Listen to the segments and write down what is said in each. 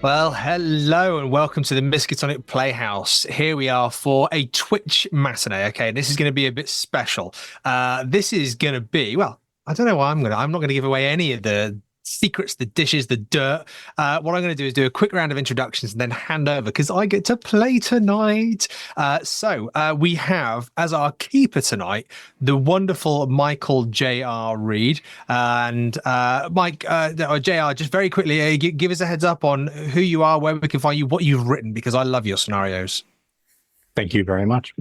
Well, hello and welcome to the Miskatonic Playhouse. Here we are for a Twitch matinee. Okay, this is going to be a bit special. This is going to be, well, I don't know what I'm not going to give away any of the secrets, the dishes, the dirt. What I'm going to do is do a quick round of introductions and then hand over because I get to play tonight. So we have as our keeper tonight the wonderful Michael J.R. Reid. And Mike, or JR, just very quickly, give us a heads up on who you are, where we can find you, what you've written, because I love your scenarios. Thank you very much.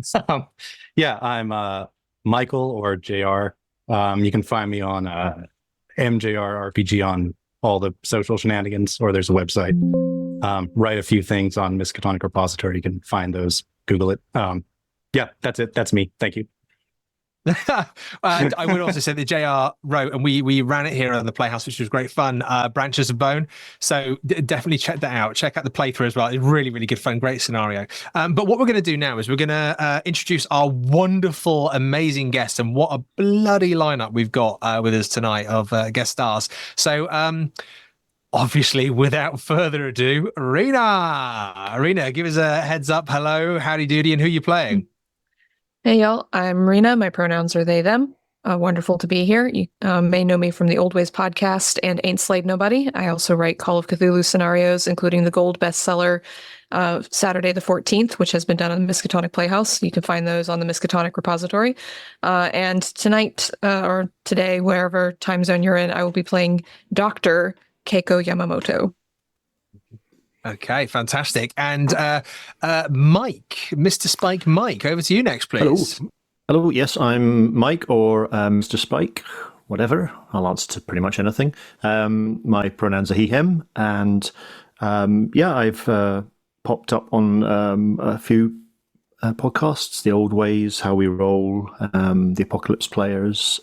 Yeah, I'm Michael or JR. You can find me on MJR RPG on all the social shenanigans, or there's a website. Write a few things on Miskatonic Repository. You can find those. Google it. Yeah, that's it. That's me. Thank you. I would also say that JR wrote, and we ran it here on the Playhouse, which was great fun, Branches of Bone. So definitely check that out. Check out the playthrough as well. It's really, really good fun. Great scenario. But what we're going to do now is we're going to introduce our wonderful, amazing guests, and what a bloody lineup we've got with us tonight of guest stars. So obviously, without further ado, Rina, give us a heads up. Hello, howdy doody, and who you playing? Hey y'all, I'm Rina. My pronouns are they, them. Wonderful to be here. You may know me from the Old Ways podcast and Ain't Slayed Nobody. I also write Call of Cthulhu scenarios, including the gold bestseller Saturday the 14th, which has been done on the Miskatonic Playhouse. You can find those on the Miskatonic Repository. And tonight, or today, wherever time zone you're in, I will be playing Dr. Keiko Yamamoto. Okay, fantastic. And Mike, Mr. Spike Mike, over to you next, please. Hello, yes, I'm Mike, or Mr. Spike, whatever. I'll answer to pretty much anything. My pronouns are he, him, and yeah, I've popped up on a few podcasts, The Old Ways, How We Roll, The Apocalypse Players,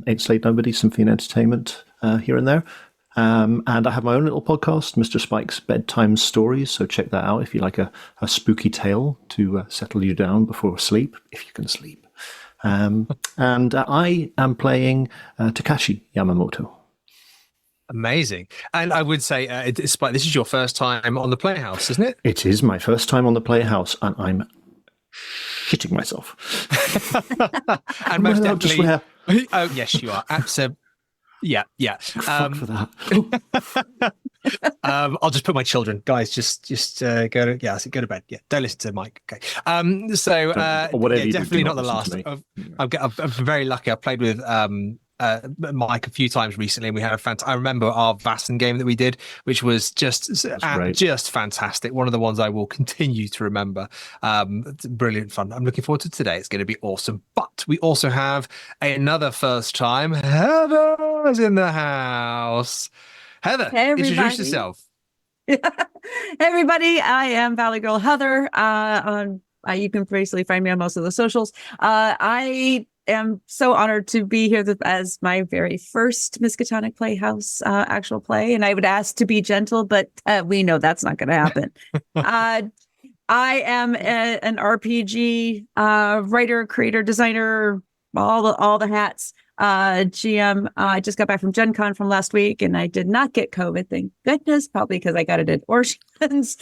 Ain't Slayed Nobody, Symphony and Entertainment, here and there. And I have my own little podcast, Mr. Spike's Bedtime Stories, so check that out if you like a spooky tale to settle you down before sleep, if you can sleep. And I am playing Takashi Yamamoto. Amazing. And I would say, Spike, this is your first time on the Playhouse, isn't it? It is my first time on the Playhouse, and I'm shitting myself. And most definitely... Oh, yes, you are. Absolutely. Yeah. Fuck for that. I'll just put my children, guys. Just go to bed. Yeah, don't listen to Mike. Okay. So definitely not the last. I'm very lucky. I played with Mike a few times recently, and we had I remember our Vassen game that we did, which was just fantastic. One of the ones I will continue to remember. Brilliant fun. I'm looking forward to today. It's going to be awesome. But we also have another first time. Heather's in the house. Heather, hey, introduce yourself. Hey everybody, I am Valygirl Heather. You can basically find me on most of the socials. I am so honored to be here as my very first Miskatonic Playhouse actual play, and I would ask to be gentle, but we know that's not going to happen. I am an RPG writer, creator, designer, all the hats. GM. I just got back from Gen Con from last week, and I did not get COVID, thank goodness, probably because I got it at Orshans.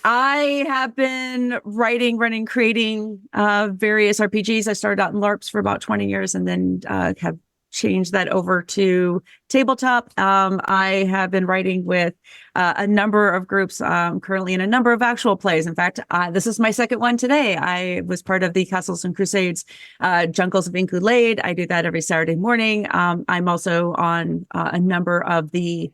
I have been writing, running, creating various RPGs. I started out in LARPs for about 20 years and then have changed that over to tabletop. I have been writing with a number of groups, currently in a number of actual plays. In fact, this is my second one today. I was part of the Castles and Crusades Jungles of Inkulade. I do that every Saturday morning. I'm also on a number of the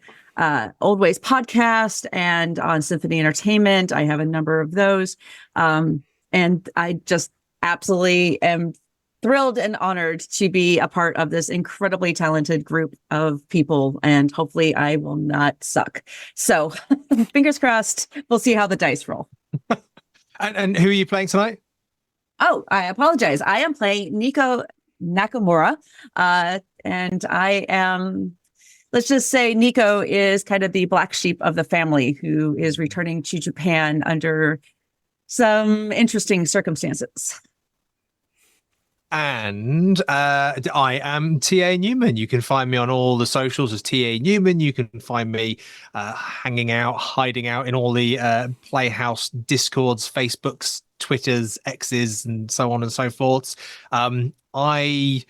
Old Ways podcast and on Symphony Entertainment. I have a number of those. And I just absolutely am thrilled and honored to be a part of this incredibly talented group of people, and hopefully I will not suck. So fingers crossed, we'll see how the dice roll. And who are you playing tonight? Oh, I apologize. I am playing Neko Nakamura, and I am let's just say Neko is kind of the black sheep of the family who is returning to Japan under some interesting circumstances. And I am TA Newman. You can find me on all the socials as TA Newman. You can find me hanging out, hiding out in all the Playhouse Discords, Facebooks, Twitters, X's, and so on and so forth. I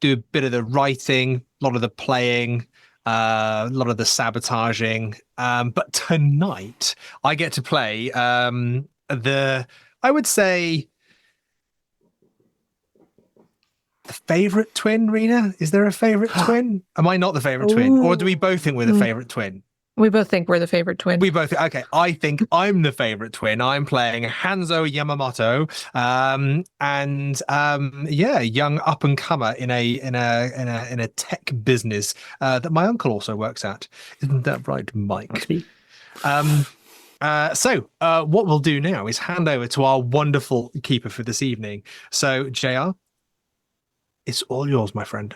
do a bit of the writing, a lot of the playing, a lot of the sabotaging. But tonight I get to play I would say, the favorite twin. Rina, is there a favorite twin? Am I not the favorite twin, or do we both think we're the favorite twin? We both think we're the favorite twin. We both. Okay, I think I'm the favorite twin. I'm playing Hanzo Yamamoto, young up and comer in a tech business that my uncle also works at. Isn't that right, Mike? So what we'll do now is hand over to our wonderful keeper for this evening. So, JR, it's all yours, my friend.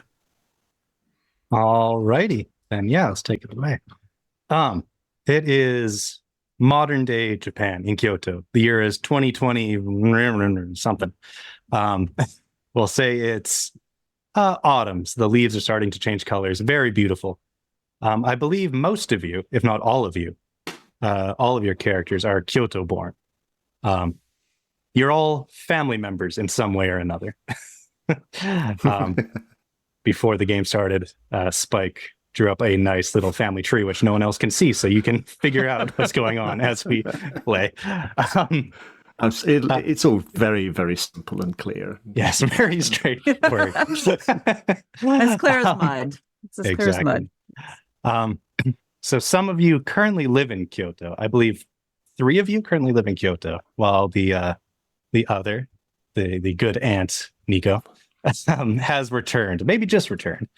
All righty. Then yeah, let's take it away. It is modern day Japan in Kyoto. The year is 2020 something. We'll say it's autumn. So the leaves are starting to change colors. Very beautiful. I believe most of you, if not all of you, all of your characters are Kyoto born. You're all family members in some way or another. Before the game started, Spike drew up a nice little family tree, which no one else can see, so you can figure out what's going on as we play. It's all very, very simple and clear. Yes, very straightforward. As clear as mud. It's as clear as mud. So some of you currently live in Kyoto. I believe 3 of you currently live in Kyoto, while the other, the good aunt, Neko, has returned, maybe just returned.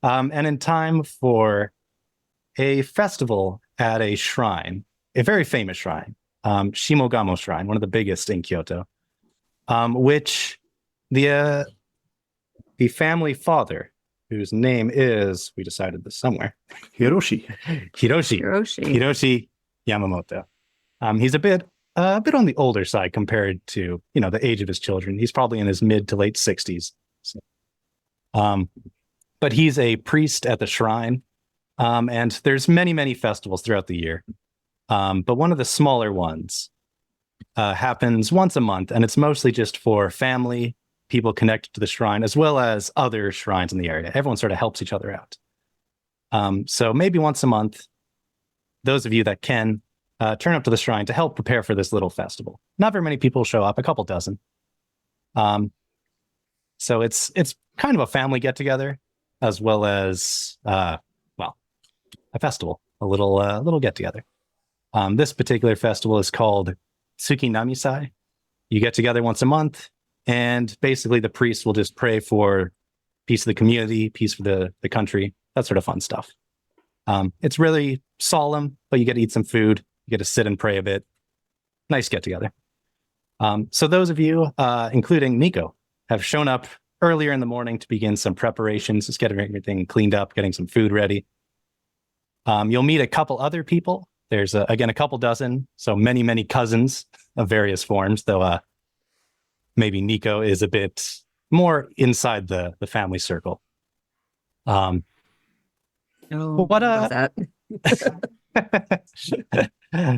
And in time for a festival at a shrine, a very famous shrine, Shimogamo Shrine, one of the biggest in Kyoto, which the family father, whose name is, we decided this somewhere, Hiroshi Yamamoto. He's a bit on the older side compared to, the age of his children. He's probably in his mid to late 60s. So, but he's a priest at the shrine, and there's many, many festivals throughout the year. But one of the smaller ones happens once a month, and it's mostly just for family, people connected to the shrine, as well as other shrines in the area. Everyone sort of helps each other out. So maybe once a month, those of you that can turn up to the shrine to help prepare for this little festival. Not very many people show up, a couple dozen. So it's kind of a family get together, as well as a festival, a little get together. This particular festival is called Tsukinamisai. You get together once a month, and basically the priest will just pray for peace of the community, peace for the country, that sort of fun stuff. It's really solemn, but you get to eat some food. You get to sit and pray a bit. Nice get together. So those of you, including Neko, have shown up earlier in the morning to begin some preparations, just getting everything cleaned up, getting some food ready. You'll meet a couple other people. There's, again, a couple dozen, so many, many cousins of various forms, though maybe Neko is a bit more inside the family circle. That.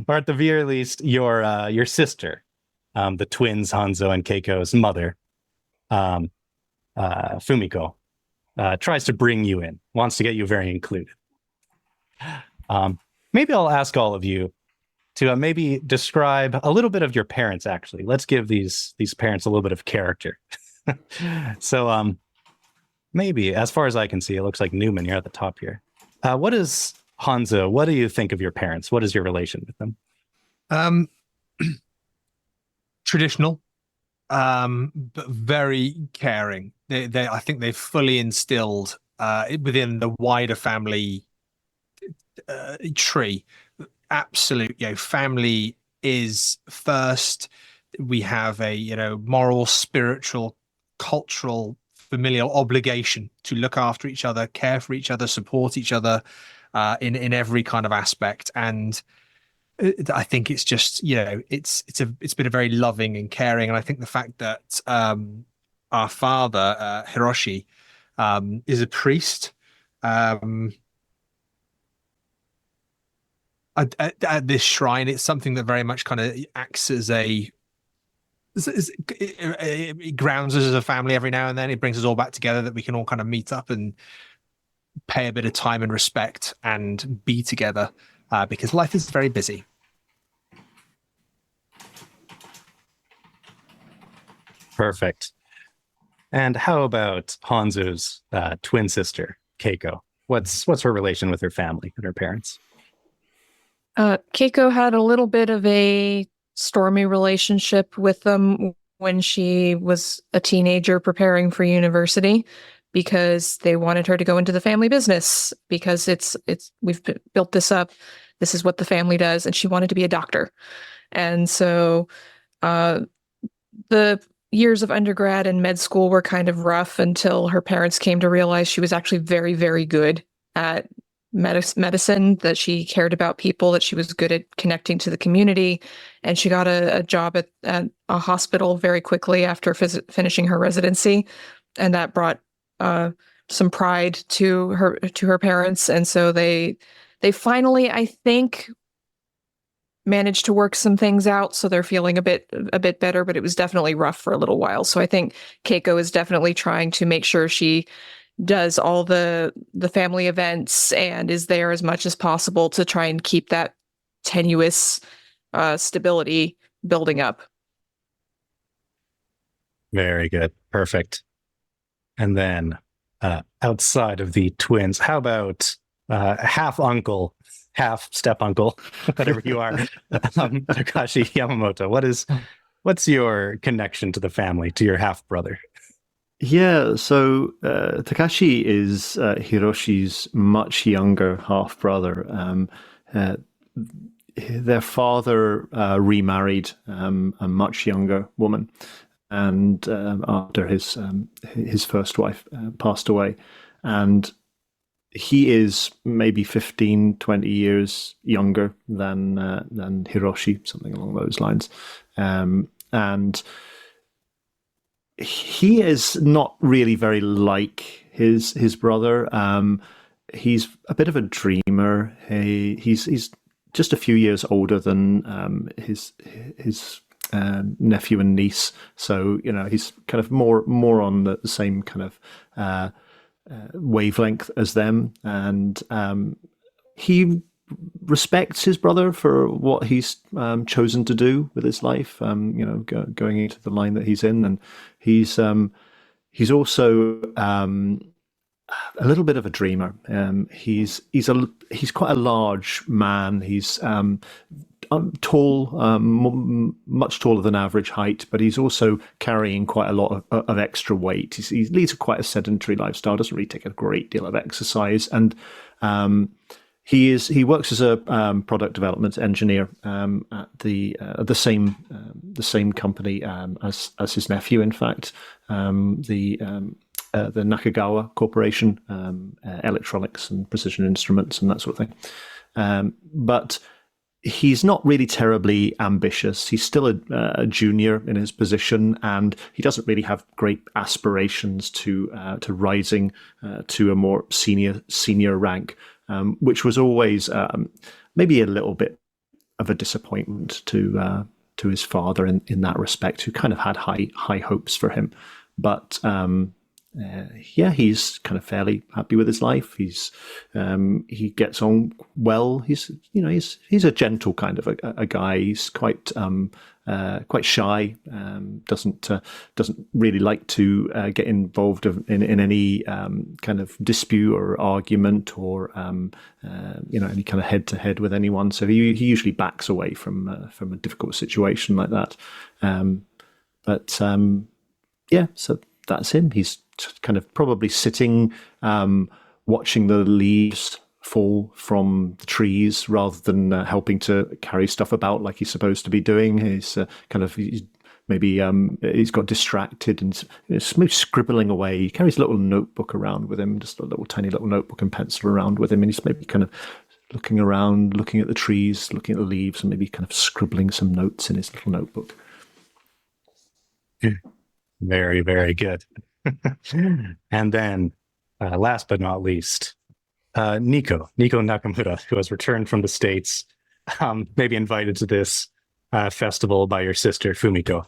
Or at the very least, your sister, the twins Hanzo and Keiko's mother, Fumiko, tries to bring you in, wants to get you very included. Maybe I'll ask all of you to maybe describe a little bit of your parents, actually. Let's give these parents a little bit of character. So maybe, as far as I can see, it looks like Newman, you're at the top here. What is Hanzo? What do you think of your parents? What is your relation with them? Traditional, but very caring. I think they've fully instilled within the wider family tree. Absolute, family is first. We have a moral, spiritual, cultural familial obligation to look after each other, care for each other, support each other in every kind of aspect. And I think it's just, it's been a very loving and caring. And I think the fact that our father, Hiroshi, is a priest, at this shrine, it's something that very much kind of acts as it grounds us as a family every now and then. It brings us all back together, that we can all kind of meet up and pay a bit of time and respect and be together, because life is very busy. Perfect. And how about Hanzo's twin sister, Keiko? What's her relation with her family and her parents? Keiko had a little bit of a stormy relationship with them when she was a teenager preparing for university, because they wanted her to go into the family business, because we've built this up. This is what the family does. And she wanted to be a doctor. And so the years of undergrad and med school were kind of rough until her parents came to realize she was actually very, very good at medicine, that she cared about people, that she was good at connecting to the community. And she got a job at a hospital very quickly after finishing her residency. And that brought some pride to her parents. And so they finally, I think, managed to work some things out, so they're feeling a bit better, but it was definitely rough for a little while. So I think Keiko is definitely trying to make sure she does all the family events and is there as much as possible to try and keep that tenuous stability building up. Very good. Perfect. And then outside of the twins, how about half uncle, half step uncle, whatever you are, Takashi Yamamoto? What's your connection to the family, to your half brother? Yeah, so Takashi is Hiroshi's much younger half brother. Their father remarried a much younger woman, and after his first wife passed away, and he is maybe 15, 20 years younger than Hiroshi, something along those lines, and he is not really very like his brother. He's a bit of a dreamer. He's just a few years older than his nephew and niece. So he's kind of more on the same kind of wavelength as them, and he respects his brother for what he's chosen to do with his life, going into the line that he's in, and he's also a little bit of a dreamer. He's quite a large man. He's tall, much taller than average height, but he's also carrying quite a lot of extra weight. He leads quite a sedentary lifestyle, doesn't really take a great deal of exercise, and he works as a product development engineer at the same company as his nephew. In fact, the Nakagawa Corporation, electronics and precision instruments and that sort of thing. But he's not really terribly ambitious. He's still a junior in his position, and he doesn't really have great aspirations to rising to a more senior rank, which was always maybe a little bit of a disappointment to his father in that respect, who kind of had high hopes for him. But he's kind of fairly happy with his life. He gets on well. He's a gentle kind of a guy. He's quite shy. Doesn't really like to get involved in any kind of dispute or argument or any kind of head to head with anyone. So he usually backs away from a difficult situation like that. So that's him. He's kind of probably sitting, watching the leaves fall from the trees rather than helping to carry stuff about like he's supposed to be doing. He's maybe he's got distracted and is maybe scribbling away. He carries a little notebook around with him, just a little tiny little notebook and pencil around with him, and he's maybe kind of looking around, looking at the trees, looking at the leaves, and maybe kind of scribbling some notes in his little notebook. Very, very good. And then, last but not least, Neko Nakamura, who has returned from the States, maybe invited to this festival by your sister Fumiko.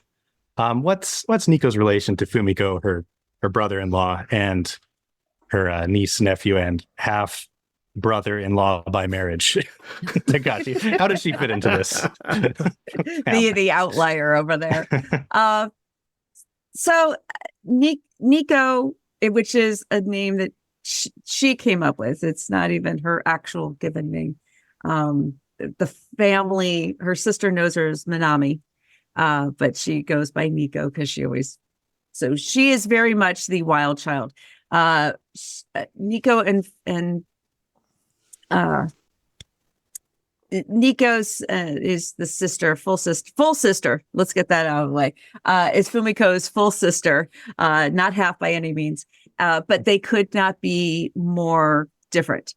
What's Niko's relation to Fumiko, her brother-in-law, and her niece, nephew, and half brother-in-law by marriage? Takashi, how does she fit into this? The outlier over there. So Neko, which is a name that she came up with. It's not even her actual given name. The family, her sister knows her as Minami, but she goes by Neko because so she is very much the wild child. Neko and Neko's is the sister, full sister. Let's get that out of the way. Is Fumiko's full sister, not half by any means, but they could not be more different.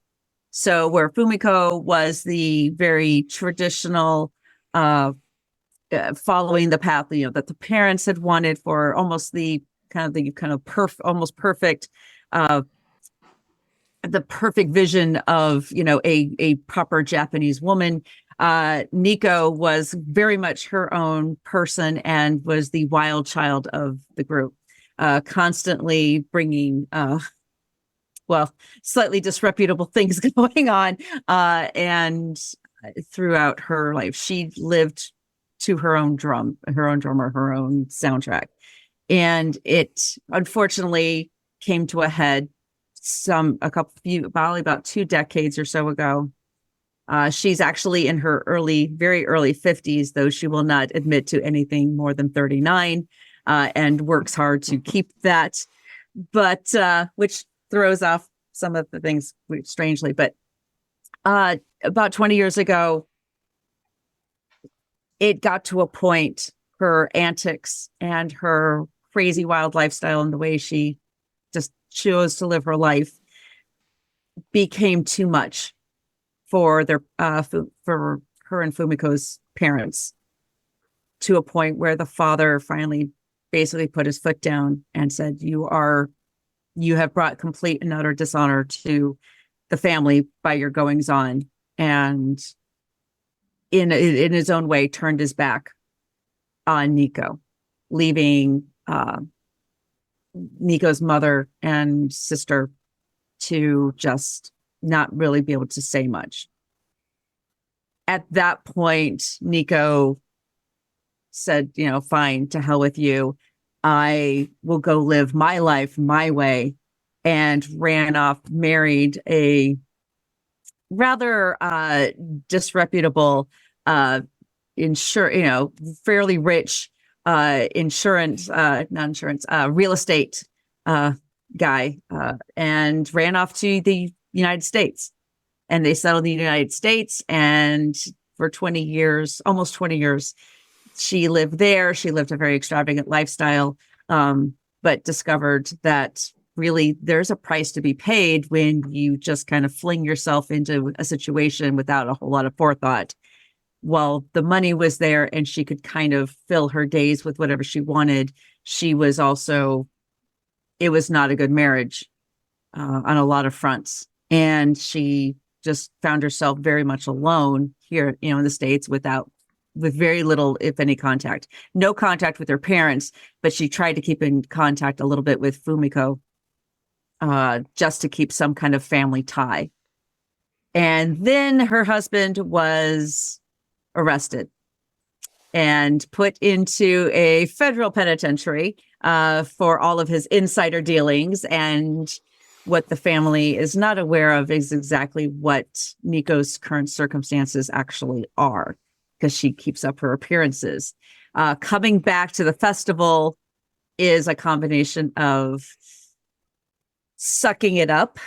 So where Fumiko was the very traditional, following the path, that the parents had wanted for almost almost perfect, the perfect vision of, a proper Japanese woman. Neko was very much her own person and was the wild child of the group, constantly bringing, slightly disreputable things going on. And throughout her life, she lived to her own drummer, her own soundtrack. And it unfortunately came to a head probably about 2 decades or so ago. She's actually in her very early 50s, though she will not admit to anything more than 39, and works hard to keep that, but which throws off some of the things strangely. But about 20 years ago, it got to a point, her antics and her crazy wild lifestyle and the way she just chose to live her life became too much for for her and Fumiko's parents, to a point where the father finally basically put his foot down and said, you have brought complete and utter dishonor to the family by your goings on, and in his own way turned his back on Neko, leaving Neko's mother and sister to just not really be able to say much. At that point, Neko said, fine, to hell with you. I will go live my life my way, and ran off, married a rather disreputable, fairly rich real estate guy, and ran off to the United States. And they settled in the United States, and for 20 years, almost 20 years, she lived there. She lived a very extravagant lifestyle, but discovered that really there's a price to be paid when you just kind of fling yourself into a situation without a whole lot of forethought. While the money was there and she could kind of fill her days with whatever she wanted, it was not a good marriage on a lot of fronts. And she just found herself very much alone here, in the States, with very little, if any, contact. No contact with her parents, but she tried to keep in contact a little bit with Fumiko, just to keep some kind of family tie. And then her husband was arrested and put into a federal penitentiary for all of his insider dealings. And what the family is not aware of is exactly what Neko's current circumstances actually are, because she keeps up her appearances. Coming back to the festival is a combination of sucking it up,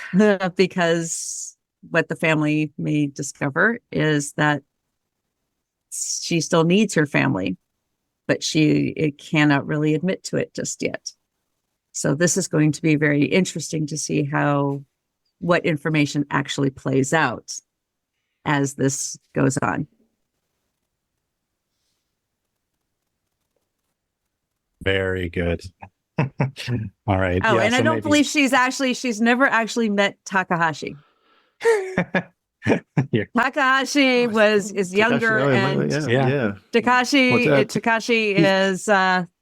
because what the family may discover is that she still needs her family. but it cannot really admit to it just yet. So this is going to be very interesting to see what information actually plays out as this goes on. Very good. All right. Oh, yeah, and I so don't maybe- believe she's never actually met Takashi. Yeah. Takashi is younger, Takashi, and Yeah. Takashi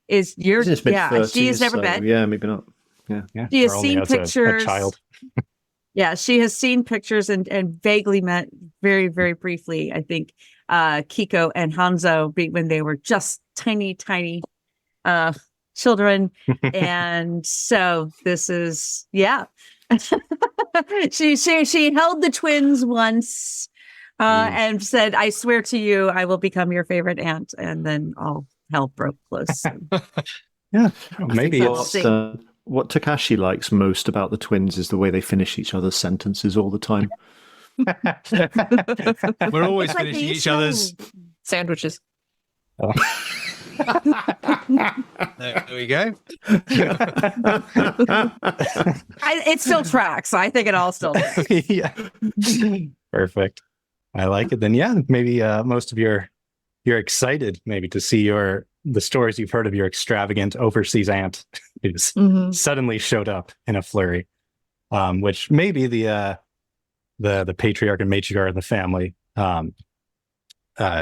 is your He's in his mid-30s, she's never so, met. Yeah, maybe not. Yeah, She has or only seen as a pictures. child. Yeah, she has seen pictures and vaguely met very, very briefly, I think, Keiko and Hanzo when they were just tiny children. And so this is, yeah. she held the twins once and said, "I swear to you, I will become your favorite aunt." And then all hell broke loose. Yeah, maybe that's it's What Takashi likes most about the twins is the way they finish each other's sentences all the time. We're always It's like finishing they each other's. Sandwiches. There we go. It still tracks. I think it all still tracks. yeah. Perfect. I like it. Then yeah, maybe most of you're excited maybe to see the stories you've heard of your extravagant overseas aunt who's suddenly showed up in a flurry, which maybe the patriarch and matriarch of the family,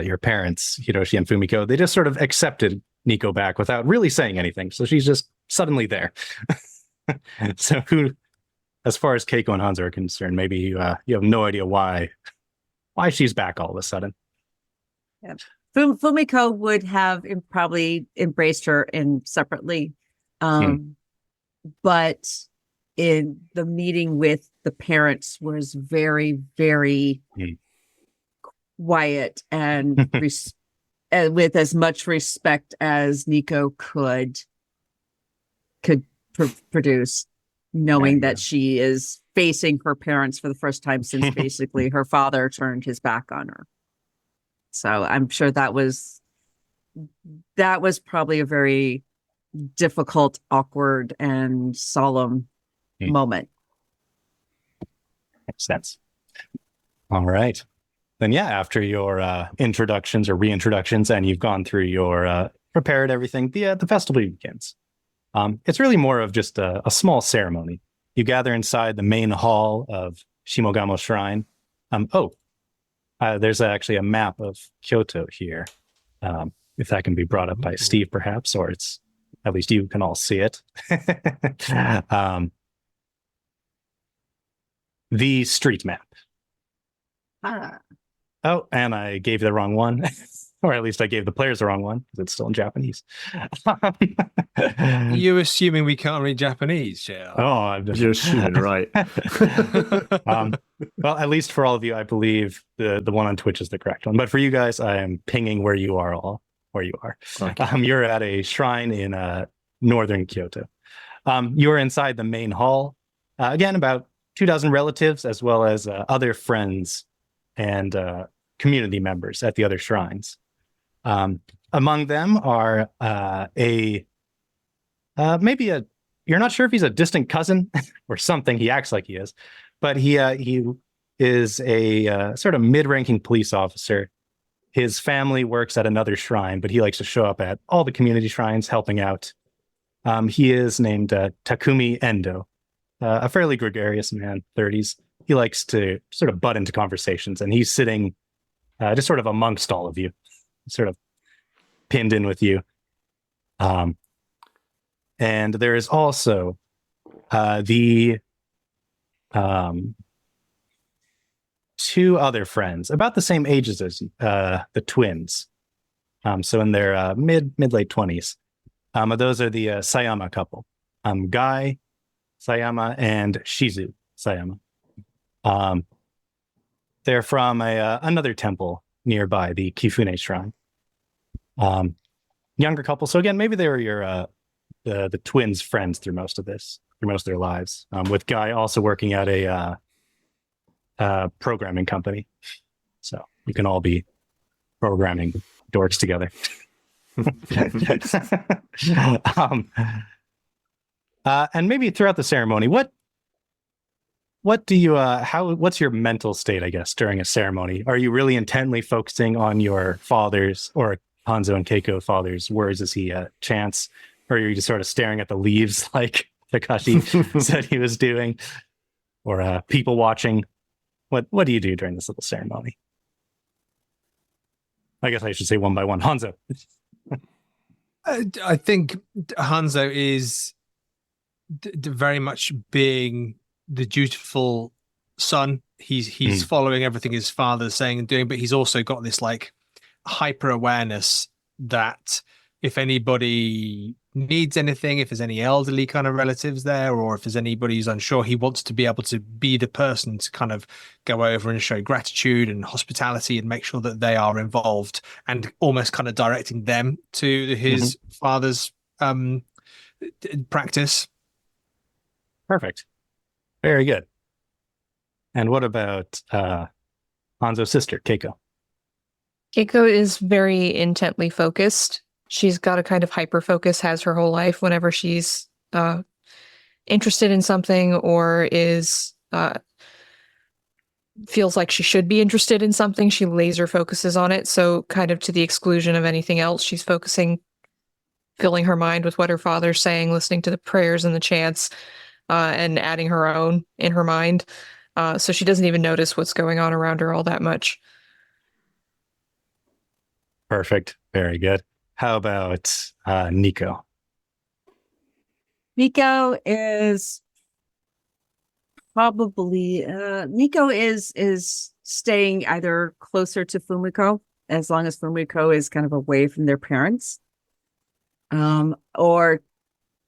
your parents, Hiroshi and Fumiko, they just sort of accepted Neko back without really saying anything. So she's just suddenly there. So as far as Keiko and Hanzo are concerned, maybe you have no idea why she's back all of a sudden. Yeah. Fumiko would have probably embraced her separately. But in the meeting with the parents was very, very quiet and with as much respect as Neko could produce, knowing that she is facing her parents for the first time since basically her father turned his back on her. So I'm sure that was probably a very difficult, awkward, and solemn moment. Makes sense. All right. Then yeah, after your introductions or reintroductions, and you've gone through your prepared everything, the festival begins. It's really more of just a small ceremony. You gather inside the main hall of Shimogamo Shrine. There's actually a map of Kyoto here. If that can be brought up by Steve, perhaps, or it's at least you can all see it. The street map. Oh, and I gave you the wrong one. Or at least I gave the players the wrong one because it's still in Japanese. You assuming we can't read Japanese, JR? Oh, I'm just... You're assuming, right. Well, at least for all of you, I believe the one on Twitch is the correct one. But for you guys, I am pinging where you are. Okay. You're at a shrine in northern Kyoto. You're inside the main hall. Again, about 24 relatives, as well as other friends and community members at the other shrines. Among them are you're not sure if he's a distant cousin or something. He acts like he is, but he is a sort of mid-ranking police officer. His family works at another shrine, but he likes to show up at all the community shrines helping out. He is named Takumi Endo, a fairly gregarious man, 30s. He likes to sort of butt into conversations, and he's sitting just sort of amongst all of you, sort of pinned in with you. And there is also the two other friends, about the same ages as the twins. So in their mid-late 20s. Those are the Sayama couple. Guy Sayama and Shizu Sayama. They're from another temple nearby, the Kifune Shrine. Younger couple. So again, maybe they were the twins' friends through most of their lives. With Guy also working at a programming company. So you can all be programming dorks together. And maybe throughout the ceremony, what do you what's your mental state, I guess, during a ceremony? Are you really intently focusing on your father's, or Hanzo and Keiko father's, words as he chants, or are you just sort of staring at the leaves like Takashi said he was doing, or people watching? What do you do during this little ceremony? I guess I should say one by one. Hanzo. I think Hanzo is very much being the dutiful son. He's following everything his father's saying and doing, but he's also got this like hyper awareness that if anybody needs anything, if there's any elderly kind of relatives there, or if there's anybody who's unsure, he wants to be able to be the person to kind of go over and show gratitude and hospitality and make sure that they are involved, and almost kind of directing them to his father's practice. Perfect. Very good. And what about Hanzo's sister, Keiko? Keiko is very intently focused. She's got a kind of hyper focus, has her whole life. Whenever she's interested in something, or is feels like she should be interested in something, she laser focuses on it. So kind of to the exclusion of anything else, she's focusing, filling her mind with what her father's saying, listening to the prayers and the chants, and adding her own in her mind. So she doesn't even notice what's going on around her all that much. Perfect. Very good. How about Neko? Neko is probably Neko is staying either closer to Fumiko, as long as Fumiko is kind of away from their parents, or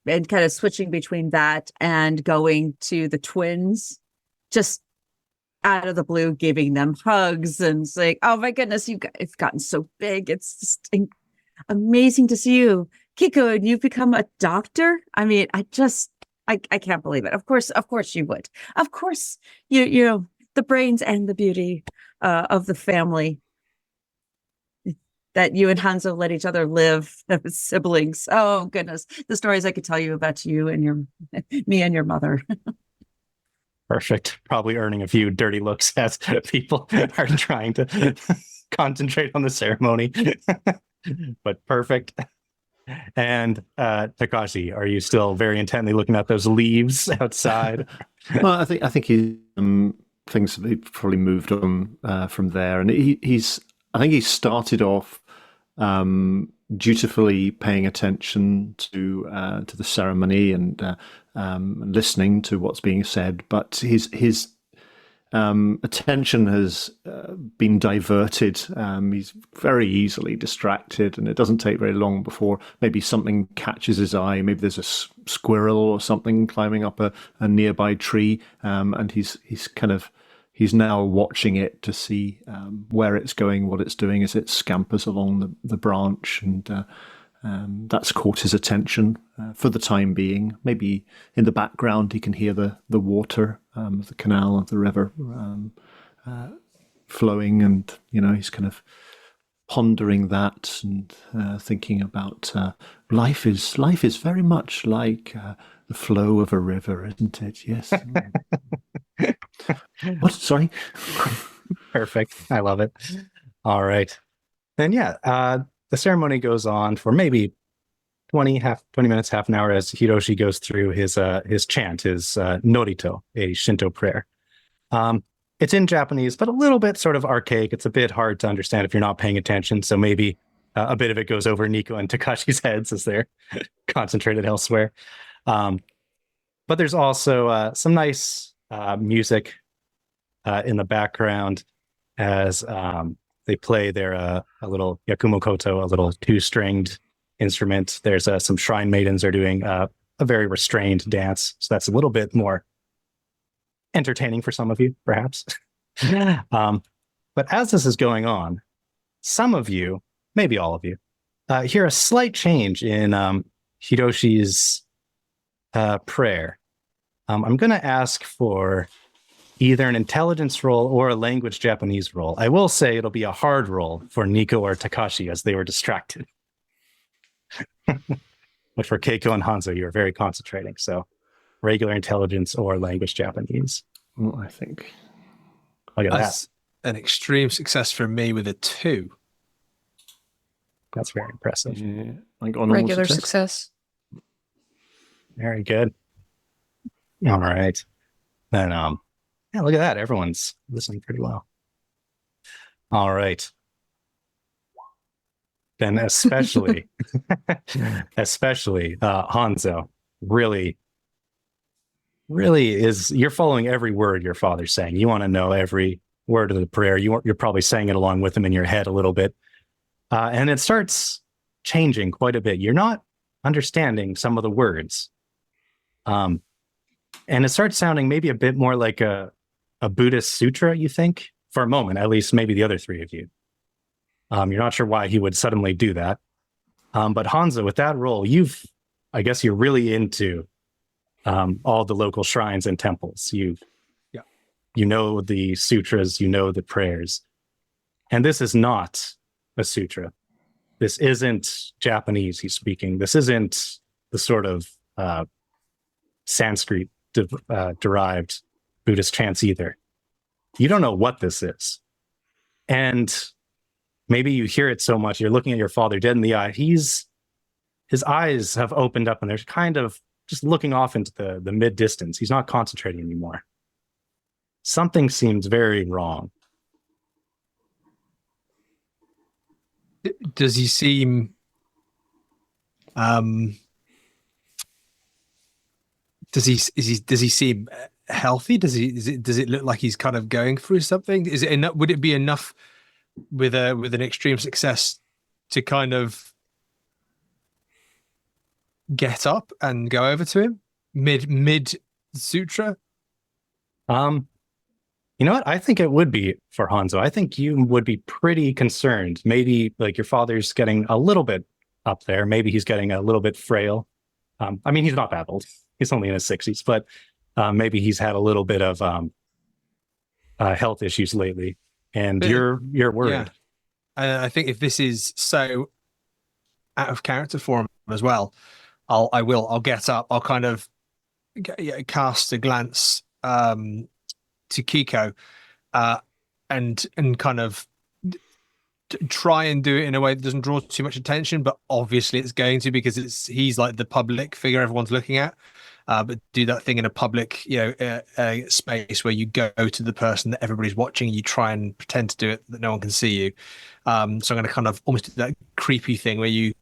and kind of switching between that and going to the twins, just out of the blue, giving them hugs and saying, "Oh my goodness, it's gotten so big. It's just amazing to see you, Keiko, and you've become a doctor." I mean, I can't believe it. Of course you would. Of course, you know, the brains and the beauty of the family that you and Hanzo let each other live as siblings. Oh goodness, the stories I could tell you about you and me and your mother. Perfect. Probably earning a few dirty looks as people are trying to concentrate on the ceremony. But perfect. And Takashi, are you still very intently looking at those leaves outside? Well, I think things have probably moved on from there, and I think he started off dutifully paying attention to the ceremony and listening to what's being said, but his attention has been diverted. He's very easily distracted, and it doesn't take very long before maybe something catches his eye. Maybe there's a squirrel or something climbing up a nearby tree, and he's now watching it to see where it's going, what it's doing as it scampers along the branch, and that's caught his attention for the time being. Maybe in the background he can hear the water of the canal, of the river flowing, and he's kind of pondering that and thinking about life is very much like the flow of a river, isn't it? Yes. What? Sorry. Perfect. I love it. All right. Then the ceremony goes on for maybe 20 minutes, half an hour, as Hiroshi goes through his chant, his norito, a Shinto prayer. It's in Japanese, but a little bit sort of archaic. It's a bit hard to understand if you're not paying attention. So maybe a bit of it goes over Neko and Takashi's heads as they're concentrated elsewhere. But there's also some nice music in the background as they play their a little yakumo koto, a little two-stringed instrument. There's some shrine maidens are doing a very restrained dance, so that's a little bit more entertaining for some of you, perhaps. But as this is going on, some of you, maybe all of you, hear a slight change in Hiroshi's prayer. I'm going to ask for either an intelligence roll or a language Japanese roll. I will say it'll be a hard roll for Neko or Takashi as they were distracted. But for Keiko and Hanzo, you're very concentrating. So regular intelligence or language Japanese. Well, I think. Look at that. That's an extreme success from me with a 2. That's very impressive. Yeah, like on Regular success. Very good. All right. Then yeah, look at that. Everyone's listening pretty well. All right. Then especially Hanzo really is, you're following every word your father's saying. You want to know every word of the prayer. You're probably saying it along with him in your head a little bit. And it starts changing quite a bit. You're not understanding some of the words. And it starts sounding maybe a bit more like a Buddhist sutra, you think, for a moment, at least maybe the other three of you. You're not sure why he would suddenly do that. But Hanzo, with that role, I guess you're really into all the local shrines and temples. You know the sutras, you know the prayers. And this is not a sutra. This isn't Japanese he's speaking. This isn't the sort of Sanskrit derived Buddhist chants either. You don't know what this is. And maybe you hear it so much, you're looking at your father dead in the eye. His eyes have opened up and they're kind of just looking off into the mid distance. He's not concentrating anymore. Something seems very wrong. Does he seem does he seem healthy? Does it look like he's kind of going through something? Is it enough? Would it be enough with an extreme success to kind of get up and go over to him mid sutra? You know what? I think it would be for Hanzo. I think you would be pretty concerned. Maybe like your father's getting a little bit up there. Maybe he's getting a little bit frail. I mean, he's not that old. He's only in his 60s, but maybe he's had a little bit of health issues lately. And you're worried. Yeah. I think if this is so out of character for him as well, I'll get up. I'll kind of cast a glance to Keiko, and kind of try and do it in a way that doesn't draw too much attention, but obviously it's going to, because he's like the public figure everyone's looking at. But do that thing in a public, space where you go to the person that everybody's watching. You try and pretend to do it that no one can see you. So I'm going to kind of almost do that creepy thing where you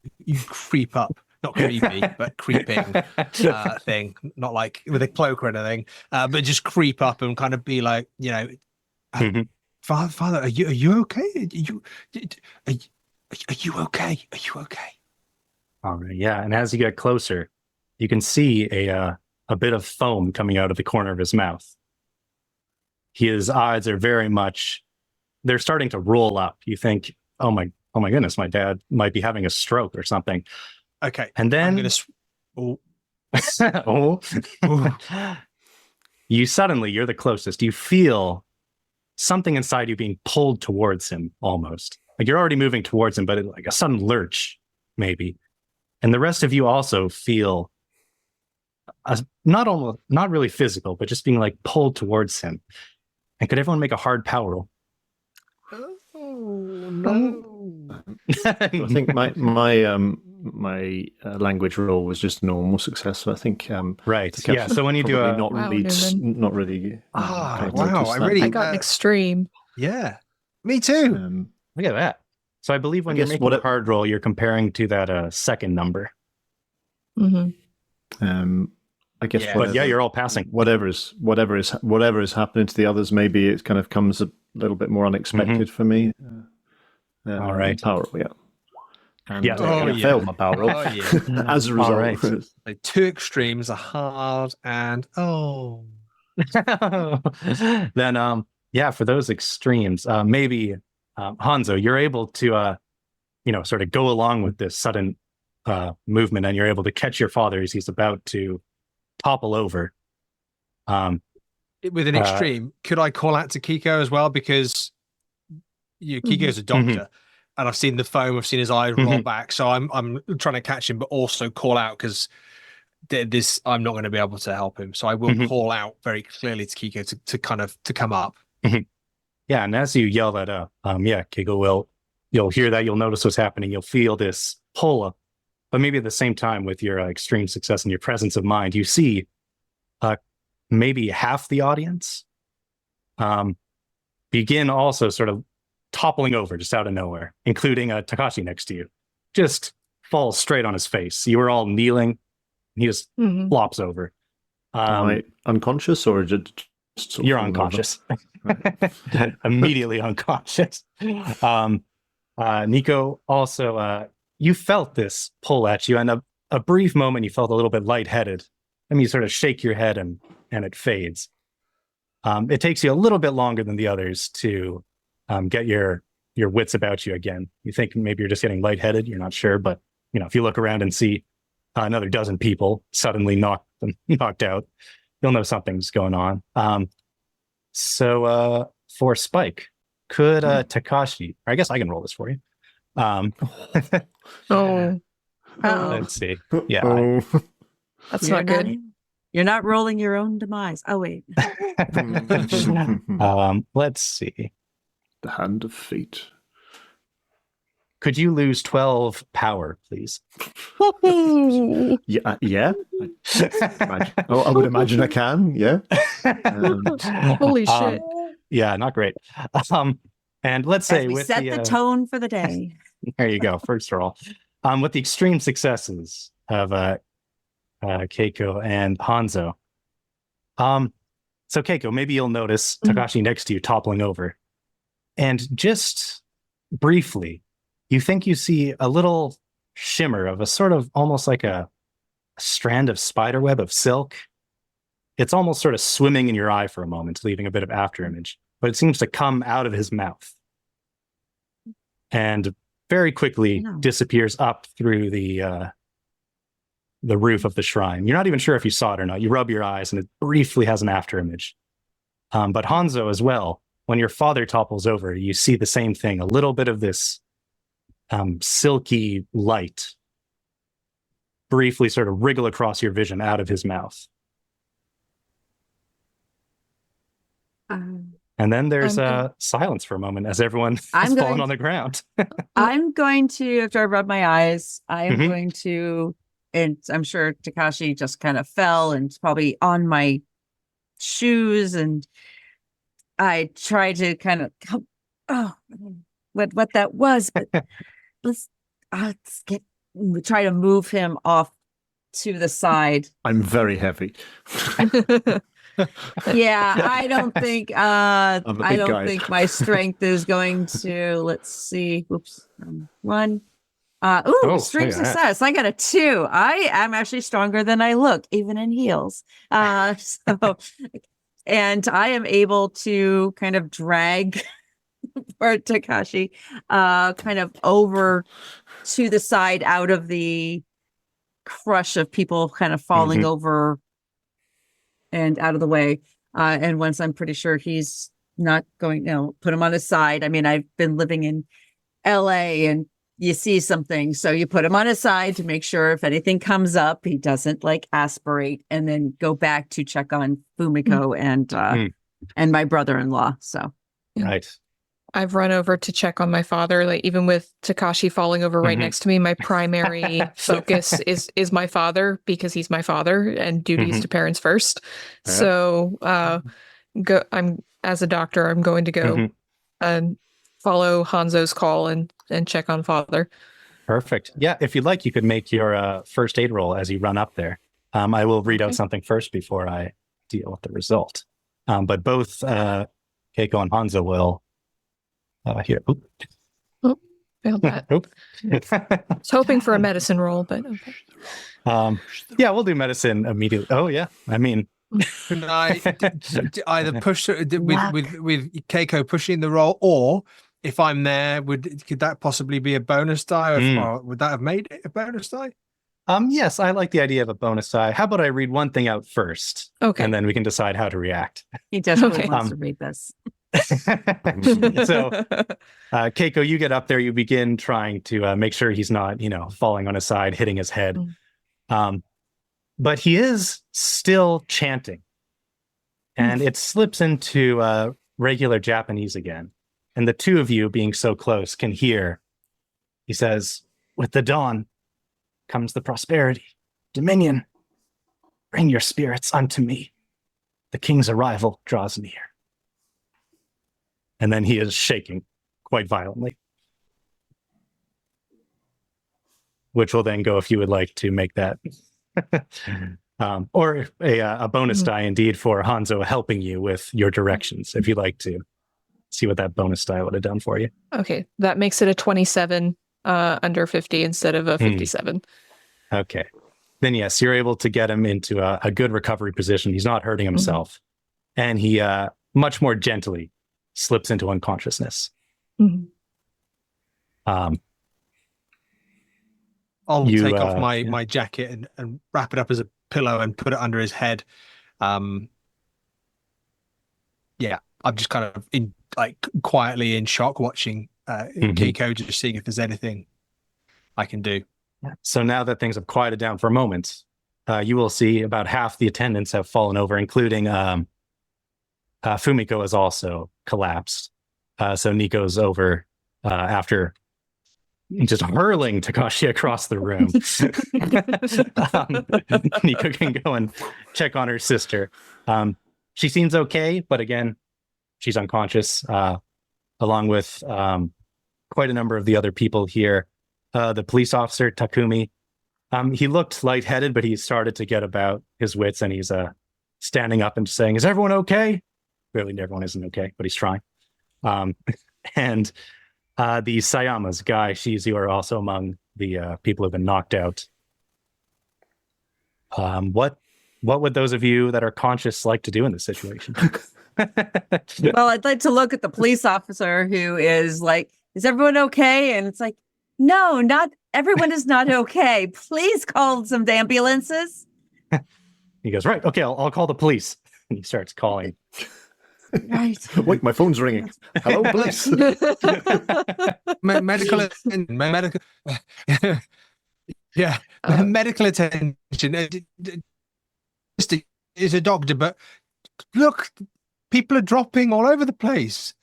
creep up. Not creepy, but creeping thing. Not like with a cloak or anything, but just creep up and kind of be like, Father, are you okay? Are you okay? Are you okay? All right, yeah. And as you get closer, you can see a bit of foam coming out of the corner of his mouth. His eyes are they're starting to roll up. You think, oh my goodness, my dad might be having a stroke or something. Okay. And then you're the closest. You feel something inside you being pulled towards him almost. Like you're already moving towards him, but like a sudden lurch, maybe. And the rest of you also feel not really physical, but just being like pulled towards him. And could everyone make a hard power roll? Oh no. I think my language roll was just normal success. So I think right. Yeah. So when you do not really. Wow. I got an extreme. Yeah. Me too. Look at that. So I believe when you're making a hard roll, you're comparing to that second number. Mm-hmm. I guess. Yeah. But yeah, you're all passing. Whatever is happening to the others, maybe it kind of comes a little bit more unexpected for me. All right. Power roll, yeah. And, I failed my power roll as a result. All right. The two extremes are hard and Then for those extremes, maybe Hanzo, you're able to sort of go along with this sudden movement, and you're able to catch your father as he's about to topple over. With an extreme, could I call out to Keiko as well? Because Keiko's a doctor. and I've seen the foam, I've seen his eyes roll back. So I'm trying to catch him, but also call out because this I'm not going to be able to help him. So I will call out very clearly to Keiko to come up. Yeah, and as you yell that out, Keiko you'll hear that, you'll notice what's happening, you'll feel this pull up, but maybe at the same time with your extreme success and your presence of mind, you see maybe half the audience begin also sort of toppling over just out of nowhere, including Takashi next to you. Just falls straight on his face. You were all kneeling, and he just flops over. Am I unconscious or you're unconscious? Immediately unconscious. Neko, also, you felt this pull at you, and a brief moment you felt a little bit lightheaded. And you sort of shake your head and it fades. It takes you a little bit longer than the others to get your wits about you again. You think maybe you're just getting lightheaded. You're not sure, but if you look around and see another dozen people suddenly knocked out, you'll know something's going on. So for Spike, could Takashi, or I guess I can roll this for you. Let's see. Yeah. That's not good. You're not rolling your own demise. Oh, wait. Let's see. The hand of fate. Could you lose 12 power, please? Yeah. I would imagine I can. Yeah. Holy shit. Yeah, not great. And let's say we set the tone for the day. There you go. First roll. With the extreme successes of Keiko and Hanzo. So Keiko, maybe you'll notice Takashi next to you toppling over. And just briefly, you think you see a little shimmer of a sort of almost like a strand of spiderweb of silk. It's almost sort of swimming in your eye for a moment, leaving a bit of afterimage, but it seems to come out of his mouth and very quickly disappears up through the roof of the shrine. You're not even sure if you saw it or not. You rub your eyes and it briefly has an afterimage. But Hanzo as well, when your father topples over, you see the same thing, a little bit of this silky light briefly sort of wriggle across your vision out of his mouth. And then there's silence for a moment as everyone is falling on the ground. I'm going to, after I rub my eyes, I'm going to, and I'm sure Takashi just kind of fell and it's probably on my shoes. And I try to kind of, what that was, but let's try to move him off to the side. I'm very heavy. Yeah, I don't think think my strength is going to, let's see. Oops. One. Extreme success. I got a 2. I am actually stronger than I look, even in heels. And I am able to kind of drag for Takashi kind of over to the side out of the crush of people kind of falling over and out of the way. And once I'm pretty sure he's not going, put him on his side. I mean, I've been living in LA and you see something. So you put him on his side to make sure if anything comes up, he doesn't like aspirate, and then go back to check on Fumiko and my brother-in-law. So. Right. I've run over to check on my father. Like, even with Takashi falling over right next to me, my primary focus is my father, because he's my father and duties to parents first. Yeah. So I'm, as a doctor, I'm going to go and follow Hanzo's call and check on father. Perfect. Yeah, if you'd like, you could make your first aid roll as you run up there. I will read out something first before I deal with the result. But both Keiko and Hanzo will here. Failed that. I was hoping for a medicine roll, but okay. Yeah, we'll do medicine immediately. Oh yeah, I mean, can I either push with Keiko pushing the roll, or if I'm there, could that possibly be a bonus die, or would that have made it a bonus die? Yes, I like the idea of a bonus die. How about I read one thing out first, okay, and then we can decide how to react. He desperately wants to read this. So, Keiko, you get up there, you begin trying to make sure he's not, falling on his side, hitting his head. But he is still chanting. And it slips into regular Japanese again. And the two of you, being so close, can hear. He says, "With the dawn comes the prosperity, dominion. Bring your spirits unto me. The king's arrival draws near." And then he is shaking quite violently. Which will then go if you would like to make that. Or a bonus die indeed for Hanzo helping you with your directions, if you'd like to see what that bonus die would have done for you. Okay, that makes it a 27 under 50 instead of a 57. Okay. Then yes, you're able to get him into a good recovery position. He's not hurting himself. And he much more gently slips into unconsciousness. I'll take off my jacket and wrap it up as a pillow and put it under his head. I'm just kind of quietly in shock watching Keiko, just seeing if there's anything I can do. So now that things have quieted down for a moment, you will see about half the attendants have fallen over, including Fumiko has also collapsed. So Nico's over after just hurling Takashi across the room. Neko can go and check on her sister. She seems okay, but again, she's unconscious, along with quite a number of the other people here. The police officer, Takumi, he looked lightheaded, but he started to get about his wits, and he's standing up and saying, "Is everyone okay?" Clearly everyone isn't okay, but he's trying. And the Sayamas, Guy, Shizu, are also among the people who have been knocked out. What would those of you that are conscious like to do in this situation? Well, I'd like to look at the police officer who is like, "Is everyone okay?" And it's like, "No, not everyone is not okay. Please call some ambulances." He goes, "Right, okay, I'll call the police." And he starts calling. Right. Wait, my phone's ringing. Hello, police. Medical attention. Is a doctor, but look, people are dropping all over the place.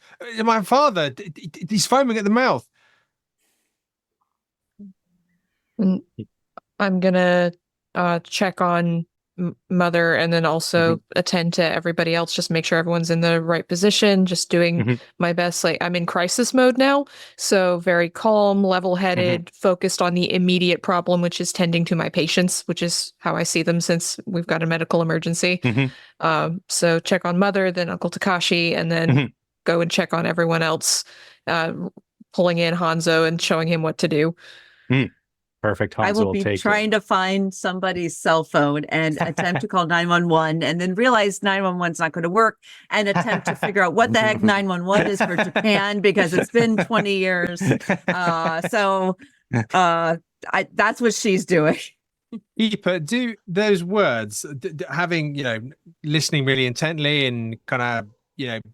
My father, he's foaming at the mouth. I'm gonna check on Mother and then also attend to everybody else, just make sure everyone's in the right position, just doing my best. Like, I'm in crisis mode now, so very calm, level-headed, focused on the immediate problem, which is tending to my patients, which is how I see them since we've got a medical emergency. So check on Mother, then Uncle Takashi, and then go and check on everyone else, pulling in Hanzo and showing him what to do. Perfect. Hanzo I will be trying to find somebody's cell phone and attempt to call 911 and then realize 911 is not going to work and attempt to figure out what the heck 911 is for Japan because it's been 20 years. So that's what she's doing. Ipa, do those words, having, listening really intently and kind of,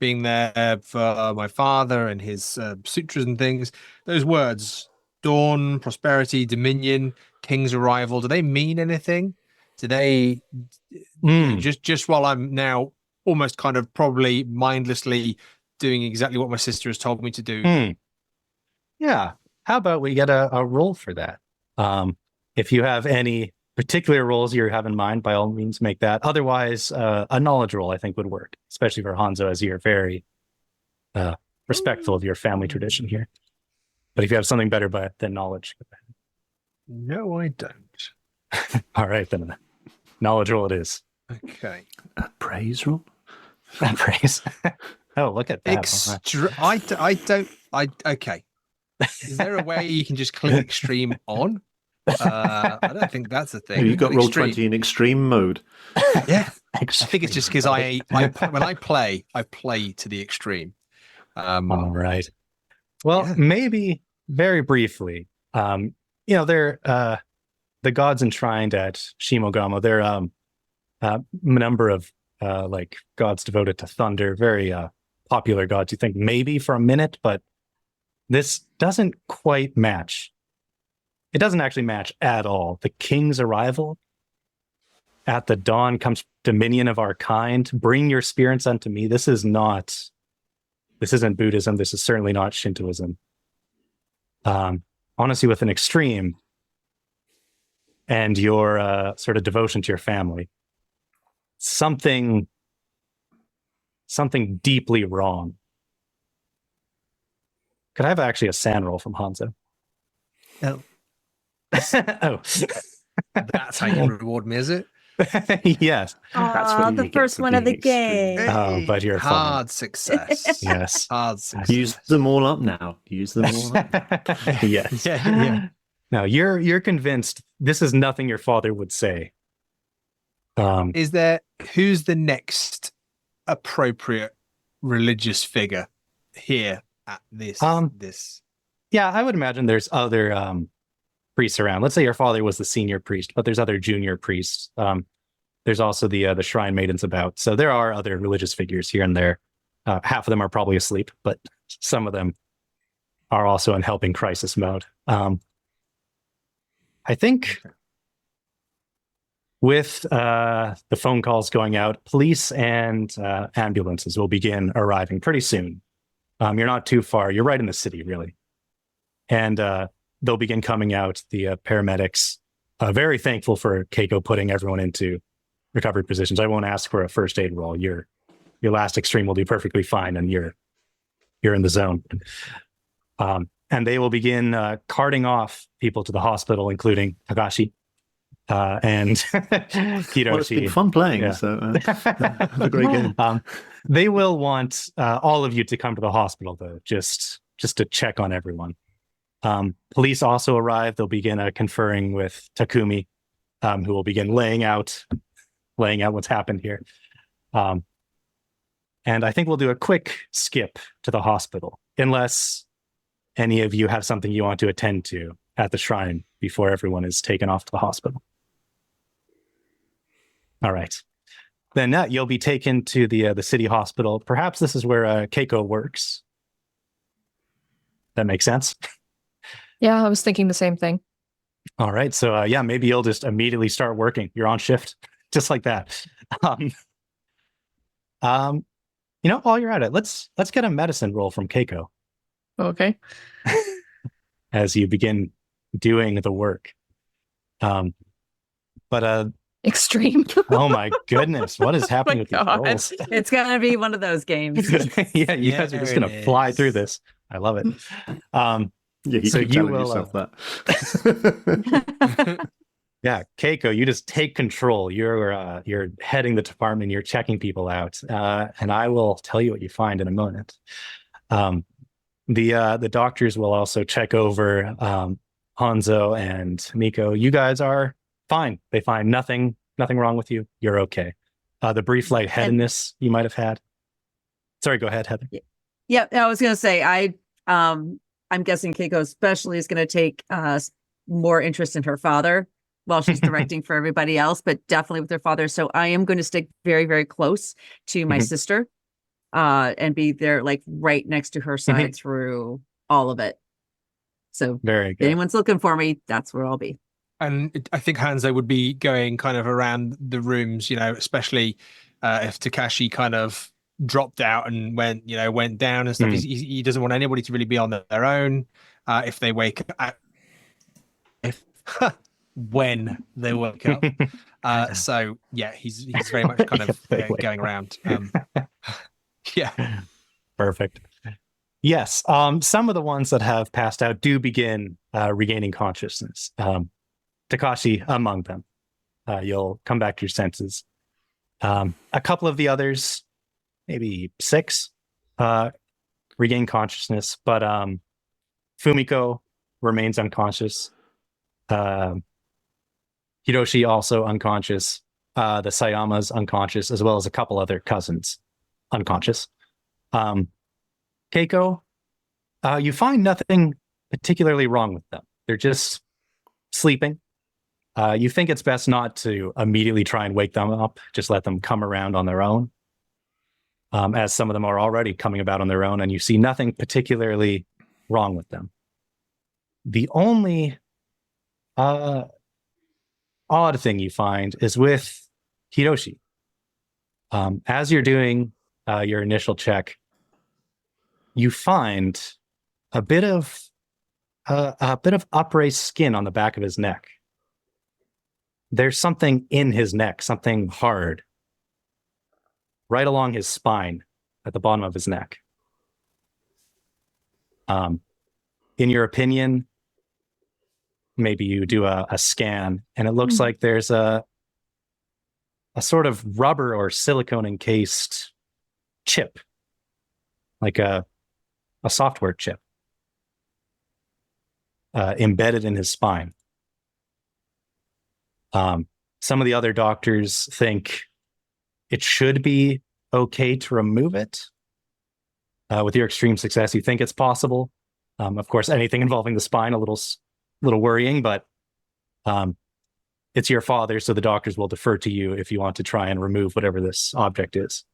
being there for my father and his sutras and things, those words, dawn, prosperity, dominion, king's arrival, do they mean anything? Do they just while I'm now almost kind of probably mindlessly doing exactly what my sister has told me to do? Yeah. How about we get a roll for that? If you have any particular roles you have in mind, by all means make that. Otherwise, a knowledge roll I think would work, especially for Hanzo, as you're very respectful of your family tradition here. But if you have something better than knowledge, go ahead. No, I don't. All right, then. Knowledge roll it is. Okay. A praise roll? A praise. Oh, look at that. Okay. Is there a way you can just click extreme on? I don't think that's a thing. Have you got Roll20 in extreme mode? Yeah. I think it's just because when I play to the extreme. All right. Well, maybe very briefly, they're the gods enshrined at Shimogamo. They're a number of gods devoted to thunder, very popular gods. You think maybe for a minute, but this doesn't quite match. It doesn't actually match at all. The king's arrival. At the dawn comes dominion of our kind. Bring your spirits unto me. This isn't Buddhism. This is certainly not Shintoism. Honestly, with an extreme and your sort of devotion to your family, something deeply wrong. Could I have actually a sand roll from Hanzo? Oh. Oh. That's how you reward me, is it? Yes. That's what you the get first for one of the being extreme. game. Oh, but you're fine. hard success. Yes. Hard success. Use them all up now. Use them all up. Yes. Yeah. Now you're convinced this is nothing your father would say. Who's the next appropriate religious figure here at this? Yeah, I would imagine there's other priests around. Let's say your father was the senior priest, but there's other junior priests. There's also the shrine maidens about. So there are other religious figures here and there. Half of them are probably asleep, but some of them are also in helping crisis mode. I think with the phone calls going out, police and ambulances will begin arriving pretty soon. You're not too far. You're right in the city, really. And they'll begin coming out, the paramedics. Very thankful for Keiko putting everyone into recovery positions. I won't ask for a first aid roll. Your last extreme will do perfectly fine, and you're in the zone. And they will begin carting off people to the hospital, including Takashi and Hiroshi. Well, it's been fun playing, Yeah. so have a great game. They will want all of you to come to the hospital, though, just to check on everyone. Police also arrive. They'll begin conferring with Takumi, who will begin laying out what's happened here. And I think we'll do a quick skip to the hospital, unless any of you have something you want to attend to at the shrine before everyone is taken off to the hospital. All right. Then you'll be taken to the city hospital. Perhaps this is where Keiko works. That makes sense? Yeah, I was thinking the same thing. All right. So maybe you'll just immediately start working. You're on shift, just like that. While you're at it, let's get a medicine roll from Keiko Okay. as you begin doing the work. Extreme. Oh my goodness, what is happening with these God. rolls? It's gonna be one of those games. Yeah, you guys are just There gonna it fly is. through this. I love it. Yeah, you So keep you telling will, yourself that. Yeah, Keiko, you just take control. You're heading the department. You're checking people out, and I will tell you what you find in a moment. The doctors will also check over Hanzo and Neko. You guys are fine. They find nothing wrong with you. You're okay. The brief lightheadedness you might have had. Sorry, go ahead, Heather. Yeah, I was gonna say I'm guessing Keiko especially is gonna take more interest in her father while she's directing for everybody else, but definitely with her father. So I am going to stick very, very close to my sister and be there like right next to her side through all of it. So Very if good. anyone's looking for me, that's where I'll be. And I think Hanzo would be going kind of around the rooms, especially if Takashi kind of dropped out and went down and stuff. He doesn't want anybody to really be on their own if they wake up. When they wake up. So yeah, he's very much kind of going around. Yeah. Perfect. Yes. Some of the ones that have passed out do begin regaining consciousness. Takashi among them. You'll come back to your senses. A couple of the others, maybe 6, regain consciousness, but Fumiko remains unconscious. Hiroshi also unconscious. The Sayama's unconscious, as well as a couple other cousins unconscious. Keiko, you find nothing particularly wrong with them. They're just sleeping. You think it's best not to immediately try and wake them up. Just let them come around on their own. as some of them are already coming about on their own, and you see nothing particularly wrong with them. The only odd thing you find is with Hiroshi. As you're doing your initial check, you find a bit of upraised skin on the back of his neck. There's something in his neck, something hard, right along his spine at the bottom of his neck. In your opinion, maybe you do a scan, and it looks like there's a sort of rubber or silicone encased chip, like a software chip, embedded in his spine. Some of the other doctors think it should be okay to remove it. With your extreme success, you think it's possible. Of course, anything involving the spine, a little worrying, but it's your father, so the doctors will defer to you if you want to try and remove whatever this object is.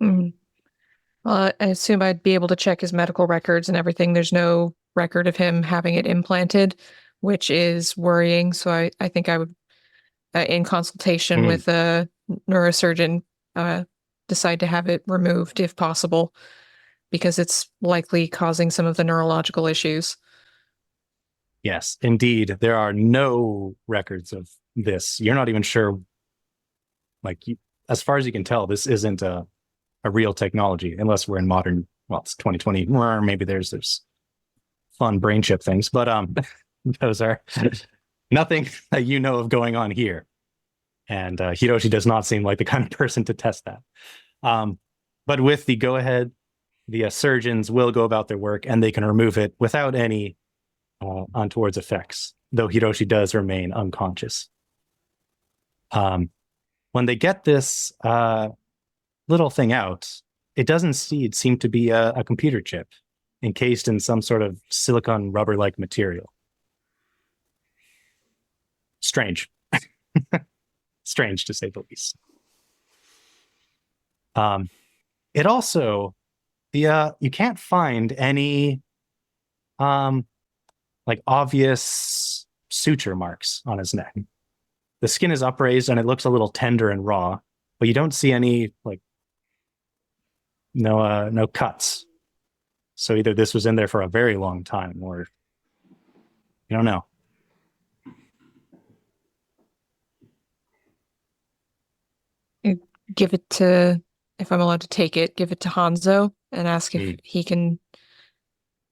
Mm-hmm. Well, I assume I'd be able to check his medical records and everything. There's no record of him having it implanted, which is worrying. So I think I would, in consultation with a neurosurgeon, decide to have it removed if possible, because it's likely causing some of the neurological issues. Yes, indeed. There are no records of this. You're not even sure, as far as you can tell, this isn't a real technology, unless we're in modern, well, it's 2020, or maybe there's fun brain chip things, but those are nothing that you know of going on here. And Hiroshi does not seem like the kind of person to test that. But with the go-ahead, the surgeons will go about their work, and they can remove it without any untoward effects, though Hiroshi does remain unconscious. When they get this little thing out, it doesn't seem to be a computer chip encased in some sort of silicone rubber-like material. Strange. Strange, to say the least. It also, you can't find any obvious suture marks on his neck. The skin is upraised and it looks a little tender and raw, but you don't see any no cuts. So either this was in there for a very long time, or you don't know. Give it to, if I'm allowed to take it, give it to Hanzo and ask if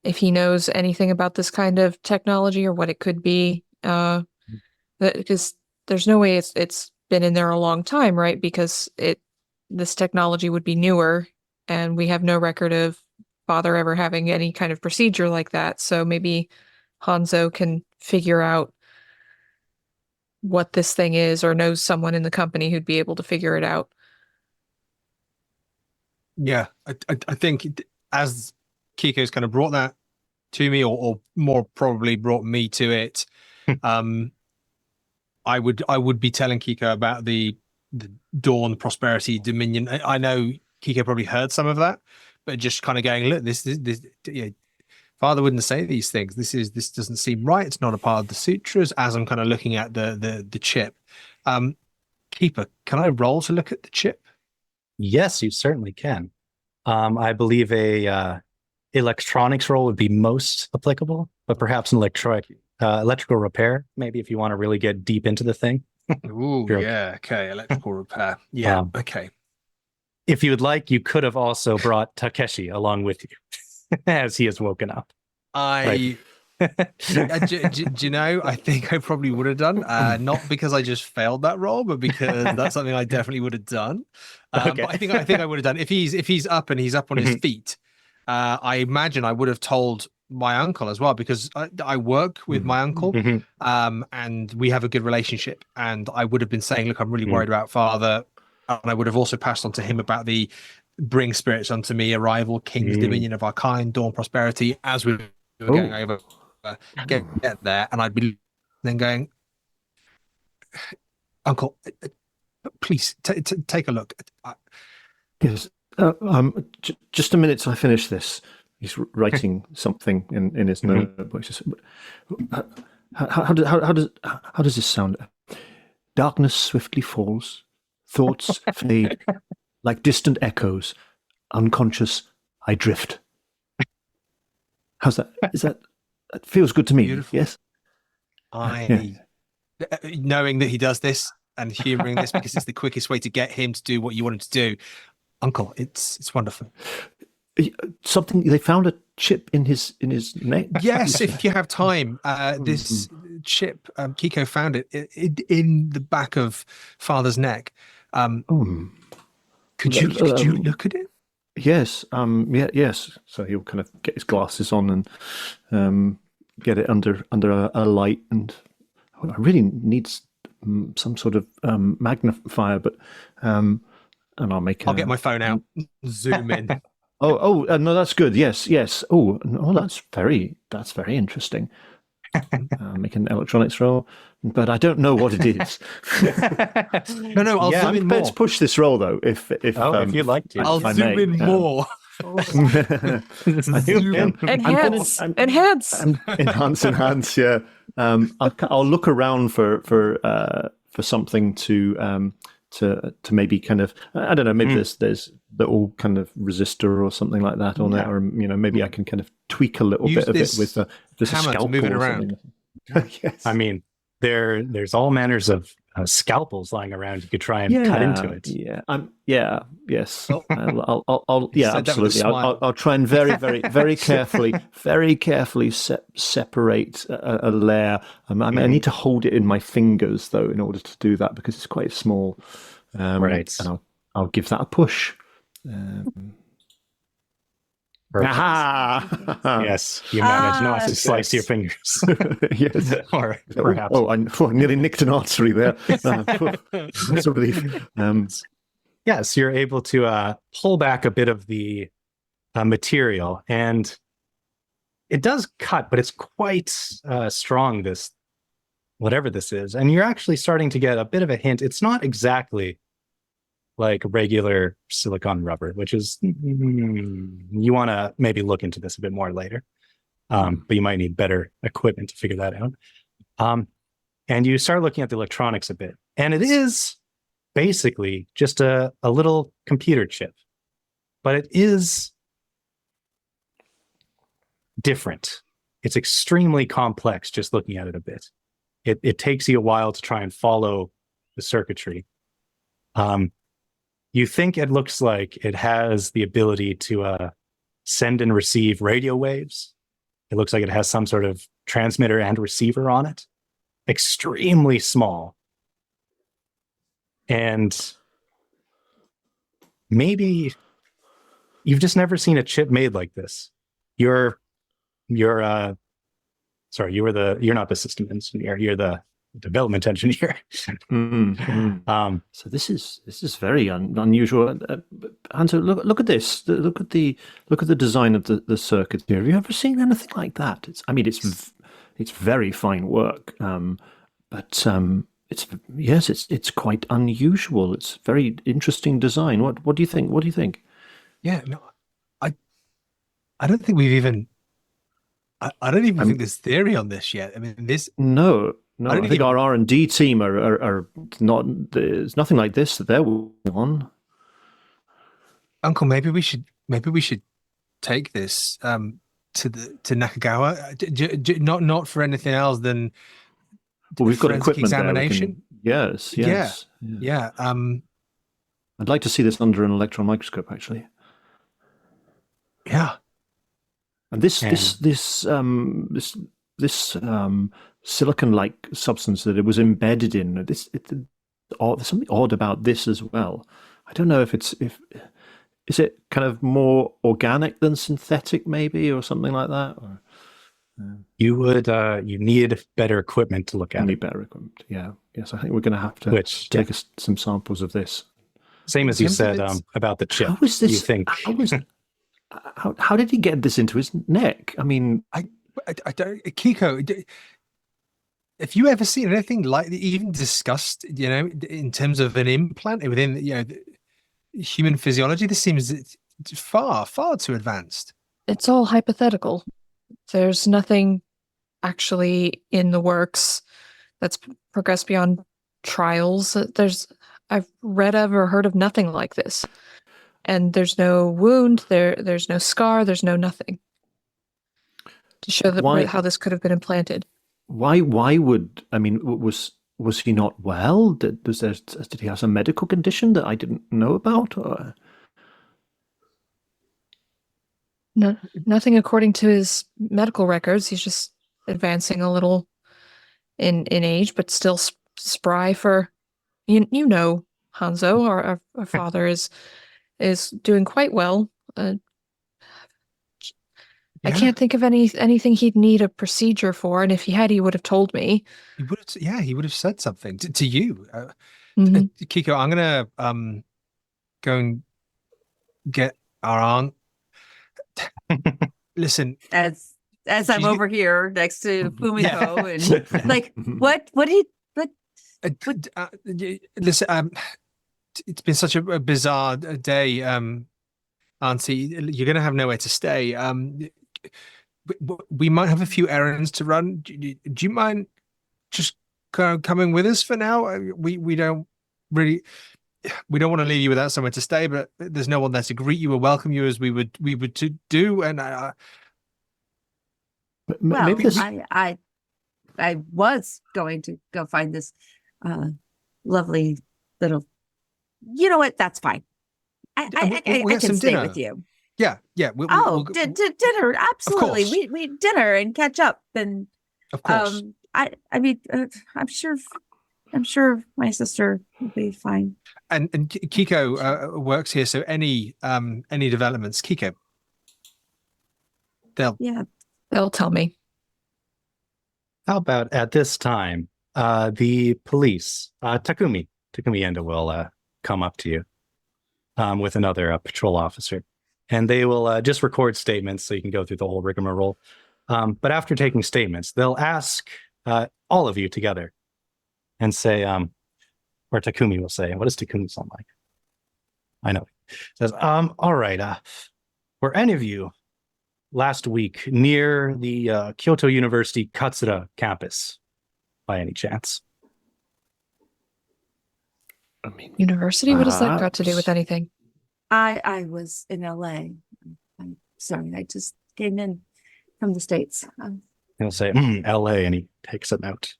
if he knows anything about this kind of technology or what it could be. Because there's no way it's been in there a long time, right? Because this technology would be newer, and we have no record of father ever having any kind of procedure like that. So maybe Hanzo can figure out what this thing is, or knows someone in the company who'd be able to figure it out. Yeah, I think as Keiko's kind of brought that to me, or more probably brought me to it, I would be telling Keiko about the Dawn, Prosperity, Dominion. I know Keiko probably heard some of that, but just kind of going, look, this father wouldn't say these things. This doesn't seem right. It's not a part of the sutras. As I'm kind of looking at the chip, Keeper, can I roll to look at the chip? Yes, you certainly can. I believe a electronics roll would be most applicable, but perhaps an electrical repair, maybe, if you want to really get deep into the thing. Ooh, yeah, okay, electrical repair. Yeah, okay. If you would like, you could have also brought Takashi along with you, as he has woken up. Do you know, I think I probably would have done, not because I just failed that role, but because that's something I definitely would have done. Okay. But I think I would have done, if he's up and he's up on his feet. I imagine I would have told my uncle as well, because I work with my uncle, and we have a good relationship. And I would have been saying, look, I'm really worried about father, and I would have also passed on to him about the bring spirits unto me, arrival, king's dominion of Arcane, dawn, prosperity, as we were going over. Get there, and I'd be then going, Uncle, please take a look. Just a minute till I finish this. He's writing something in his notebook. How does this sound? Darkness swiftly falls, thoughts fade like distant echoes. Unconscious, I drift. How's that? That feels good to me? Beautiful. Yes. Knowing that he does this and humoring this because it's the quickest way to get him to do what you want him to do, Uncle. It's wonderful. Something they found a chip in his neck. Yes, if you have time, this chip, Keiko found it in the back of Father's neck. Could you look at it? Yes. Yes. So he'll kind of get his glasses on and get it under a light. And I really need some sort of magnifier, but and I'll get my phone out, zoom in. No, that's good. Yes. Oh, no, that's very interesting. Make an electronics roll, but I don't know what it is. No, I'll zoom in more. Let's push this roll though. If you'd like to, I'll zoom in more. Enhance. Yeah. I'll look around for something to maybe kind of, I don't know, maybe there's little kind of resistor or something like that on it, or maybe I can kind of tweak a little bit of it with a scalpel to move it around. Yes. I mean, there's all manners of scalpels lying around. You could try and cut into it. Yes. I'll absolutely. I'll try and very carefully separate a layer. I need to hold it in my fingers though in order to do that because it's quite small. Right. And I'll give that a push. Yes, you managed not to slice your fingers. Yes, or perhaps. I nearly nicked an artery there. That's a relief. Yes, you're able to pull back a bit of the material, and it does cut, but it's quite strong. This, whatever this is, and you're actually starting to get a bit of a hint. It's not exactly like regular silicon rubber, which is, you want to maybe look into this a bit more later, but you might need better equipment to figure that out. And you start looking at the electronics a bit, and it is basically just a little computer chip, but it is different. It's extremely complex just looking at it a bit. It takes you a while to try and follow the circuitry. You think it looks like it has the ability to send and receive radio waves. It looks like it has some sort of transmitter and receiver on it. Extremely small. And maybe you've just never seen a chip made like this. You're not the system engineer. You're the development engineer. So this is very unusual. Hanzo, look at this. Look at the design of the circuit here. Have you ever seen anything like that? It's very fine work. But it's quite unusual. It's very interesting design. What do you think? What do you think? Yeah, no, I don't think we've even. I don't even think there's theory on this yet. I mean, No, I think our R&D team are not. There's nothing like this that they're working on. Uncle, maybe we should take this to Nakagawa. Not for anything else than. Well, we've got equipment examination. Yes. Yeah. I'd like to see this under an electron microscope, actually. Yeah. And this silicon-like substance that it was embedded in. There's something odd about this as well. I don't know if is it kind of more organic than synthetic, maybe, or something like that. Or, you need better equipment to look at. Need better equipment. Yeah. Yes, I think we're going to have to take some samples of this. Same as you said about the chip. How is this? You think? How did he get this into his neck? I mean, I don't. Keiko, have you ever seen anything like that, even discussed? In terms of an implant within, human physiology? This seems far, far too advanced. It's all hypothetical. There's nothing actually in the works that's progressed beyond trials. I've read of or heard of nothing like this. And there's no wound, there's no scar, there's no nothing to show that how this could have been implanted. Why would, I mean, was he not well? Did he have some medical condition that I didn't know about? Or? No, nothing according to his medical records. He's just advancing a little in age, but still spry for, you know, Hanzo, our father is doing quite well. I can't think of anything he'd need a procedure for, and if he had, he would have told me. He would have said something to you. Keiko, I'm gonna go and get our aunt. Listen, as I'm over here next to Fumiko, and like, what do you? Listen, it's been such a bizarre day, Auntie. You're going to have nowhere to stay. We might have a few errands to run. Do you mind just coming with us for now? We don't want to leave you without somewhere to stay, but there's no one there to greet you or welcome you as we would to do. And maybe I was going to go find this lovely little. You know what? That's fine. I can stay with you. Yeah. We'll dinner. Absolutely. We dinner and catch up. And of course. I mean, I'm sure my sister will be fine. And Keiko works here, so any developments, Keiko, they'll tell me. How about at this time, the police, Takumi Endo will come up to you with another patrol officer, and they will just record statements so you can go through the whole rigmarole. But after taking statements, they'll ask all of you together and say, or Takumi will say, what does Takumi sound like? I know. It says, all right, were any of you last week near the Kyoto University Katsura campus by any chance? I mean, university? What does that got to do with anything? I was in LA. I'm sorry, I just came in from the States. He'll say, LA, and he takes a note.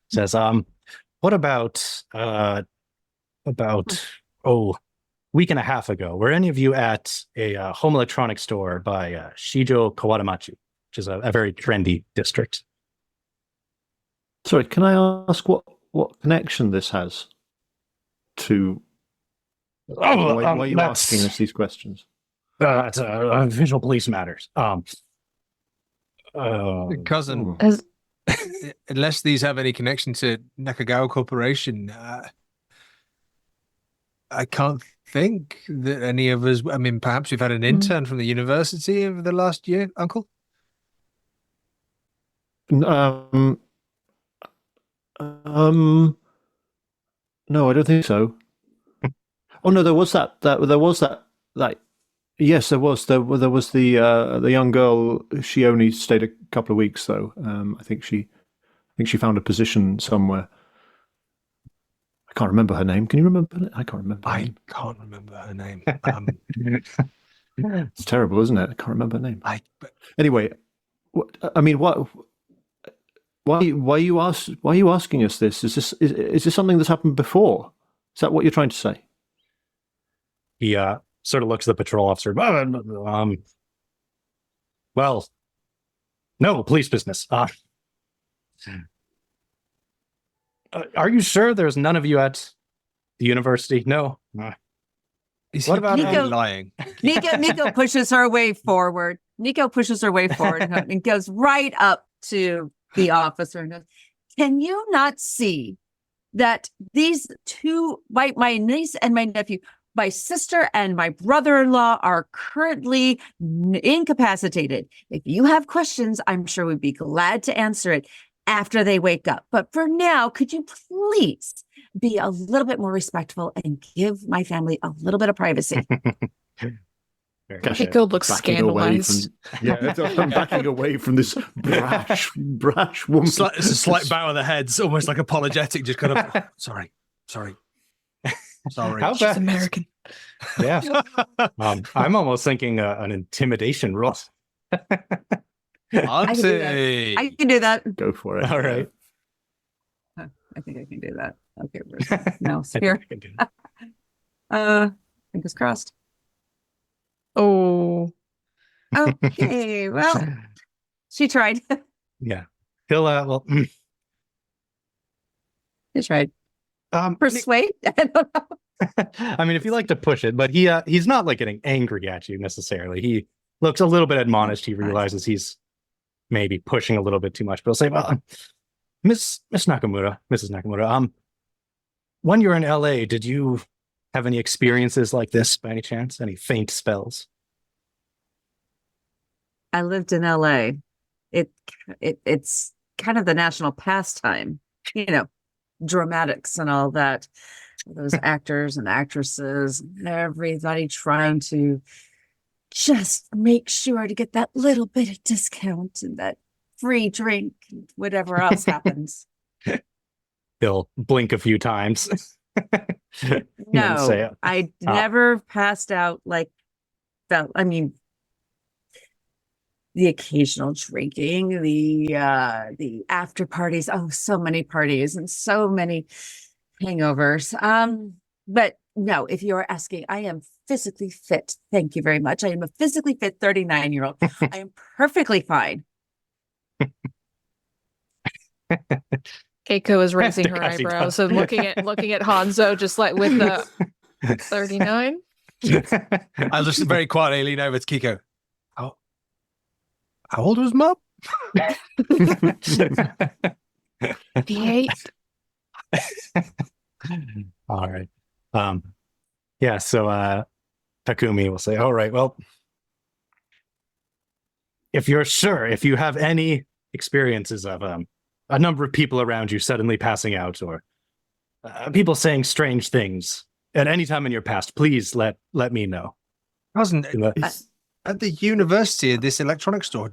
Says, what about week and a half ago, were any of you at a home electronics store by Shijo Kawadamachi, which is a very trendy district? Sorry, can I ask what connection this has to why are you asking us these questions? That's visual police matters. Cousin, unless these have any connection to Nakagawa Corporation, I can't think that any of us. I mean, perhaps we've had an intern from the university over the last year, Uncle. No, I don't think so. Oh no, there was that. Yes, there was. There was the young girl. She only stayed a couple of weeks, though. I think she found a position somewhere. I can't remember her name. Can you remember? I can't remember. I can't remember her name. It's terrible, isn't it? I can't remember her name. Anyway, Why are you asking us this? Is this something that's happened before? Is that what you're trying to say? He sort of looks at the patrol officer. Well, no, police business. Are you sure there's none of you at the university? No. What about Neko lying? Neko pushes her way forward. And goes right up to the officer and goes, can you not see that these two, my niece and my nephew, my sister and my brother-in-law are currently incapacitated? If you have questions, I'm sure we'd be glad to answer it. after they wake up. But for now, could you please be a little bit more respectful and give my family a little bit of privacy? Keiko looks scandalized. I'm backing away from this brash woman. It's a slight bow of the head, it's almost like apologetic, just kind of, sorry. How She's bad? American. Yeah. I'm almost thinking an intimidation roll. Auntie. I can do that. Go for it. All right. I think I can do that. Okay, no, I think spear. I can do it. Fingers crossed. Oh, Okay, well, she tried. Yeah. He'll She tried. Persuade? I don't know. I mean, if you like to push it, but he's not like getting angry at you necessarily. He looks a little bit admonished. He realizes he's maybe pushing a little bit too much. But he'll say, "Well, Mrs. Nakamura, when you were in LA, did you have any experiences like this by any chance? Any faint spells?" I lived in LA. It's kind of the national pastime, dramatics and all that. Those actors and actresses, and everybody trying to just make sure to get that little bit of discount and that free drink and whatever else happens. He'll blink a few times. No, I never passed out like that. I mean, the occasional drinking, the after parties. Oh, so many parties and so many hangovers. But no, if you're asking, I am physically fit. Thank you very much. I am a physically fit 39-year-old. I am perfectly fine. Keiko is raising her Takashi eyebrows does. and looking at Hanzo, just like with the 39. I'll just very quietly lean over to Keiko. How old was Mum? 58. All right. Yeah, so Takumi will say, all right, well, if you're sure, if you have any experiences of a number of people around you suddenly passing out or people saying strange things at any time in your past, please let me know. Wasn't at the university at this electronics store,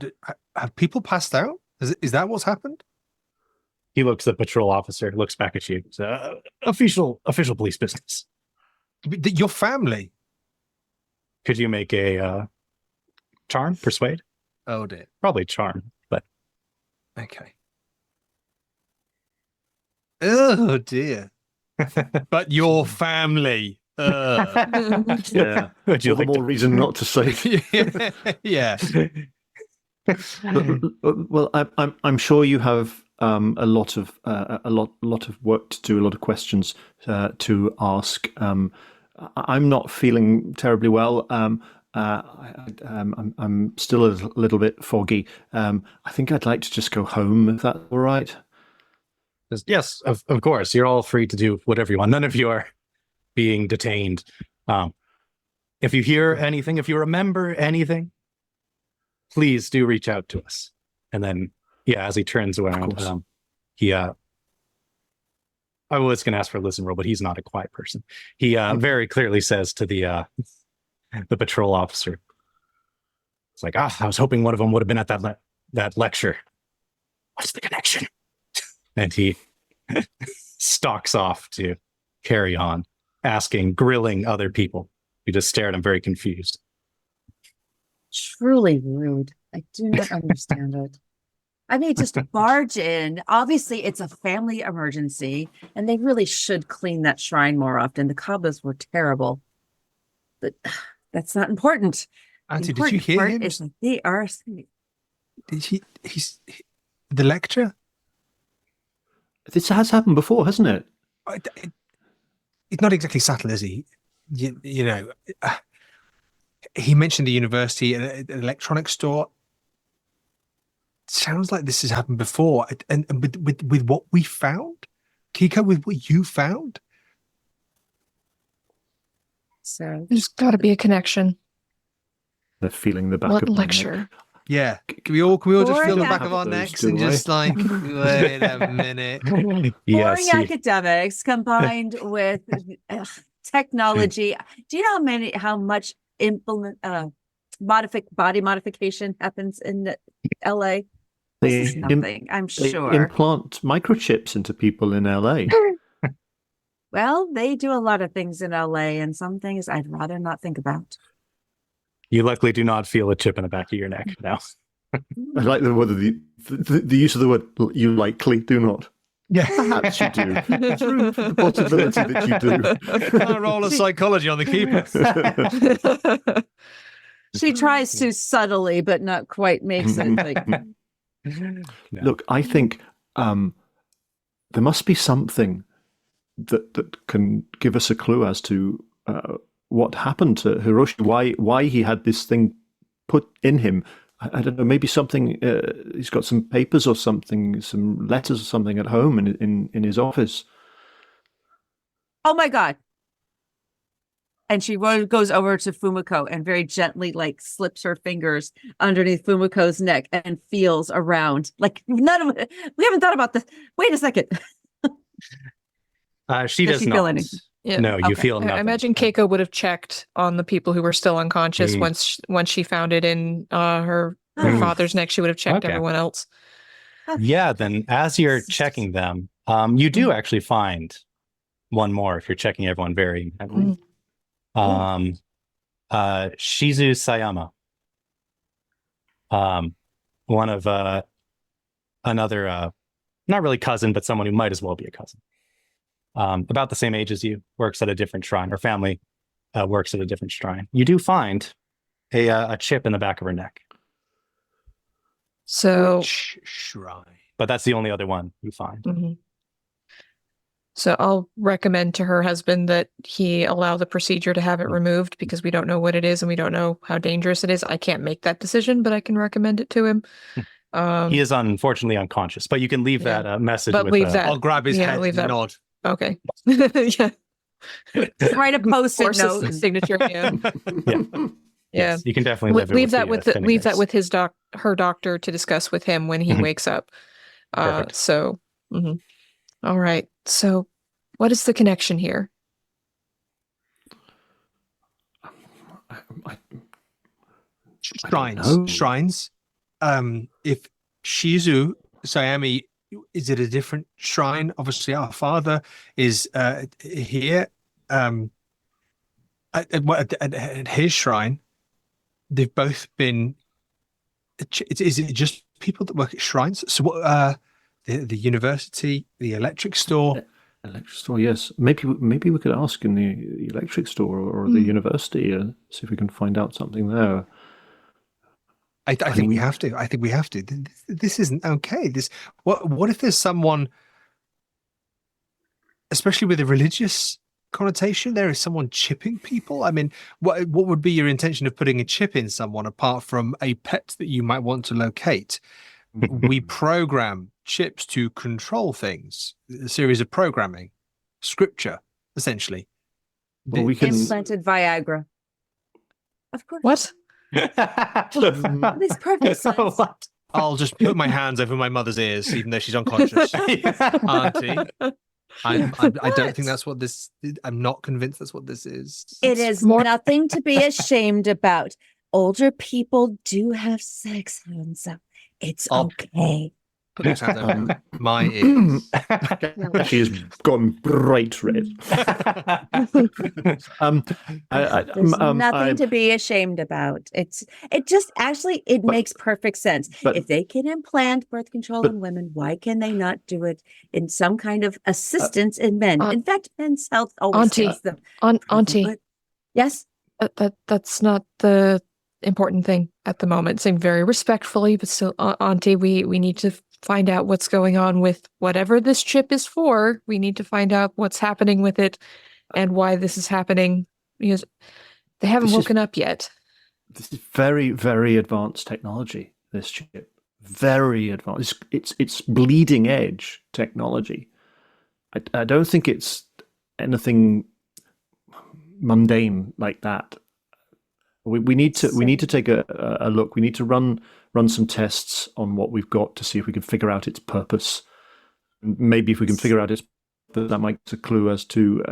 have people passed out? Is that what's happened? He looks at the patrol officer, looks back at you. Official police business. Your family? Could you make a charm, persuade? Oh dear. Probably charm, but Okay. Oh dear. But your family. Yeah. would you All the like more reason not to say. Yeah. Well, I'm sure you have a lot of work to do, a lot of questions to ask. I'm not feeling terribly well. I'm still a little bit foggy. I think I'd like to just go home, if that's all right. Yes, of course. You're all free to do whatever you want. None of you are being detained. If you hear anything, if you remember anything, please do reach out to us. And then, yeah, as he turns around, I was going to ask for a listen roll, but he's not a quiet person. He very clearly says to the patrol officer, it's like, I was hoping one of them would have been at that lecture. What's the connection? And he stalks off to carry on, grilling other people who just stare at him very confused. Truly rude. I do not understand it. I mean, just barge in. Obviously, it's a family emergency, and they really should clean that shrine more often. The Kabbas were terrible, but that's not important. Auntie, did you hear him? They are. Did he's the lecture? This has happened before, hasn't it? It's not exactly subtle, is he? You know, he mentioned the university and an electronics store. Sounds like this has happened before, and with what we found, Keiko, with what you found. So There's got to be a connection. They're feeling the back What of my neck. lecture? Yeah. Can we all just feel the Boring back of our those necks two, and just like, wait a minute. Yes. Boring academics combined with technology. Do you know how much body modification happens in LA? This is nothing, I'm They sure. implant microchips into people in LA. Well, they do a lot of things in LA, and some things I'd rather not think about. You luckily do not feel a chip in the back of your neck now. I like the use of the word "you likely do not." Yeah. Perhaps you do. There's room for the possibility that you do. I roll a psychology on the keeper. She tries to subtly, but not quite makes it like. No. Look, I think there must be something that can give us a clue as to what happened to Hiroshi, why he had this thing put in him. I don't know, maybe something, he's got some papers or something, some letters or something at home in his office. Oh my God. And she goes over to Fumiko and very gently like slips her fingers underneath Fumiko's neck and feels around. Like we haven't thought about this. Wait a second. She does she not. feel anything? Yeah. No, you Okay. feel nothing. I imagine Keiko would have checked on the people who were still unconscious once she found it in her father's neck. She would have checked everyone else. Yeah, then as you're checking them, you do actually find one more if you're checking everyone very heavily. Shizu Sayama. One of another not really cousin, but someone who might as well be a cousin. About the same age as you, works at a different shrine. Her family works at a different shrine. You do find a chip in the back of her neck, So Shrine. but that's the only other one you find. Mhm. So I'll recommend to her husband that he allow the procedure to have it removed because we don't know what it is and we don't know how dangerous it is. I can't make that decision, but I can recommend it to him. He is unfortunately unconscious, but you can leave that message. But with leave that. I'll grab his head leave and that. nod. Okay. Yeah. Write a post-it Force note. his signature. Yeah. Yeah. Yeah. Yes, you can definitely Leave that with fingers. his her doctor to discuss with him when he wakes up. Perfect. So, all right. So, what is the connection here? Shrines. If Shizu Sayami, is it a different shrine? Obviously, our father is here. At his shrine, they've both been. Is it just people that work at shrines? So what? The university, the electric store. Electric store, yes. Maybe we could ask in the electric store or the university, see if we can find out something there. I think we have to. I think we have to. This isn't okay. What if there's someone, especially with a religious connotation, there is someone chipping people? I mean, what would be your intention of putting a chip in someone apart from a pet that you might want to locate? We program chips to control things, a series of programming, scripture, essentially. Well, we can Implanted Viagra. Of course. What? Makes perfect sense. I'll just put my hands over my mother's ears, even though she's unconscious. Auntie, I don't think that's what this. I'm not convinced that's what this is. It is nothing to be ashamed about. Older people do have sex, Hanzo. It's okay. Put those hands over my ears. She has gone bright red. There's nothing to be ashamed about. It makes perfect sense. But- If they can implant birth control in women, why can they not do it in some kind of assistance in men? In fact, Men's Health always Auntie, tells them. Auntie, But- yes. that's not the important thing at the moment. Saying very respectfully, but still, Auntie, we need to find out what's going on with whatever this chip is for. We need to find out what's happening with it and why this is happening, because they haven't woken up yet. This is very, very advanced technology, this chip. Very advanced. It's bleeding edge technology. I don't think it's anything mundane like that. We need to take a look. We need to run run some tests on what we've got to see if we can figure out its purpose. Maybe if we can figure out its purpose, that might be a clue as to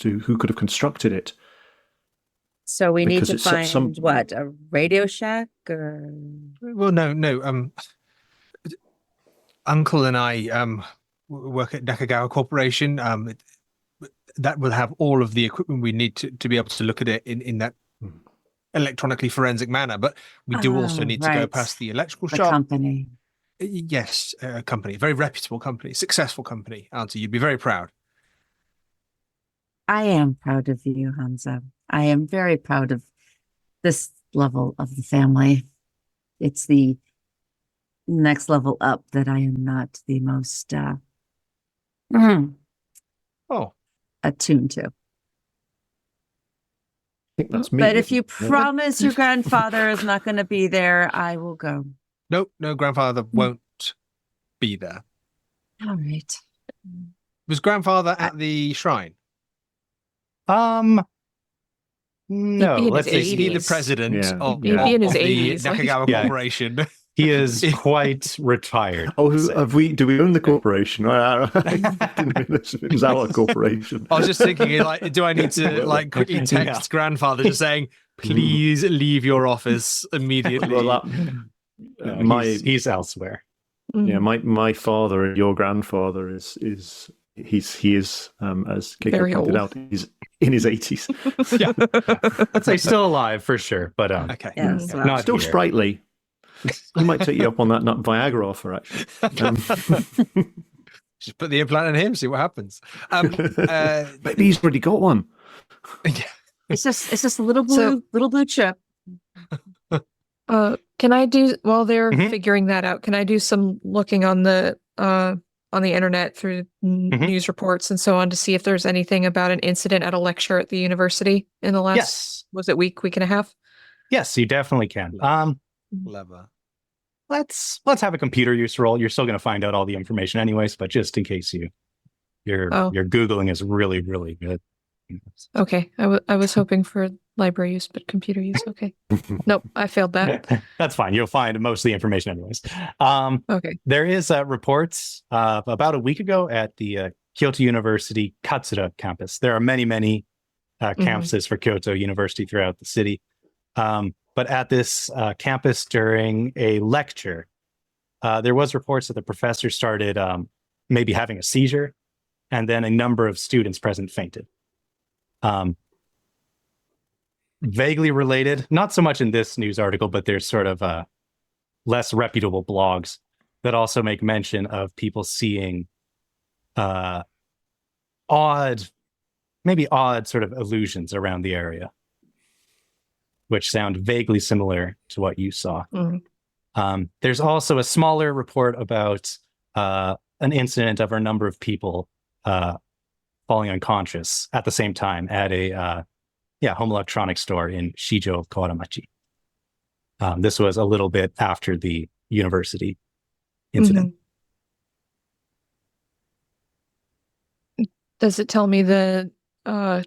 who could have constructed it. So we need Because to it's find what, a Radio Shack or? Well, no. Uncle and I work at Nakagawa Corporation. That will have all of the equipment we need to be able to look at it in that electronically forensic manner. But we do also need to go past the electrical shop. Company. Yes, a company, a very reputable company, successful company. Auntie, you'd be very proud. I am proud of you, Hanzo. I am very proud of this level of the family. It's the next level up that I am not the most attuned to. I think that's me. But if you promise your grandfather is not going to be there, I will go. Nope, no, grandfather won't be there. All right. Was grandfather at the shrine? No, He'd be in let's his say Is he the 80s. president of, He'd be in his of the 80s, like- Nakagawa Yeah. Corporation? he is quite retired. Oh, do we own the corporation? I didn't realize it was our corporation. I was just thinking, like, do I need to quickly text grandfather just saying, please leave your office immediately? Well, No, he's elsewhere. yeah, my father and your grandfather is as Keiko Very pointed old. out, he's in his 80s. Yeah, I'd say still alive for sure, but Okay. Yes, well, not Still here. sprightly. He might take you up on that Viagra offer, actually. Just put the implant in him, see what happens. Maybe he's already got one. it's just a little blue chip. Can I do while they're Mhm. figuring that out? Can I do some looking on the internet through news reports and so on to see if there's anything about an incident at a lecture at the university in the last Yes, was it week and a half? yes, you definitely can. Clever. Let's have a computer use roll. You're still going to find out all the information anyways, but just in case your Googling is really, really good. Okay, I was hoping for library use, but computer use. Okay, nope, I failed that. That's fine. You'll find most of the information anyways. Okay, There is reports about a week ago at the Kyoto University Katsura campus. There are many campuses for Kyoto University throughout the city. But at this campus during a lecture, there was reports that the professor started maybe having a seizure, and then a number of students present fainted. Vaguely related, not so much in this news article, but there's sort of less reputable blogs that also make mention of people seeing odd sort of illusions around the area, which sound vaguely similar to what you saw. There's also a smaller report about an incident of a number of people falling unconscious at the same time at a home electronics store in Shijo Kawaramachi. This was a little bit after the university incident. Does it tell me the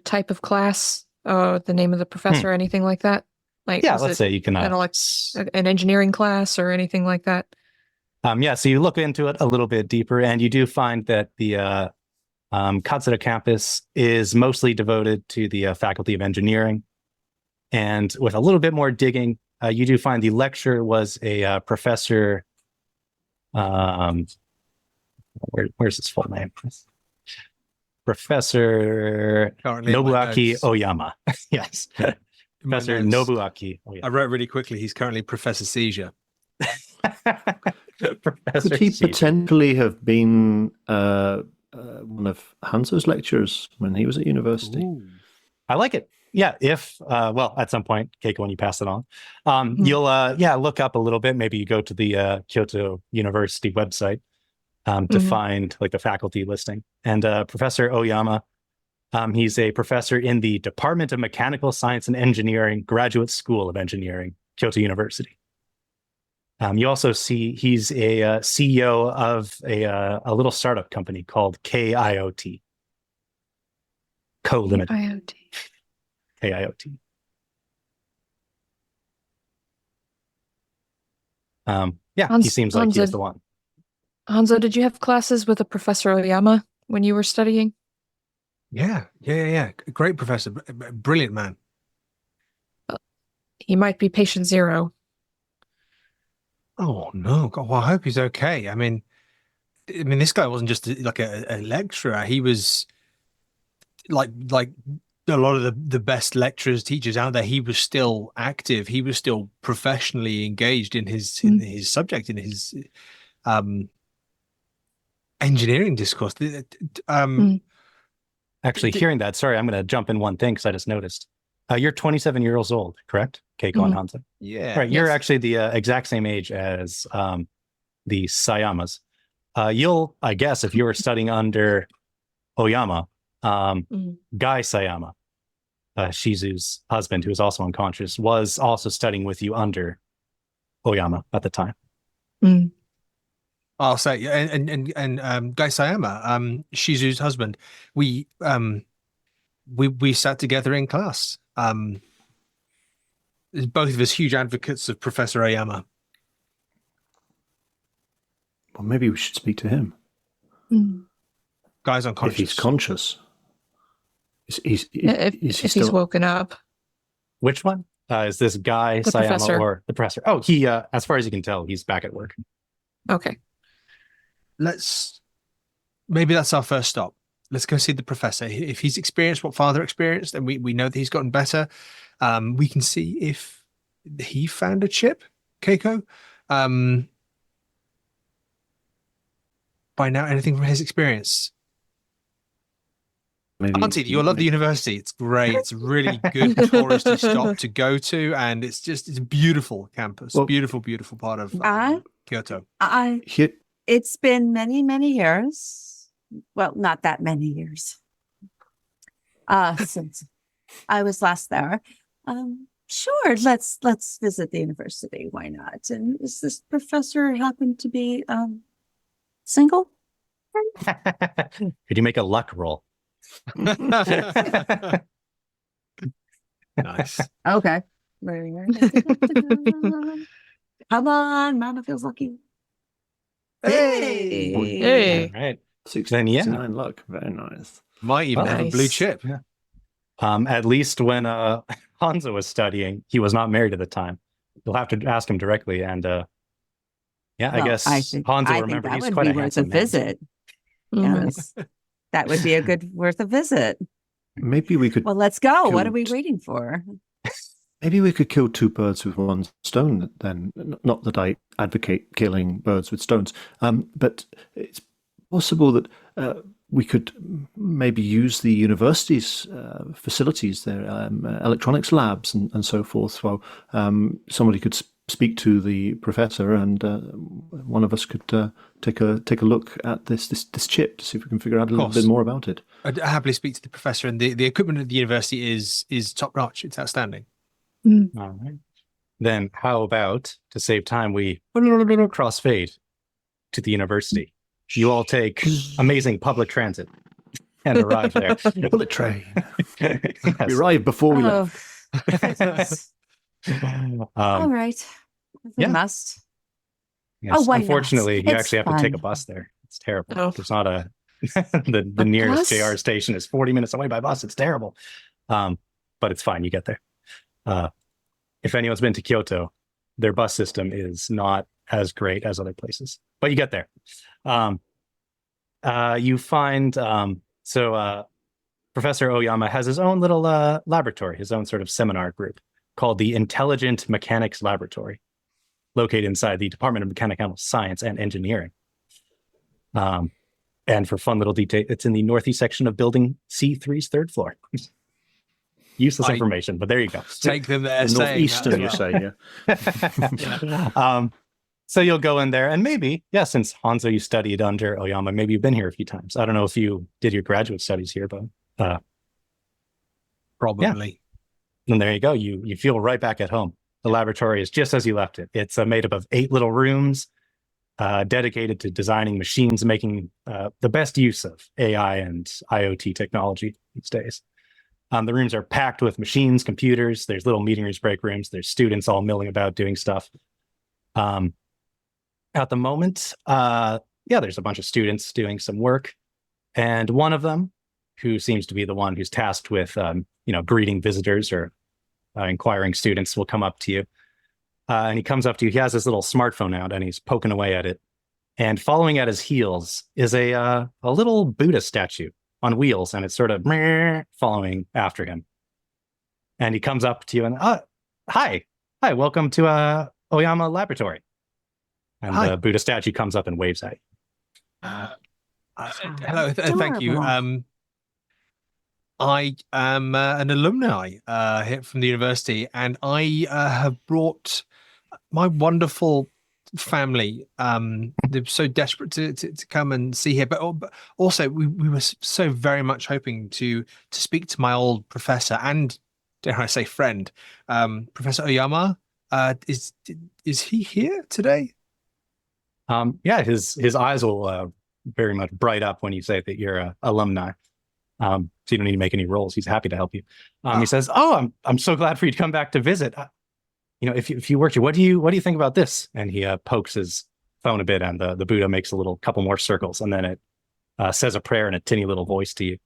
type of class, the name of the professor, or anything like that? Like, Yeah, was let's it say you can. an engineering class or anything like that? So you look into it a little bit deeper, and you do find that the Katsura campus is mostly devoted to the Faculty of Engineering. And with a little bit more digging, you do find the lecturer was a professor. Where's his full name? Professor Currently in my Nobuaki notes. Oyama. Yes. In my Professor notes, Nobuaki I Oyama. wrote really quickly, he's currently Professor Seizure. Professor Could he Seizure. potentially have been one of Hanzo's lecturers when he was at university? I like it. Yeah, if at some point, Keiko, when you pass it on, you'll look up a little bit. Maybe you go to the Kyoto University website to find like the faculty listing. And Professor Oyama, he's a professor in the Department of Mechanical Science and Engineering, Graduate School of Engineering, Kyoto University. You also see he's a CEO of a little startup company called KIOT. Co-Limited. IoT. KIOT. Yeah, he seems like he is the one. Hanzo, did you have classes with a Professor Oyama when you were studying? Yeah. Great professor, brilliant man. He might be patient zero. Oh no, God, well, I hope he's okay. I mean, this guy wasn't just like a lecturer. He was like a lot of the best lecturers, teachers out there. He was still active. He was still professionally engaged in his subject, in his engineering discourse. Actually, hearing that, sorry, I'm going to jump in one thing because I just noticed. You're 27 years old, correct? Keiko and Hanzo. Yeah. Right. You're actually the exact same age as the Sayamas. You'll, I guess, if you were studying under Oyama, Guy Sayama, Shizu's husband, who was also unconscious, was also studying with you under Oyama at the time. I'll say, and Guy Sayama, Shizu's husband, we sat together in class. Both of us huge advocates of Professor Oyama. Well, maybe we should speak to him. Guy's unconscious. If he's conscious. If he's woken up. Which one? Is this Guy The Sayama professor. or the professor? Oh, he, as far as you can tell, he's back at work. Okay. Maybe that's our first stop. Let's go see the professor. If he's experienced what Father experienced, and we know that he's gotten better, we can see if he found a chip, Keiko. Find out anything from his experience. Auntie, you'll love the university. It's great. It's a really good touristy stop to go to, and it's a beautiful campus. Well, beautiful part of Kyoto. It's been many, many years. Well, not that many years. Since I was last there. Sure, let's visit the university. Why not? And is this professor happen to be single? Could you make a luck roll? Nice. Okay. Come on, Mama feels lucky. Hey. All right. 69 luck. Very nice. Might even have a blue Nice. chip. Yeah. At least when Hanzo was studying, he was not married at the time. You'll have to ask him directly. And I guess Hanzo I remembered think he's that quite would a be worth a handsome man. visit. Yes. That would be a good worth a visit. Maybe we could. Well, let's go. What are we Cute. waiting for? Maybe we could kill two birds with one stone. Then, not that I advocate killing birds with stones, but it's possible that we could maybe use the university's facilities, their electronics labs, and so forth. Well, somebody could speak to the professor, and one of us could take a look at this chip to see if we can figure out a little bit more about it. I'd happily speak to the professor, and the equipment at the university is top notch. It's outstanding. All right. Then how about, to save time, we crossfade to the university. You all take amazing public transit and arrive there. Bullet train. Yes. We arrived before we left. All right. We yeah. must. Yes. Oh, why not? Unfortunately, you It's actually have to take a fun. bus there. It's terrible. Oh. There's not the nearest bus? JR station is 40 minutes away by bus. It's terrible. But it's fine. You get there. If anyone's been to Kyoto, their bus system is not as great as other places, but you get there. You find, Professor Oyama has his own little laboratory, his own sort of seminar group called the Intelligent Mechanics Laboratory, located inside the Department of Mechanical Science and Engineering. And for fun little detail, it's in the northeast section of building C3's third floor. Useless information, but there you go. Take them there. The northeastern, you say, yeah. So you'll go in there, and maybe, since Hanzo, you studied under Oyama, maybe you've been here a few times. I don't know if you did your graduate studies here, but Probably. and there you go. You feel right back at home. The laboratory is just as you left it. It's made up of 8 little rooms dedicated to designing machines, making the best use of AI and IoT technology these days. The rooms are packed with machines, computers. There's little meeting rooms, break rooms. There's students all milling about doing stuff. At the moment, there's a bunch of students doing some work, and one of them, who seems to be the one who's tasked with, greeting visitors or inquiring students, will come up to you. And he comes up to you. He has his little smartphone out, and he's poking away at it. And following at his heels is a little Buddha statue on wheels, and it's sort of following after him. And he comes up to you and, hi, welcome to Oyama Laboratory. And Hi. the Buddha statue comes up and waves at you. Hello, thank you. I am an alumni here from the university, and I have brought my wonderful family. They're so desperate to come and see here, but also we were so very much hoping to speak to my old professor and, dare I say, friend, Professor Oyama. Is he here today? His eyes will very much bright up when you say that you're an alumni. So you don't need to make any rolls. He's happy to help you. He says, I'm so glad for you to come back to visit. If you worked here, what do you think about this? And he pokes his phone a bit, and the Buddha makes a couple more circles, and then it says a prayer in a tinny little voice to you.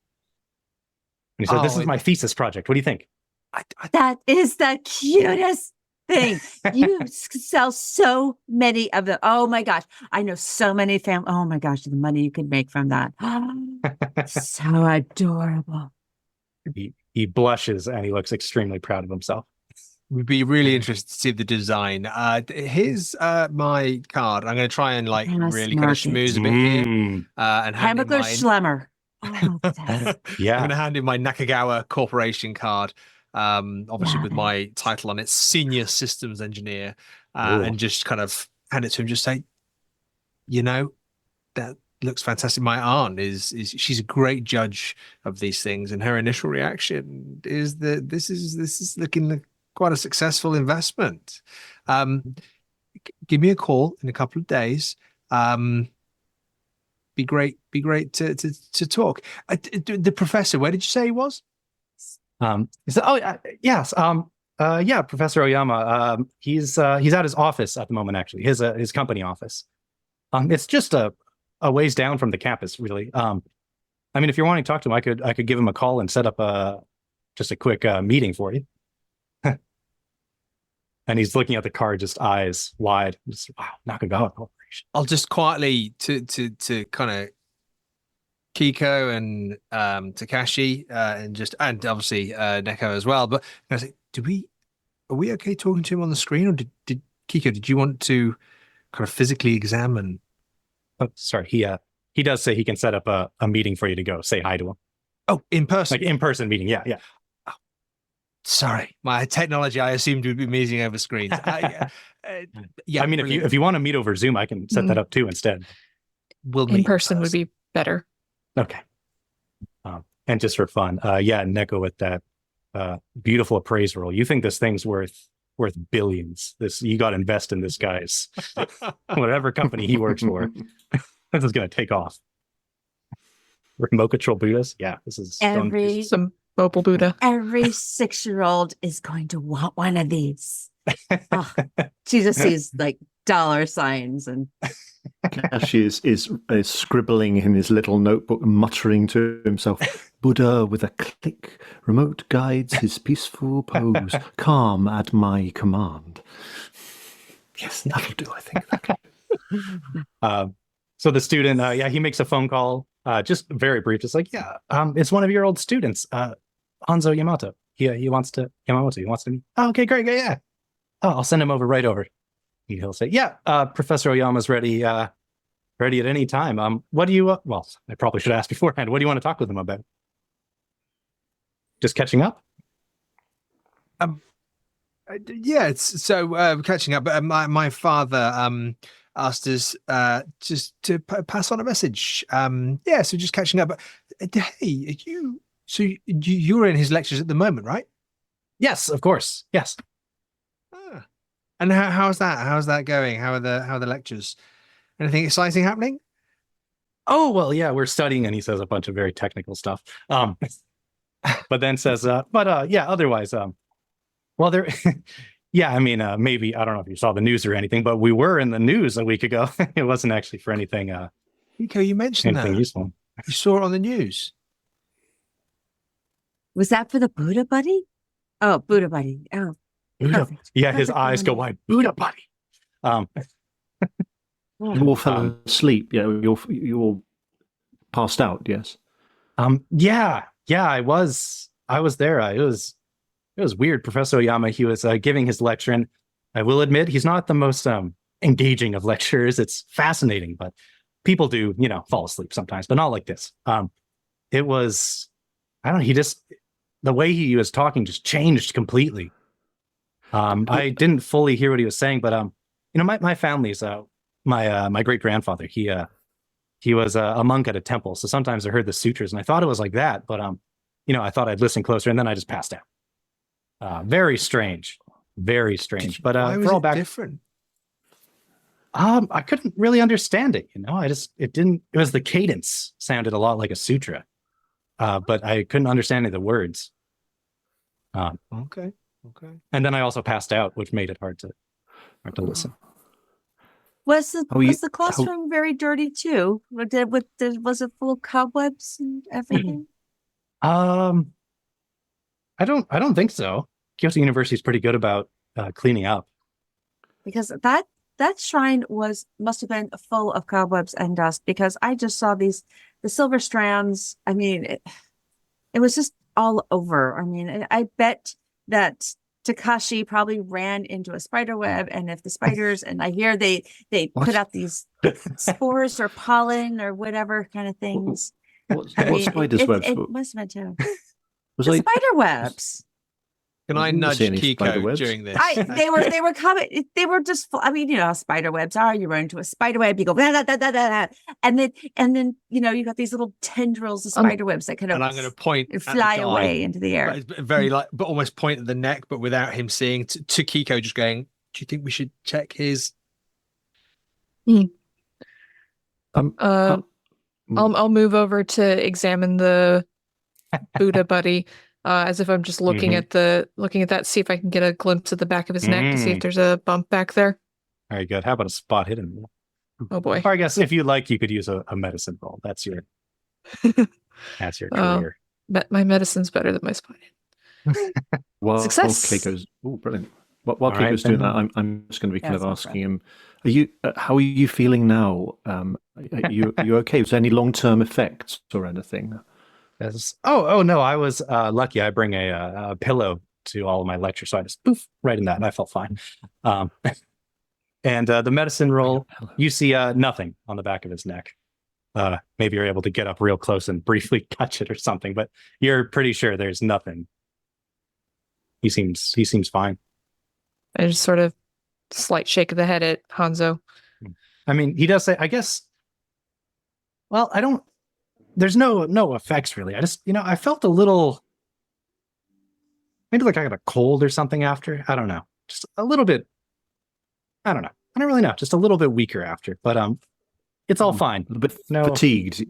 And he says, this is my thesis project. What do you think? That is the cutest thing. You sell so many of them. Oh my gosh. I know so many families. Oh my gosh, the money you could make from that. So adorable. He blushes, and he looks extremely proud of himself. We'd be really interested to see the design. Here's my card. I'm going to try and really kind of schmooze a bit here. And hand in Hamburger my... Schlemmer. Oh, yeah. I'm going to hand in my Nakagawa Corporation card, obviously with my title on it, Senior Systems Engineer, and just kind of hand it to him. Just say, that looks fantastic. My aunt she's a great judge of these things, and her initial reaction is that this is looking quite a successful investment. Give me a call in a couple of days. Be great to talk. The professor, where did you say he was? He said, yes. Professor Oyama. He's at his office at the moment, actually. His company office. It's just a ways down from the campus, really. If you're wanting to talk to him, I could give him a call and set up just a quick meeting for you. And he's looking at the card, just eyes wide. Just, wow, Nakagawa Corporation. I'll just quietly to kind of Keiko and Takashi and obviously Neko as well. But I was like, are we okay talking to him on the screen, or did Keiko? Did you want to kind of physically examine? Oh, sorry. He does say he can set up a meeting for you to go say hi to him. Oh, in person, like in-person meeting. Yeah. Sorry, my technology, I assumed we'd be meeting over screens. If you want to meet over Zoom, I can set that up too instead. We'll meet in person would be better. Okay. And just for fun, Neko with that beautiful appraisal roll. You think this thing's worth billions? You got to invest in this guy's whatever company he works for. This is going to take off. Remote control Buddhas. Yeah, this is some mobile Buddha. Every 6-year-old is going to want one of these. She just sees dollar signs and. Takashi is scribbling in his little notebook, muttering to himself, Buddha with a click, remote guides his peaceful pose, calm at my command. Yes, that'll do, I think. So the student, he makes a phone call, just very brief, just it's one of your old students, Hanzo Yamamoto. He wants to meet. Oh, okay, great, yeah. Oh, I'll send him right over. He'll say, Professor Oyama's ready at any time. What do you, I probably should ask beforehand. What do you want to talk with him about? Just catching up? It's so catching up. My father asked us just to pass on a message. So just catching up. Hey, you're in his lectures at the moment, right? Yes, of course. Yes. And how's that? How's that going? How are the lectures? Anything exciting happening? Oh, well, yeah, we're studying, and he says a bunch of very technical stuff. But then says, otherwise, there Yeah, I mean, maybe, I don't know if you saw the news or anything, but we were in the news a week ago. It wasn't actually for anything Keiko, you mentioned anything that. useful. You saw it on the news. Was that for the Buddha buddy? Oh, Buddha buddy. Oh, Buddha. perfect. Yeah, his Perfect eyes go reminder. wide. Buddha buddy. You all fell asleep. Yeah, you all passed out. Yes. Yeah, I was there. It was weird. Professor Oyama, he was giving his lecture, and I will admit he's not the most engaging of lecturers. It's fascinating, but people do, fall asleep sometimes, but not like this. It was, I don't know, the way he was talking just changed completely. I didn't fully hear what he was saying, but my family's my great grandfather. He was a monk at a temple, so sometimes I heard the sutras, and I thought it was like that, but I thought I'd listen closer, and then I just passed out. Very strange, very strange. But Why was for all it back, different? I couldn't really understand it. It was the cadence sounded a lot like a sutra, but I couldn't understand any of the words. Okay. And then I also passed out, which made it hard to listen. Was the classroom very dirty too? Was it full of cobwebs and everything? I don't think so. Kyoto University is pretty good about cleaning up. Because that shrine must have been full of cobwebs and dust, because I just saw the silver strands. I mean, it was just all over. I mean, I bet that Takashi probably ran into a spider web, and if the spiders, and I hear they put out these spores or pollen or whatever kind of things. What spiders webs? It must have been too. Was The I? spider webs. Can I didn't nudge see any spider Keiko webs. during this? They were coming. They were just. I mean, how spider webs are. You run into a spider web, you go da, da, da, da, da, and then you got these little tendrils of spider webs that kind of. And I'm going to point and at fly the guy, away into the air. but it's but almost point at the neck, but without him seeing. To Keiko, just going. Do you think we should check his? I'll move over to examine the Buddha buddy, as if I'm just looking at that, see if I can get a glimpse of the back of his neck to see if there's a bump back there. Very good. How about a spot hidden? Oh boy. Or I guess if you like, you could use a medicine roll. That's your career. My medicine's better than my spine. Success. Keiko's brilliant. While Keiko's doing that, I'm just going to be kind of asking him: how are you feeling now? Are you okay? Was there any long-term effects or anything? Oh no, I was lucky. I bring a pillow to all of my lectures, so I just poof right in that, and I felt fine. And the medicine roll, you see nothing on the back of his neck. Maybe you're able to get up real close and briefly touch it or something, but you're pretty sure there's nothing. He seems fine. I just sort of slight shake of the head at Hanzo. I mean, he does say, I guess. Well, I don't. There's no effects really. I just, I felt a little, maybe like I got a cold or something after. I don't know. Just a little bit. I don't know. I don't really know. Just a little bit weaker after, but it's all fine. A little bit fatigued.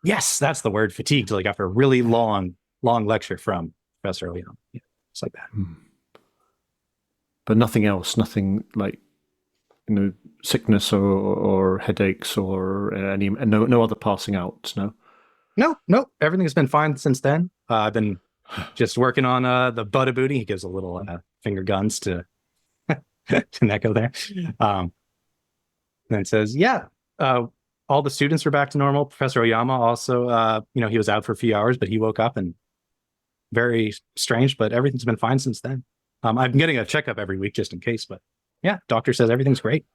Yes, that's the word, fatigued. Like after a really long lecture from Professor Leon. Yeah, it's like that. But nothing else. Nothing like sickness or headaches or no other passing out. No. Everything has been fine since then. I've been just working on the Buddha booty. He gives a little finger guns to Neko there. And it says, all the students are back to normal. Professor Oyama also, he was out for a few hours, but he woke up and very strange, but everything's been fine since then. I've been getting a checkup every week just in case, but yeah, doctor says everything's great.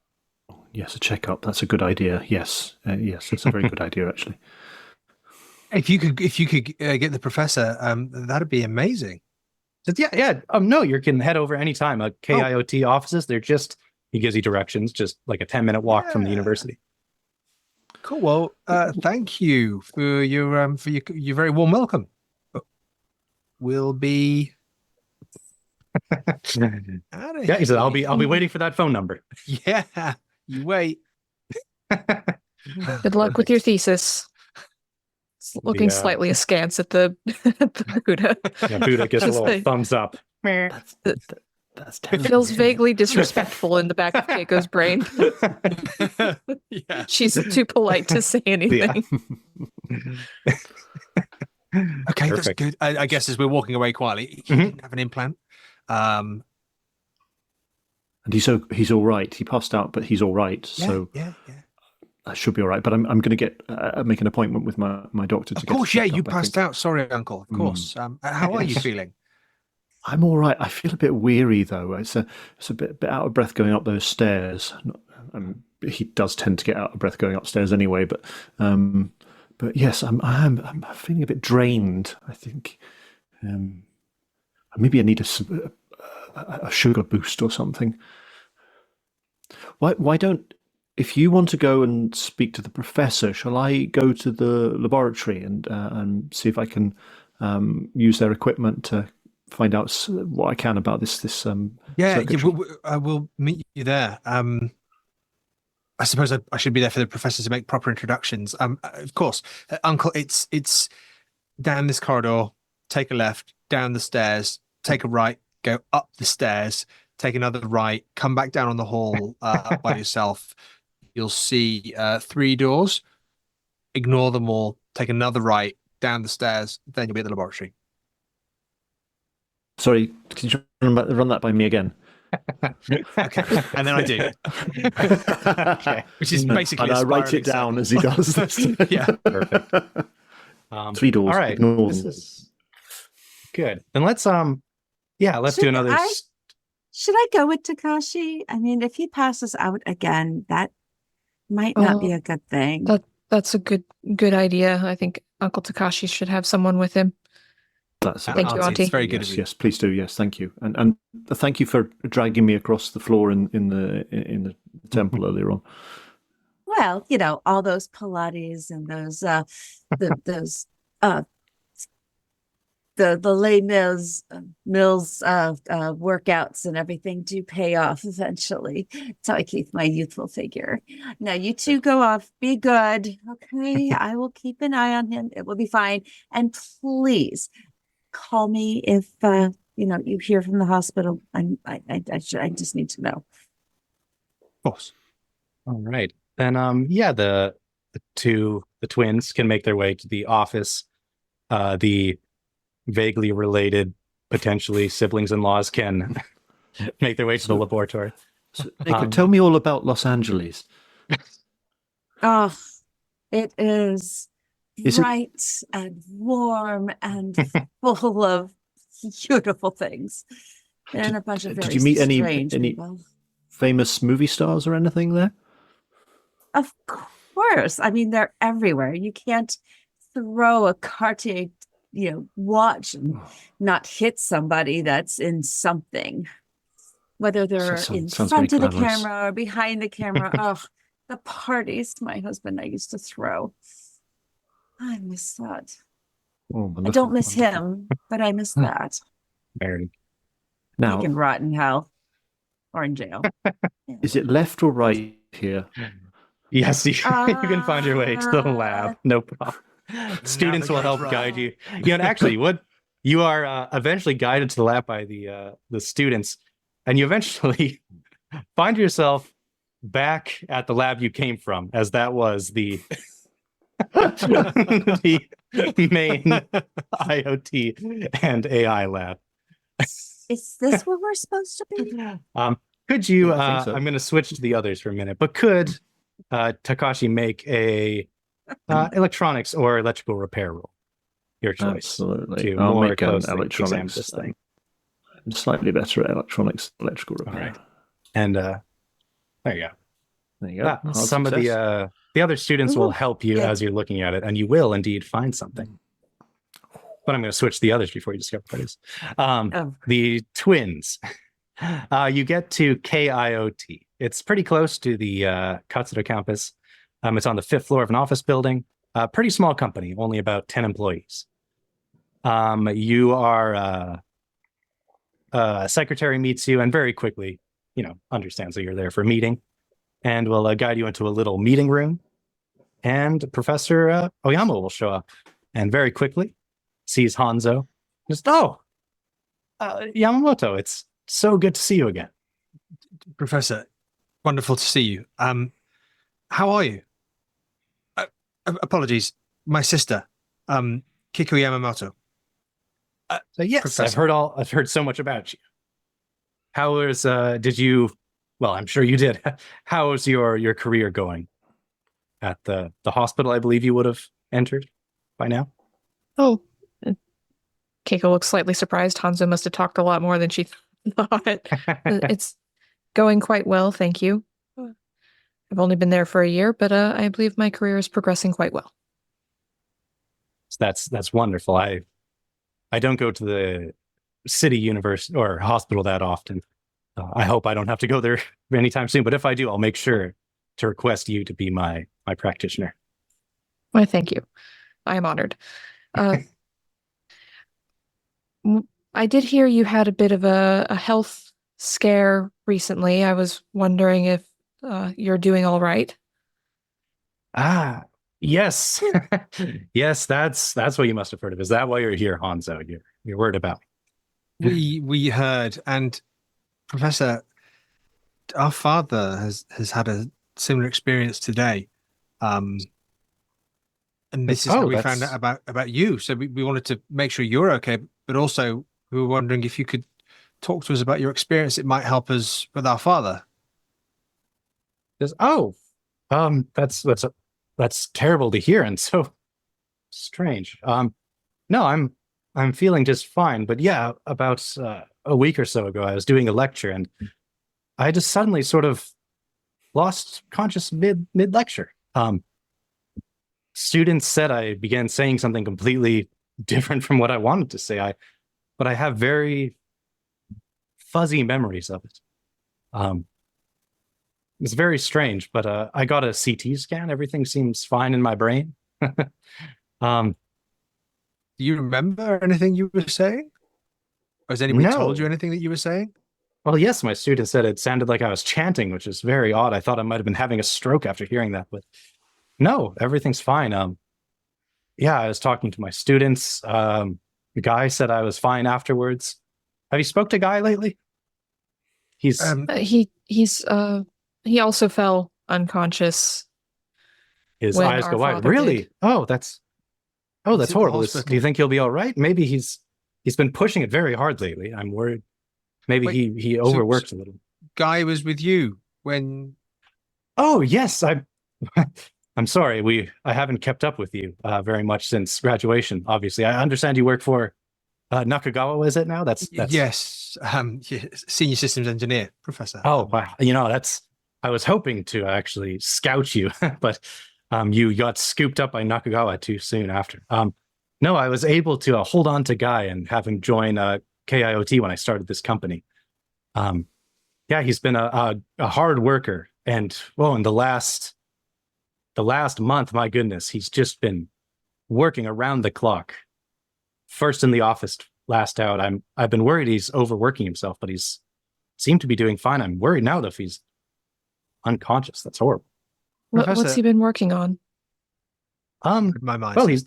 Yes, a checkup. That's a good idea. Yes, it's a very good idea actually. If you could get the professor, that'd be amazing. Yeah. No, you can head over anytime. KIOT offices, he gives you directions, just like a 10-minute walk from the university. Cool. Well, thank you for your very warm welcome. We'll be. Yeah, he said, I'll be waiting for that phone number. Yeah, you wait. Good luck with your thesis. Looking slightly askance at the Buddha. Yeah, Buddha gives a little thumbs up. That's It terrible. feels vaguely disrespectful in the back of Keiko's brain. Yeah. She's too polite to say anything. Okay, that's Perfect. good. I guess as we're walking away quietly, he Mhm. didn't have an implant. And he's all right. He passed out, but he's all right. So yeah. I should be all right. But I'm going to get make an appointment with my doctor to Of get. course, checked you up, I passed think. out. Sorry, Uncle. Of course. How are you Yes. feeling? I'm all right. I feel a bit weary though. It's a bit out of breath going up those stairs. He does tend to get out of breath going upstairs anyway. But yes, I'm feeling a bit drained. I think maybe I need a sugar boost or something. Why don't, if you want to go and speak to the professor, shall I go to the laboratory and see if I can use their equipment to find out what I can about this circuitry? I will meet you there. I suppose I should be there for the professor to make proper introductions. Of course, Uncle. It's down this corridor. Take a left, down the stairs. Take a right, go up the stairs. Take another right. Come back down on the hall by yourself. You'll see 3 doors. Ignore them all. Take another right, down the stairs. Then you'll be at the laboratory. Sorry, can you run that by me again? Okay, and then I do. Okay. Which is basically. And a I write spiraling it down circle. as he does this. Yeah. Perfect. 3 doors. All right. Ignore This them. is good. Then let's do another. Should I go with Takashi? I mean, if he passes out again, that might not be a good thing. That's a good idea. I think Uncle Takashi should have someone with him. Thank you, Auntie. It's very good of you. Yes, please do. Yes, thank you, and thank you for dragging me across the floor in the temple earlier on. Well, all those Pilates and those the Les Mills workouts and everything do pay off eventually. That's how I keep my youthful figure. Now you two go off. Be good. Okay. I will keep an eye on him. It will be fine. And please call me if you hear from the hospital. I just need to know. Of course. All right. Then the twins can make their way to the office. The vaguely related, potentially siblings-in-laws can make their way to the laboratory. So, Neko, tell me all about Los Angeles. Oh, it is Is it- bright and warm and full of beautiful things. And a bunch of very Did you meet any strange people. famous movie stars or anything there? Of course. I mean, they're everywhere. You can't throw a Cartier, watch and not hit somebody that's in something. Whether they're in sounds front very of the glamorous. camera or behind the camera. Oh, the parties my husband and I used to throw. I miss that. Oh, I don't miss wonderful. him, but I miss that. Very. Now, He can rot in hell or in jail. is it left or right here? Yes, you can find your way to the lab. No problem. Students will help Navigate guide you. And actually, you are eventually guided to the lab by the students, and you eventually find yourself back at the lab you came from, as that was the the main IoT and AI lab. Is this where we're supposed to be? Could you? Yeah, I think so. I'm going to switch to the others for a minute, but could Takashi make a electronics or electrical repair roll? Your choice. Absolutely. To I'll more make an closely examine electronics. this thing. I'm slightly better at electronics, electrical repair. All right. And there you go. There you go. Hard Some success. of the other students will help you Yeah. as you're looking at it, and you will indeed find something. But I'm going to switch the others before you discover what it is. The twins. You get to KIOT. It's pretty close to the Katsudo campus. It's on the 5th floor of an office building. Pretty small company, only about 10 employees. You are secretary meets you and very quickly, understands that you're there for a meeting, and will guide you into a little meeting room. And Professor Oyama will show up, and very quickly sees Hanzo. Just Yamamoto, it's so good to see you again. Professor, wonderful to see you. How are you? Apologies, my sister, Keiko Yamamoto. So yes, Professor. I've heard so much about you. How was did you well, I'm sure you did. How was your career going at the hospital? I believe you would have entered by now. Oh, Keiko looks slightly surprised. Hanzo must have talked a lot more than she thought. It's going quite well, thank you. I've only been there for a year, but I believe my career is progressing quite well. That's wonderful. I don't go to the city university or hospital that often. I hope I don't have to go there anytime soon, but if I do, I'll make sure to request you to be my practitioner. Why, thank you. I am honored. I did hear you had a bit of a health scare recently. I was wondering if you're doing all right. Yes. Yes, that's what you must have heard of. Is that why you're here, Hanzo? You're worried about me. We heard, and Professor, our father has had a similar experience today. And this is how we found out about you. So we wanted to make sure you're okay, but also we were wondering if you could talk to us about your experience. It might help us with our father. That's terrible to hear and so strange. No, I'm feeling just fine. But yeah, about a week or so ago, I was doing a lecture and I just suddenly sort of lost conscious mid lecture. Students said I began saying something completely different from what I wanted to say. But I have very fuzzy memories of it. It's very strange, but I got a CT scan. Everything seems fine in my brain. Do you remember anything you were saying? Or has anybody told you anything that you were saying? Well, yes, my student said it sounded like I was chanting, which is very odd. I thought I might have been having a stroke after hearing that, but no, everything's fine. Yeah, I was talking to my students. The guy said I was fine afterwards. Have you spoke to Guy lately? He also fell unconscious. His eyes go wide. Really? Did. That's horrible. Do you think he'll be all right? Maybe he's been pushing it very hard lately. I'm worried. Maybe he overworked a little. Guy was with you when. Oh yes, I'm sorry. I haven't kept up with you very much since graduation. Obviously, I understand you work for Nakagawa. Is it now? That's yes. Senior systems engineer, professor. Oh wow. I was hoping to actually scout you, but you got scooped up by Nakagawa too soon after. No, I was able to hold on to Guy and have him join KIOT when I started this company. Yeah, he's been a hard worker, and in the last month, my goodness, he's just been working around the clock. First in the office, last out. I've been worried he's overworking himself, but he's seemed to be doing fine. I'm worried now that if he's unconscious. That's horrible. What's he been working on? My mind. Well, he's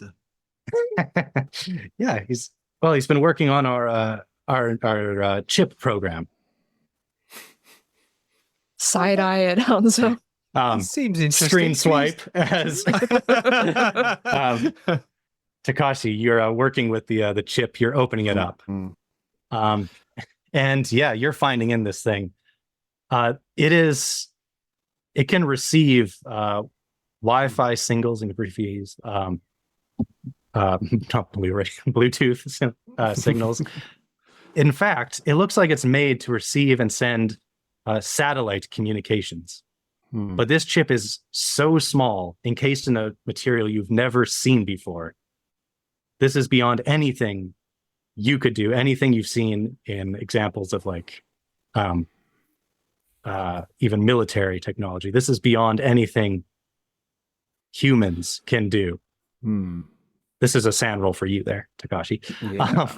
been working on our chip program. Side eye at Hanzo. Seems interesting. Screen swipe as Takashi, you're working with the chip. You're opening it up, and yeah, you're finding in this thing. It can receive Wi-Fi singles and briefings, not Bluetooth signals. In fact, it looks like it's made to receive and send satellite communications. But this chip is so small, encased in a material you've never seen before. This is beyond anything you could do, anything you've seen in examples of even military technology. This is beyond anything humans can do. This is a sand roll for you there, Takashi. Yeah.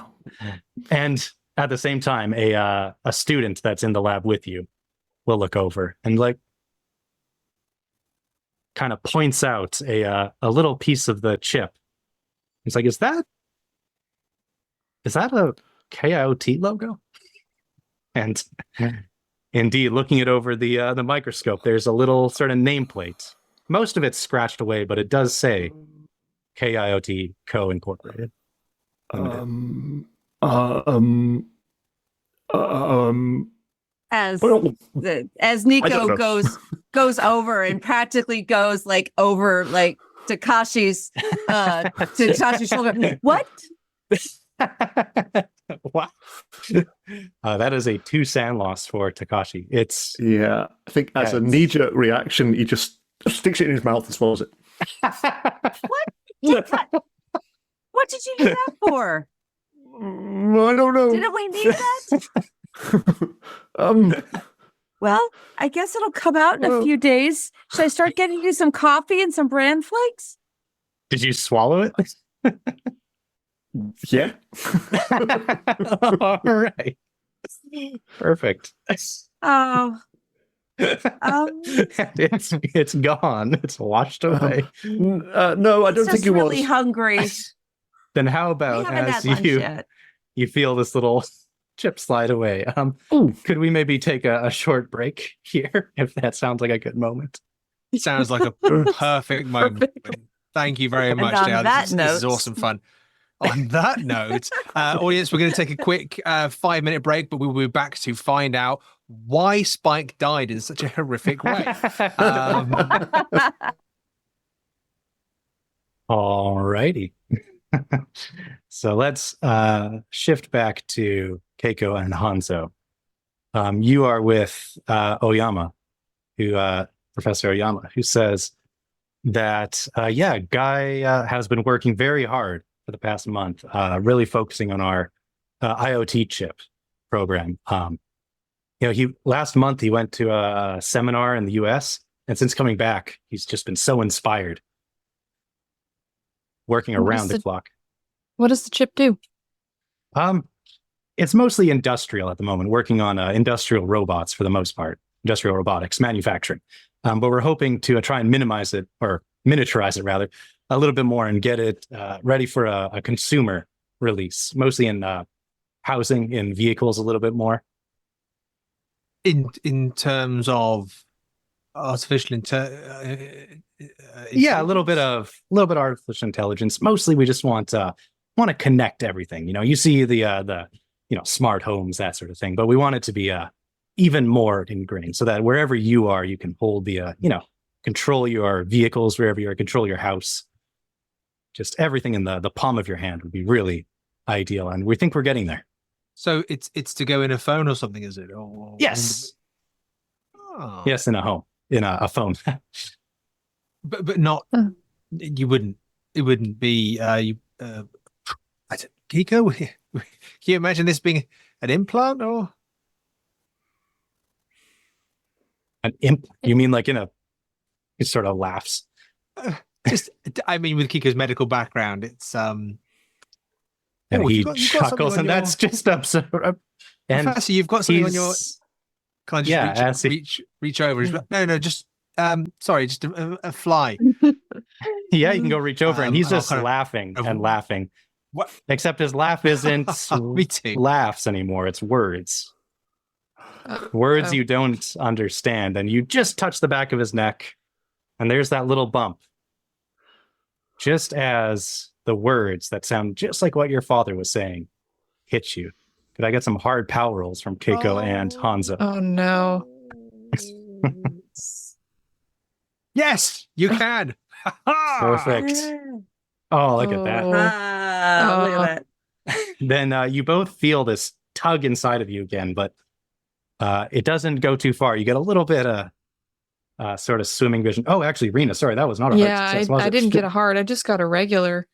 And at the same time, a student that's in the lab with you will look over and kind of points out a little piece of the chip. He's like, is that a KIOT logo? And indeed, looking it over the microscope, there's a little sort of nameplate. Most of it's scratched away, but it does say KIOT Co. Incorporated. Limited. As Well, as I don't Neko know. goes over and practically goes like over like Takashi's shoulder. What? Wow. That is a 2 sand loss for Takashi. It's yeah, I think as a knee-jerk reaction, he just sticks it in his mouth and swallows it. What did you do that for? I don't know. Didn't we need that? Well, I guess it'll come out in a few days. Should I start getting you some coffee and some bran flakes? Did you swallow it? Yeah. All right. Perfect. Oh, It's gone. It's washed away. No, I don't think just he was. really hungry. Then how We about haven't as had lunch you yet. you feel this little chip slide away? Could we maybe take a short break here, if that sounds like a good moment? Sounds like a perfect moment. Thank you very much, on JR. that This is note- awesome fun. On that note, audience, we're going to take a quick 5-minute break, but we will be back to find out why Spike died in such a horrific way. All righty. So let's shift back to Keiko and Hanzo. You are with Oyama, Professor Oyama, who says that, Guy has been working very hard for the past month, really focusing on our IoT chip program. Last month he went to a seminar in the US, and since coming back, he's just been so inspired, working around the clock. What does the chip do? It's mostly industrial at the moment, working on industrial robots for the most part, industrial robotics, manufacturing. But we're hoping to try and minimize it, or miniaturize it rather, a little bit more and get it ready for a consumer release, mostly in housing, in vehicles a little bit more. In terms of artificial intelligence. Yeah, a little bit artificial intelligence. Mostly, we just want to connect everything. You see the smart homes, that sort of thing. But we want it to be even more ingrained, so that wherever you are, you can hold the control your vehicles wherever you are, control your house. Just everything in the palm of your hand would be really ideal, and we think we're getting there. So it's to go in a phone or something, is it? Yes. Oh. Yes, in a home, in a phone. But not. You wouldn't. It wouldn't be. Keiko, can you imagine this being an implant or An imp? You mean like in a? It sort of laughs. just? I mean, with Keiko's medical background, it's And Oh, he you've got something chuckles, on and your- that's just absurd. And Professor, you've got something on your. he's- Can I just Yeah, as he- reach over? No, just sorry, just a fly. Yeah, you can go reach over, and he's and I'll just kind of- laughing and laughing. What? Except his laugh isn't Me too. laughs anymore. It's words. Words Oh. you don't understand. And you just touch the back of his neck, and there's that little bump. Just as the words that sound just like what your father was saying hit you. Could I get some hard power rolls from Keiko and Hanzo? Oh no. Yes, you can. Perfect. Oh, look at that. Look at that. Then you both feel this tug inside of you again, but it doesn't go too far. You get a little bit of sort of swimming vision. Oh, actually, Rina, sorry, that was not a hard Yeah, success, was I it? didn't get a hard. I just got a regular.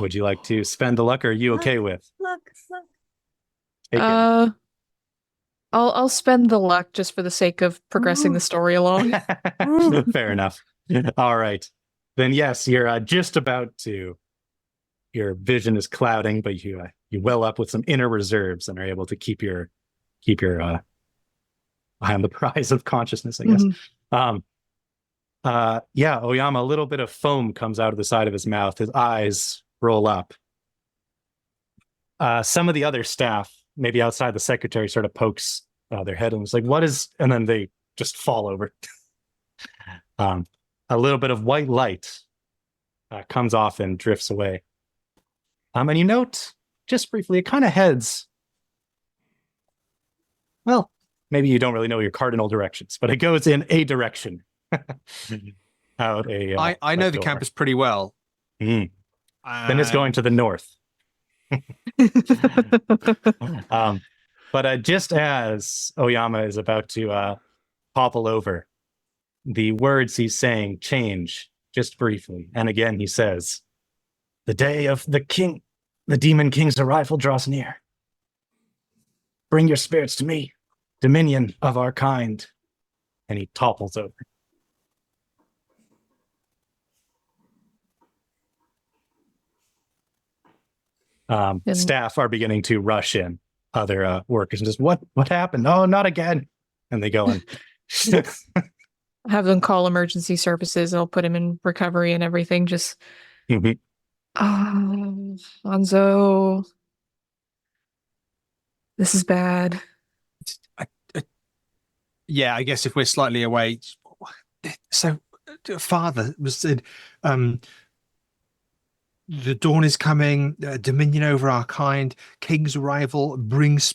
Would you like to spend the luck, or are you okay with Look. taking? I'll spend the luck just for the sake of progressing the story along. Fair enough. All right. Then yes, you're just about to. Your vision is clouding, but you well up with some inner reserves and are able to keep your eye on the prize of consciousness, I guess. Oyama, a little bit of foam comes out of the side of his mouth. His eyes roll up. Some of the other staff maybe outside, the secretary sort of pokes their head and was like, what is, and then they just fall over. A little bit of white light comes off and drifts away. And you note, just briefly, it kind of heads, well, maybe you don't really know your cardinal directions, but it goes in a direction. Out a I know the campus pretty well. Then it's going to the north. But just as Oyama is about to topple over, the words he's saying change just briefly. And again, he says, the day of the demon king's arrival draws near. Bring your spirits to me, dominion of our kind. And he topples over. Staff are beginning to rush in. Other workers and just, what happened? Oh, not again. And they go and have them call emergency services. I'll put him in recovery and everything. Just, Hanzo, this is bad. Yeah, I guess if we're slightly away. So, Father was said, the dawn is coming, dominion over our kind, king's arrival, brings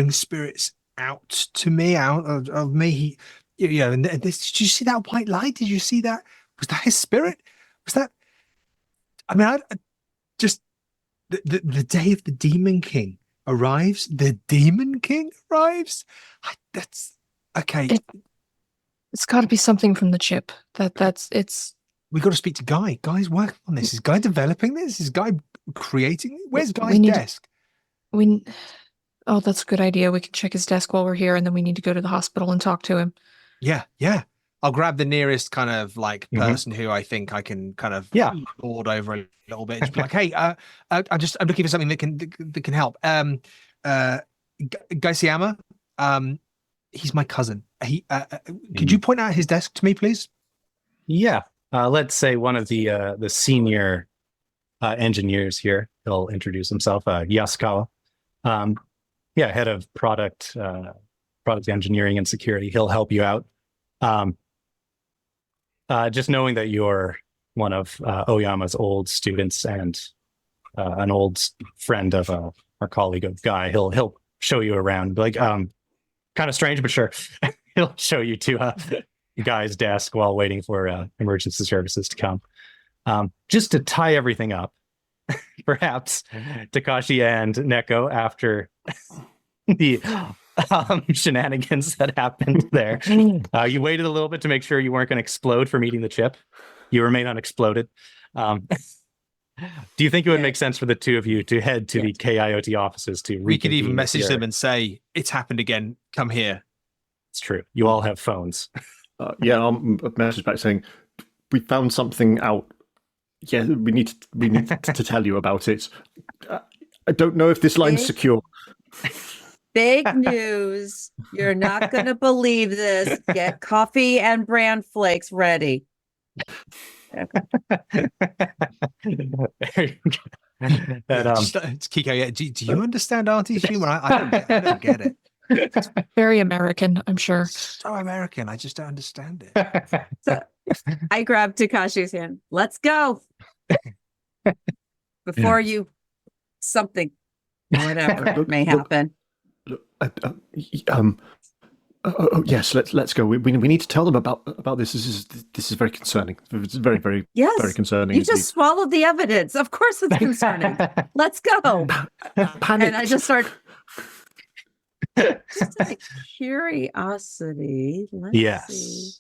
spirits out to me, out of me. And this, did you see that white light? Did you see that? Was that his spirit? Was that? I mean, I just the day of the demon king arrives. The demon king arrives. That's okay. It's got to be something from the chip. It's. We got to speak to Guy. Guy's working on this. Is Guy developing this? Is Guy creating it? Where's Guy's desk? Oh, that's a good idea. We can check his desk while we're here, and then we need to go to the hospital and talk to him. Yeah. I'll grab the nearest kind of like person who I think I can kind of board over a little bit. Just be like, hey, I'm looking for something that can help. Gaisiyama, he's my cousin. Could you point out his desk to me, please? Yeah. Let's say one of the senior engineers here. He'll introduce himself, Yasukawa. Head of product engineering and security. He'll help you out. Just knowing that you're one of Oyama's old students and an old friend of our colleague of Guy, he'll show you around. Like, kind of strange, but sure. He'll show you to Guy's desk while waiting for emergency services to come. Just to tie everything up, perhaps Takashi and Neko, after the shenanigans that happened there, you waited a little bit to make sure you weren't going to explode from eating the chip. You remain unexploded. Do you think it would make sense for the two of you to head to the KIOT offices to we could even message them and say, it's happened again, come here? It's true. You all have phones. I'll message back saying, we found something out. Yeah, we need to tell you about it. I don't know if this line's secure. Big news. You're not going to believe this. Get coffee and bran flakes ready. It's Keiko. Yeah. Do you understand Auntie's humor? I don't get it. It's very American, I'm sure. So American. I just don't understand it. So I grabbed Takashi's hand. Let's go. Before you something, whatever may happen. Yes, let's go. We need to tell them about this. This is very concerning. It's very, very, very concerning. You just swallowed the evidence. Of course it's concerning. Let's go. Panic. And I just start. Just out of curiosity, let's see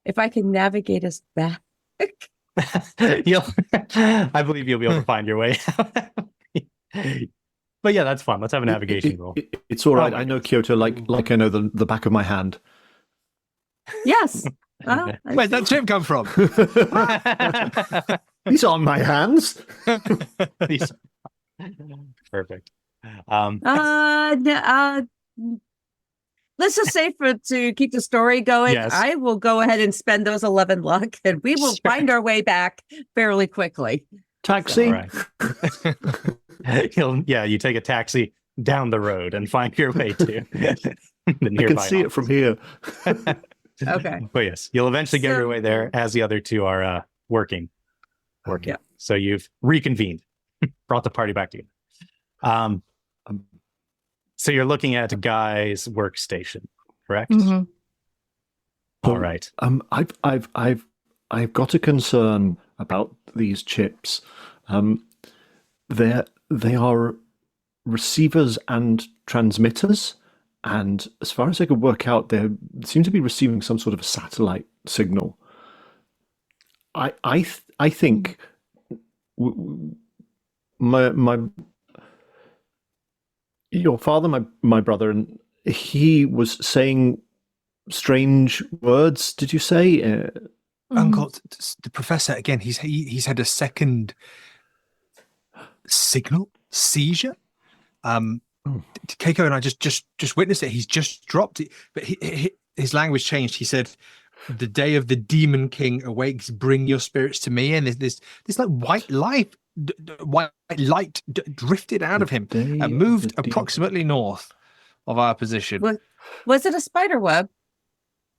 if I can navigate us back. I believe you'll be able to find your way out. But yeah, that's fun. Let's have a navigation roll. It's all right. I know Kyoto like I know the back of my hand. Yes. Where'd that chip come from? These aren't my hands. Perfect. Let's just say to keep the story going, I will go ahead and spend those 11 luck, and we will find our way back fairly quickly. Taxi. Right. You take a taxi down the road and find your way to the nearby I can see it from here. Okay. But yes, you'll eventually get your way there as the other two are working. Yeah. So you've reconvened, brought the party back together. So you're looking at a guy's workstation, correct? Mm-hmm. All right. I've got a concern about these chips. They are receivers and transmitters, and as far as I could work out, they seem to be receiving some sort of a satellite signal. I think my your father, my brother, and he was saying strange words. Did you say, Uncle? The professor again. He's had a second signal seizure. Keiko and I just witnessed it. He's just dropped it, but his language changed. He said, "The day of the Demon King awakes, bring your spirits to me." And this like white light drifted out of him and moved approximately north of our position. Was it a spider web?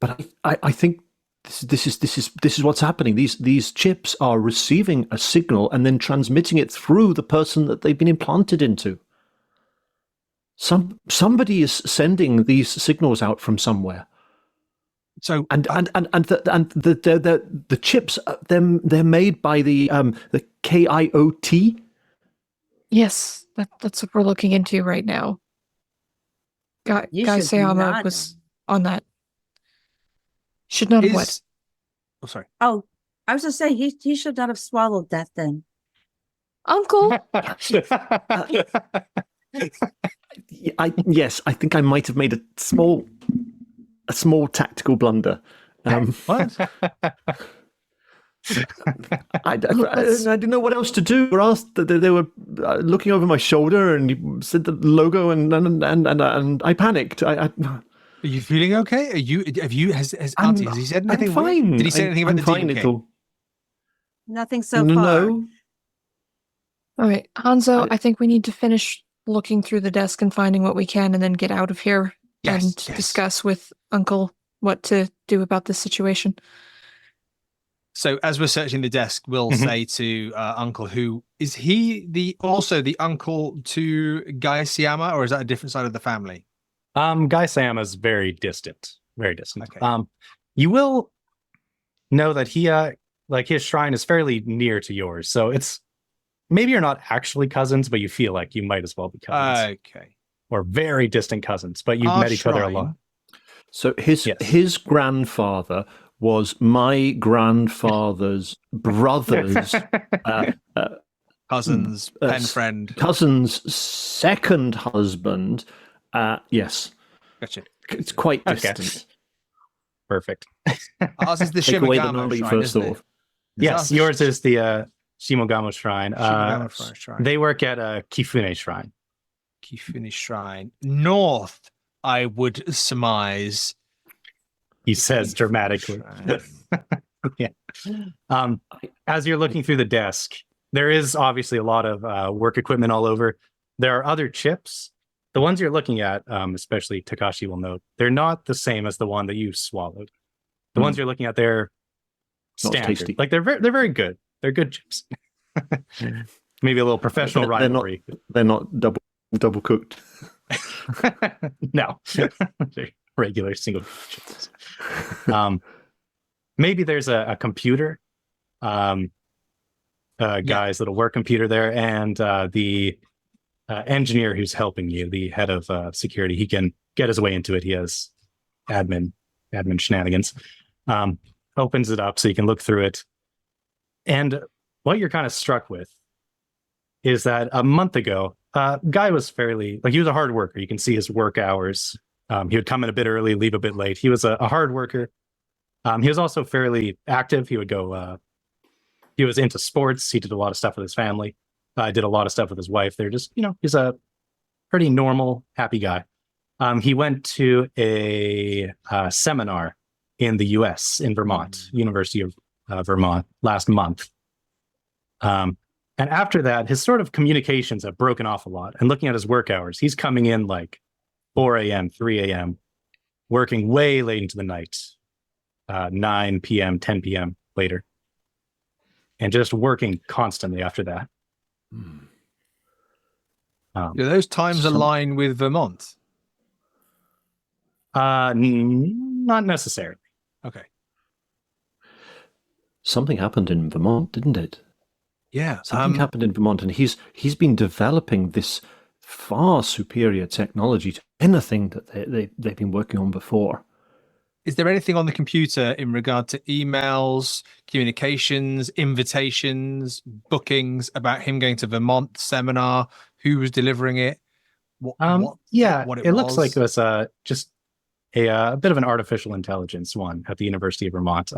But I think this is what's happening. These chips are receiving a signal and then transmitting it through the person that they've been implanted into. Somebody is sending these signals out from somewhere. So the chips, they're made by the KIOT. Yes, that's what we're looking into right now. Guy Sayama was on that. Should not have what? Oh, sorry. Oh, I was just saying he should not have swallowed that thing. Uncle. Yes, I think I might have made a small tactical blunder. What? I didn't know what else to do. Or else they were looking over my shoulder, and you said the logo, and I panicked. Are you feeling okay? Has Auntie, has he said anything? I'm fine. Did he say anything about the Demon King? Nothing so far. No. All right, Hanzo, I think we need to finish looking through the desk and finding what we can, and then get out of here and discuss with Uncle what to do about this situation. So as we're searching the desk, we'll say to Uncle, who is he also the uncle to Guy Sayama, or is that a different side of the family? Guy Sayama is very distant. Okay. You will know that he like his shrine is fairly near to yours, so it's maybe you're not actually cousins, but you feel like you might as well be cousins. Okay. Or very distant cousins, but you've met each other a lot. So his grandfather was my grandfather's brother's cousin's pen friend. Cousin's second husband. Yes. Gotcha. It's quite distant. Perfect. Ours is the Take away the Shimogamo Noli shrine, first isn't off. it? Yes, yours is the Shimogamo Shrine. Shimogamo Shrine. They work at a Kifune Shrine. Kifune Shrine. North, I would surmise. He says dramatically. Yeah. As you're looking through the desk, there is obviously a lot of work equipment all over. There are other chips. The ones you're looking at, especially Takashi will note, they're not the same as the one that you swallowed. The ones you're looking at, they're standard. Tasty. Like they're very good. They're good chips. Maybe a little professional rivalry. They're not double cooked. No. They're regular single chips. Maybe there's a computer, guy's little work computer there, and the engineer who's helping you, the head of security, he can get his way into it. He has admin shenanigans. Opens it up so you can look through it. And what you're kind of struck with is that a month ago, Guy was fairly, like, he was a hard worker. You can see his work hours. He would come in a bit early, leave a bit late. He was a hard worker. He was also fairly active. He would go, he was into sports. He did a lot of stuff with his family. Did a lot of stuff with his wife. They're just, he's a pretty normal, happy guy. He went to a seminar in the US, in Vermont, University of Vermont, last month. And after that, his sort of communications have broken off a lot. And looking at his work hours, he's coming in like 4 a.m., 3 a.m., working way late into the night, 9 p.m., 10 p.m. later, and just working constantly after that. Do those times align with Vermont? Not necessarily. Okay. Something happened in Vermont, didn't it? Yeah. Something happened in Vermont, and he's been developing this far superior technology to anything that they've been working on before. Is there anything on the computer in regard to emails, communications, invitations, bookings about him going to Vermont seminar? Who was delivering it? What it looks like it was just a bit of an artificial intelligence one at the University of Vermont.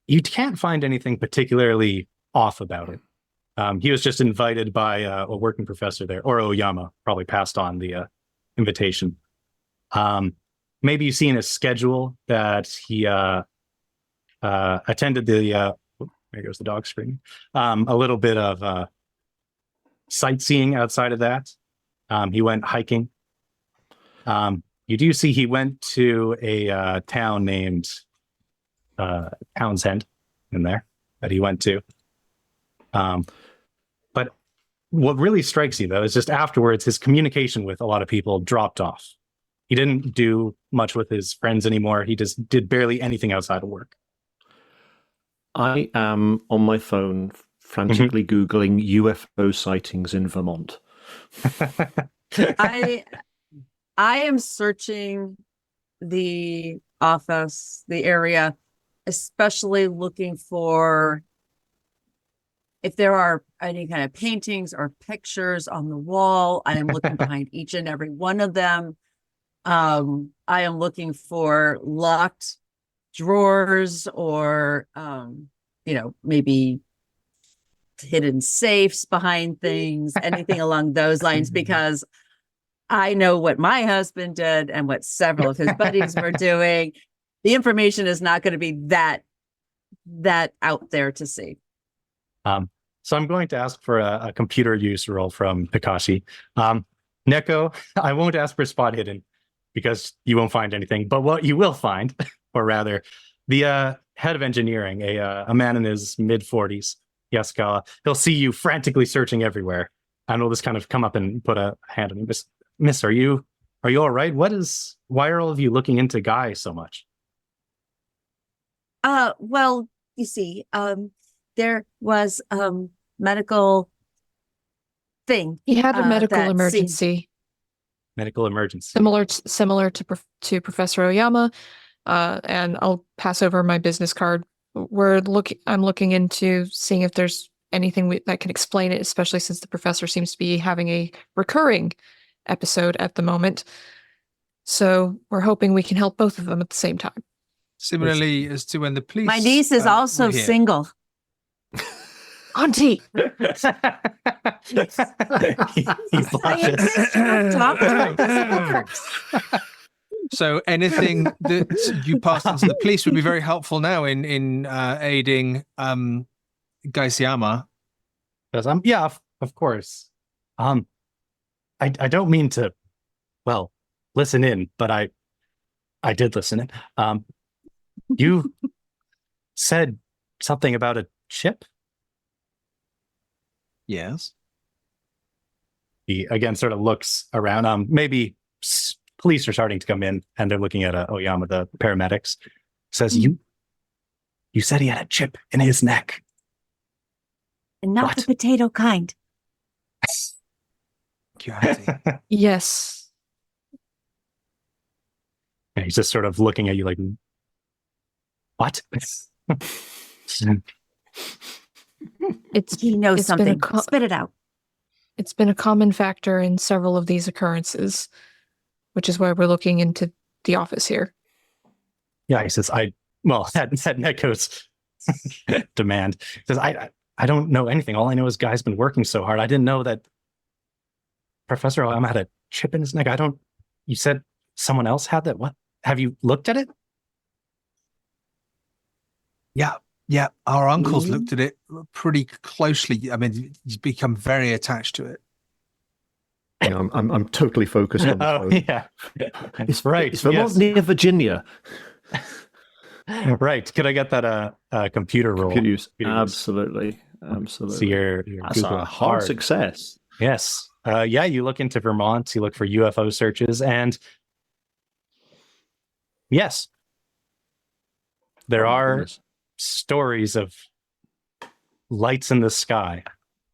You can't find anything particularly off about it. He was just invited by a working professor there, or Oyama, probably passed on the invitation. Maybe you've seen his schedule that he attended the, there goes the dog screaming, a little bit of sightseeing outside of that. He went hiking. You do see he went to a town named Townsend in there that he went to. But what really strikes you, though, is just afterwards, his communication with a lot of people dropped off. He didn't do much with his friends anymore. He just did barely anything outside of work. I am on my phone frantically Googling UFO sightings in Vermont. I am searching the office, the area, especially looking for if there are any kind of paintings or pictures on the wall. I am looking behind each and every one of them. I am looking for locked drawers or, maybe hidden safes behind things, anything along those lines, because I know what my husband did and what several of his buddies were doing. The information is not going to be that out there to see. So I'm going to ask for a computer use roll from Takashi. Neko, I won't ask for spot hidden because you won't find anything. But what you will find, or rather, the head of engineering, a man in his mid-40s, Yasukawa, he'll see you frantically searching everywhere, and he'll just kind of come up and put a hand on you. Miss, are you all right? Why are all of you looking into Guy so much? Well, you see, there was medical thing. He had a medical that emergency. Medical emergency. Similar to Professor Oyama, and I'll pass over my business card. I'm looking into seeing if there's anything that can explain it, especially since the professor seems to be having a recurring episode at the moment. So we're hoping we can help both of them at the same time. Similarly, as to when the police. My niece is also were here. single. Auntie. He So anything that you passed on to the police would be very helpful now in aiding Gaisiyama. Yeah, of course. I don't mean to, listen in, but I did listen in. You said something about a chip? Yes. He again sort of looks around. Maybe police are starting to come in, and they're looking at Oyama, the paramedics. Says, you said he had a chip in his neck. And not the potato kind. Yes. And he's just sort of looking at you like, what? He knows something. Spit it out. It's been a common factor in several of these occurrences, which is why we're looking into the office here. Yeah, he says, at Neko's demand. He says, I don't know anything. All I know is Guy's been working so hard. I didn't know that Professor Oyama had a chip in his neck. You said someone else had that? What? Have you looked at it? Yeah. Yeah, our uncle's looked at it pretty closely. I mean, he's become very attached to it. I'm totally focused on the phone. Yeah. It's right. It's Vermont Yes. near Virginia. Right. Could I get that computer roll? Computer use. Computer use. Absolutely. So you're That's Googling a hard success. Yes. Yeah, you look into Vermont, you look for UFO searches, and yes, there are goodness. stories of lights in the sky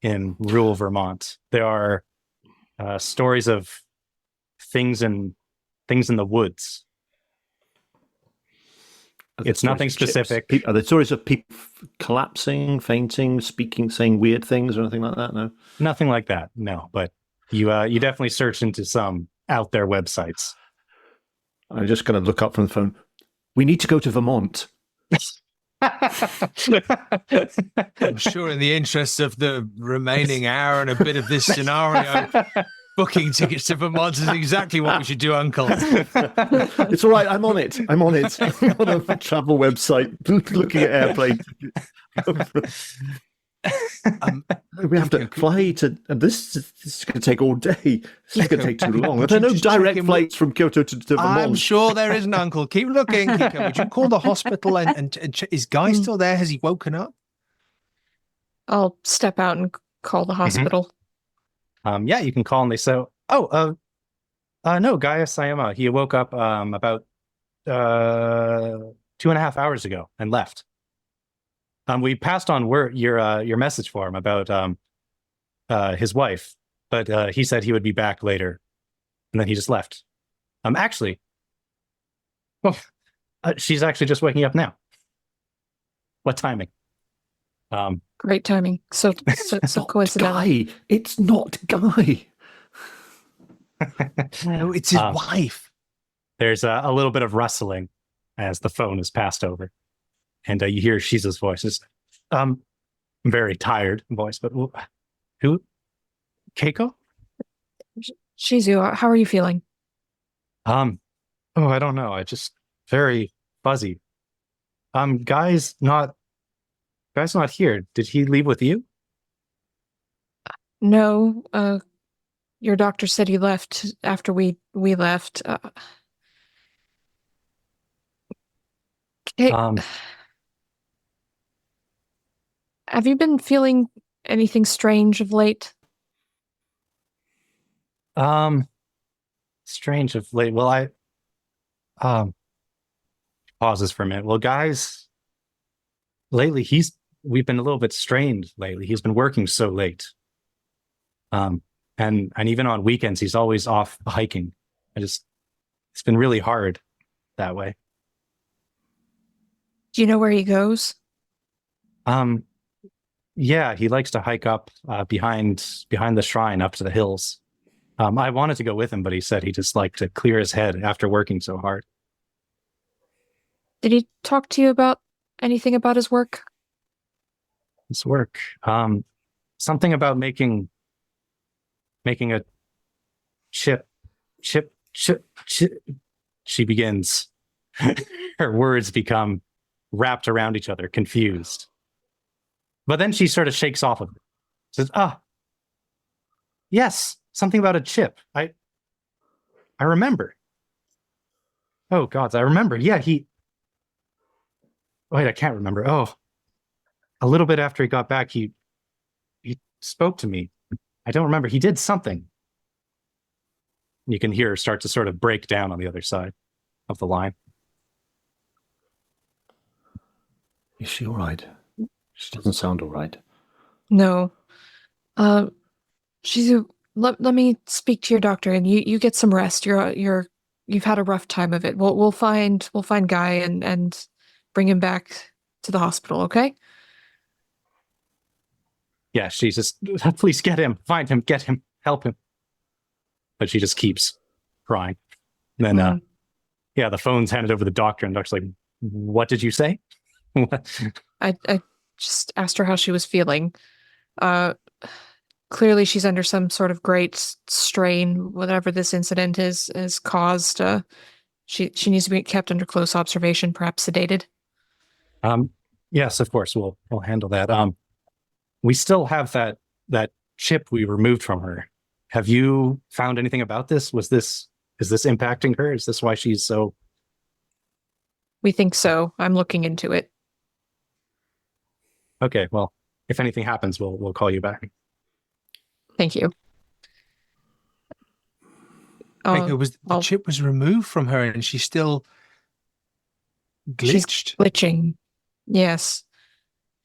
in rural Vermont. There are stories of things in the woods. Are there It's nothing stories of chips? specific. Are there stories of people collapsing, fainting, speaking, saying weird things or anything like that? No. Nothing like that. No, but you definitely search into some out there websites. I'm just going to look up from the phone. We need to go to Vermont. I'm sure in the interests of the remaining hour and a bit of this scenario, booking tickets to Vermont is exactly what we should do, Uncle. It's all right. I'm on it. I'm on a travel website looking at airplane tickets. We have to fly to, and this is going to take all day. This is going to take too long. There are no Just check direct in flights from Kyoto to Vermont. I'm sure there isn't, Uncle. Keep looking. Keiko. Would you call the hospital and is Guy still there? Has he woken up? I'll step out and call the hospital. Yeah, you can call and they say, no, Guy Sayama. He woke up about 2.5 hours ago and left. We passed on your message for him about his wife, but he said he would be back later, and then he just left. Actually, she's actually just waking up now. What timing? Great timing. So coincidental. Guy. It's not Guy. No, it's his wife. There's a little bit of rustling as the phone is passed over. And you hear Shiza's voice. It's very tired voice, but who? Keiko? Shizu, how are you feeling? I don't know. I just very fuzzy. Guy's not here. Did he leave with you? No, your doctor said he left after we left. Have you been feeling anything strange of late? Strange of late. Well, I pauses for a minute. Well, guys, lately we've been a little bit strained lately. He's been working so late. And even on weekends he's always off hiking. It's been really hard that way. Do you know where he goes? Yeah, he likes to hike up behind the shrine up to the hills. I wanted to go with him, but he said he just liked to clear his head after working so hard. Did he talk to you about anything about his work? His work. Something about making a chip. She begins. Her words become wrapped around each other, confused. But then she sort of shakes off of it. Says, yes, something about a chip. I remember. Oh, God, I remember. Yeah, wait, I can't remember. Oh, a little bit after he got back, he spoke to me. I don't remember. He did something. You can hear her start to sort of break down on the other side of the line. Is she all right? She doesn't sound all right. No. Shizu, let me speak to your doctor and you get some rest. You've had a rough time of it. We'll find Guy and bring him back to the hospital, okay? Yeah, she just, please get him, find him, get him, help him. But she just keeps crying. And then, the phone's handed over to the doctor, and the doctor's like, what did you say? I just asked her how she was feeling. Clearly she's under some sort of great strain, whatever this incident has caused. She needs to be kept under close observation, perhaps sedated. Yes, of course. We'll handle that. We still have that chip we removed from her. Have you found anything about this? Is this impacting her? Is this why she's so? We think so. I'm looking into it. Okay, well, if anything happens, we'll call you back. Thank you. The chip was removed from her, and she's still glitched. She's glitching. Yes.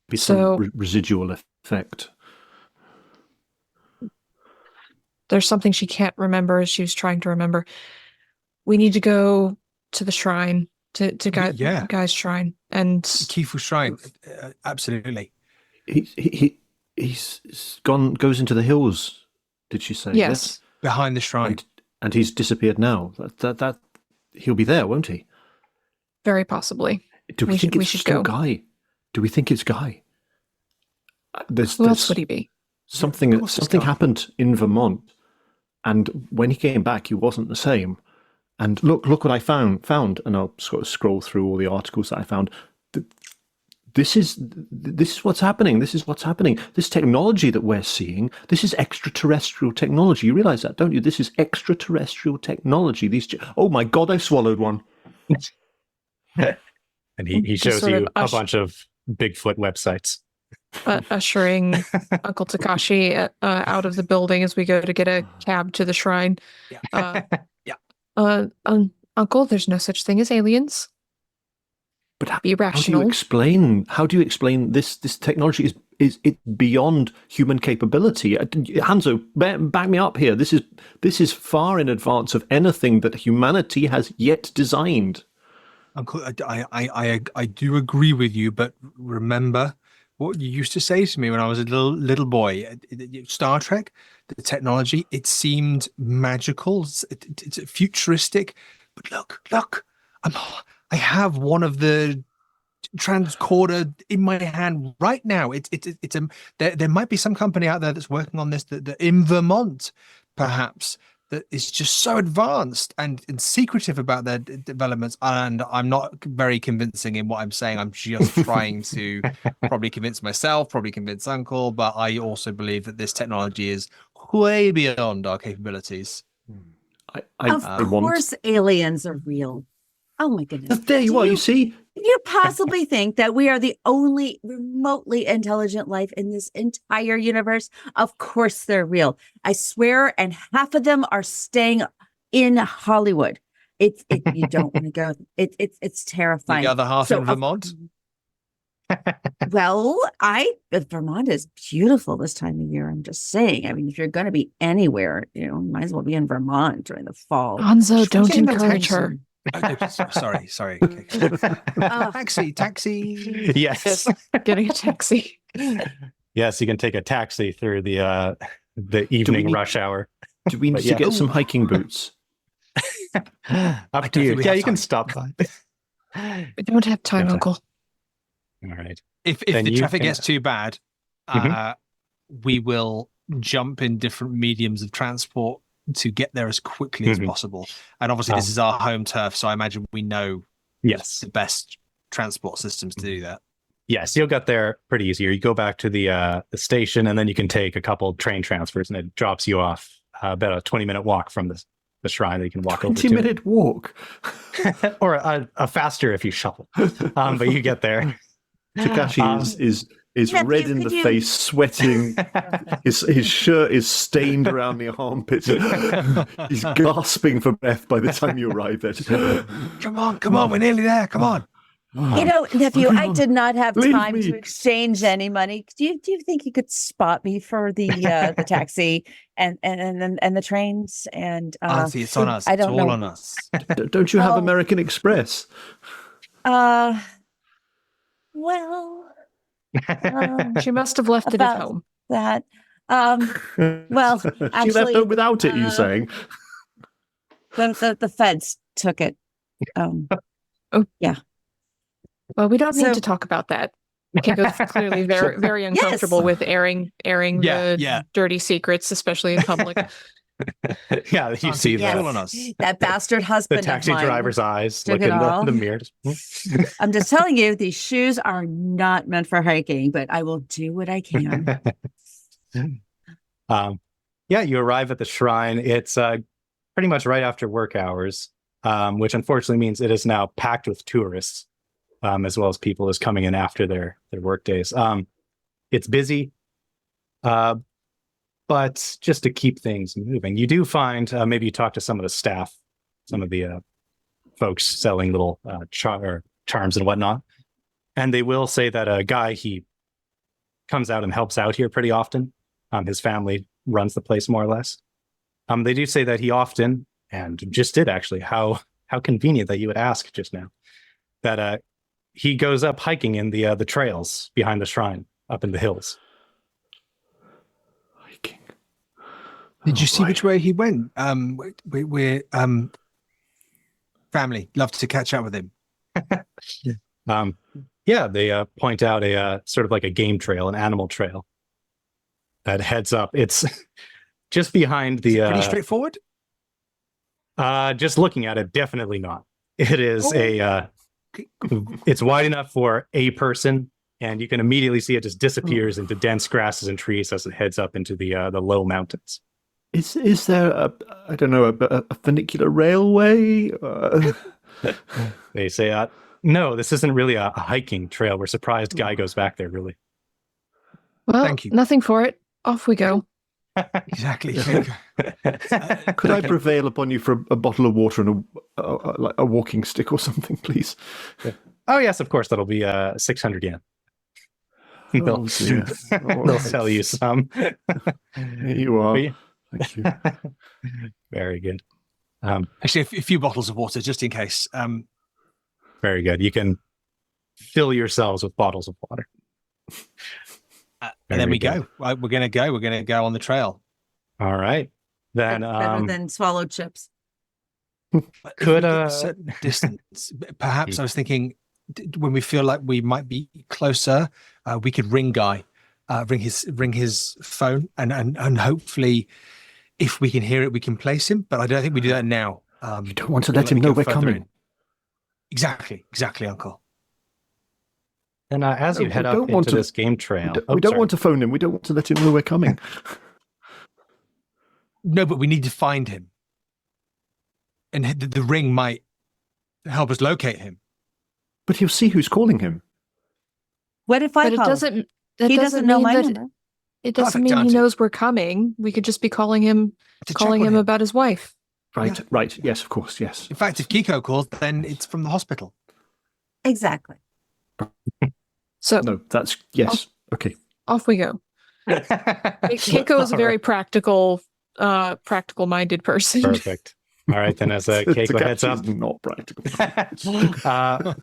Be some residual effect. There's something she can't remember as she was trying to remember. We need to go to the shrine, to Guy's shrine, and Kifu shrine. Absolutely. He's goes into the hills. Did she say? Yes. Behind the shrine. And he's disappeared now. That he'll be there, won't he? Very possibly. Do we think it's still Guy? Do we think it's Guy? Who else would he be? Something happened in Vermont, and when he came back, he wasn't the same. And look what I found, and I'll sort of scroll through all the articles that I found. This is what's happening. This is what's happening. This technology that we're seeing, this is extraterrestrial technology. You realize that, don't you? This is extraterrestrial technology. Oh my God, I swallowed one. And he shows you a bunch of Bigfoot websites. Ushering Uncle Takashi out of the building as we go to get a cab to the shrine. Uncle, there's no such thing as aliens. But be rational. How do you explain this technology is it beyond human capability? Hanzo, back me up here. This is far in advance of anything that humanity has yet designed. Uncle, I do agree with you, but remember what you used to say to me when I was a little boy. Star Trek, the technology, it seemed magical. It's futuristic. But look, I have one of the transcorder in my hand right now. There might be some company out there that's working on this that in Vermont, perhaps, that is just so advanced and secretive about their developments. And I'm not very convincing in what I'm saying. I'm just trying to probably convince myself, probably convince Uncle, but I also believe that this technology is way beyond our capabilities. Of course, aliens are real. Oh my goodness. There you are, you see? Can you possibly think that we are the only remotely intelligent life in this entire universe? Of course they're real. I swear, and half of them are staying in Hollywood. You don't want to go. It's terrifying. The other half in Vermont? Well, Vermont is beautiful this time of year. I'm just saying. I mean, if you're going to be anywhere, might as well be in Vermont during the fall. Hanzo, don't encourage her. Sorry. Taxi. Yes. Getting a taxi. Yes, you can take a taxi through the evening rush hour. Do we need to get some hiking boots? Up to you. Yeah, you can stop by. We don't have time, Uncle. All right. If the traffic gets too bad, we will jump in different mediums of transport to get there as quickly as possible. And obviously this is our home turf, so I imagine we know the best transport systems to do that. Yes, you'll get there pretty easy. You go back to the station, and then you can take a couple train transfers, and it drops you off about a 20-minute walk from the shrine that you can walk over to. 20-minute walk? Or a faster if you shuffle. But you get there. Takashi is red in the face, sweating. His shirt is stained around the armpits. He's gasping for breath by the time you arrive there. Come on, we're nearly there. Come on. Nephew, I did not have time to exchange any money. Do you think you could spot me for the taxi and the trains? And Auntie, it's on us. It's all on us. Don't you have American Express? Well. She must have left it at home. Well, actually, she left home without it. You saying? The feds took it. Yeah. Well, we don't need to talk about that. Keiko's clearly very, very uncomfortable with airing the dirty secrets, especially in public. Yeah, you see Yes. that. All on us. That bastard The husband taxi of mine. driver's eyes Took look it in all. the mirror. I'm just telling you, these shoes are not meant for hiking, but I will do what I can. Yeah, you arrive at the shrine. It's pretty much right after work hours, which unfortunately means it is now packed with tourists, as well as people is coming in after their work days. It's busy, but just to keep things moving, you do find maybe you talk to some of the staff, some of the folks selling little charms and whatnot, and they will say that a guy, he comes out and helps out here pretty often. His family runs the place more or less. They do say that he often, and just did actually, how convenient that you would ask just now, that he goes up hiking in the trails behind the shrine up in the hills. Hiking. Did you see right. which way he went? We're family. Love to catch up with him. Yeah, they point out a sort of like a game trail, an animal trail that heads up. It's just behind the. Pretty straightforward. Just looking at it, definitely not. It is it's wide enough for a person, and you can immediately see it just disappears into dense grasses and trees as it heads up into the low mountains. Is there a funicular railway? They say, no, this isn't really a hiking trail. We're surprised Guy goes back there, really. Well, Thank you. nothing for it. Off we go. Exactly. Could I prevail upon you for a bottle of water and a walking stick or something, please? Oh, yes, of course. That'll be 600 yen. They'll, Oh, dear. they'll sell you some. Here you are. Thank you. Very good. Actually, a few bottles of water just in case. Very good. You can fill yourselves with bottles of water. And then we Very go. Right, we're gonna go on the trail. All right. Then Better than swallowed chips. But if Could, we get a certain distance, perhaps I was thinking when we feel like we might be closer, we could ring Guy, ring his phone, and hopefully, if we can hear it, we can place him. But I don't think we do that now. You don't want to let him know we're coming. Exactly, Uncle. and as you we head up don't want into to- this game trail, We don't want to phone him. We don't want to let him know we're coming. No, but we need to find him, and the ring might help us locate him. But he'll see who's calling him. What if I But it call? doesn't. That He doesn't doesn't know mean my that. number. It doesn't Perfect, mean he Auntie. knows we're coming. We could just be calling him To check on him. about his wife. Right, Yeah. right. Yes, of course, yes. In fact, if Keiko calls, then it's from the hospital. Exactly. So No, that's, yes. Okay. off we go. Keiko is a very practical minded person. Perfect. All right, then as Keiko heads up, Takashi is not practical.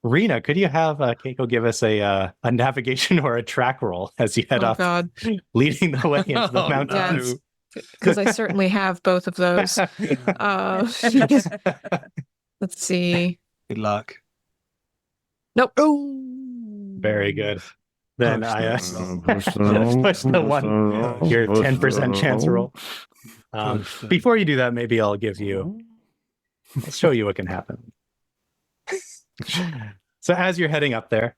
Rina, could you have Keiko give us a navigation or a track roll as you head Oh up, God. leading the way into the Oh, mountains? Yes. Because I certainly have both of those. Let's see. Good luck. Nope. Very good. Then I Push push the one, your 10% chance roll. Before you do that, maybe I'll show you what can happen. So as you're heading up there,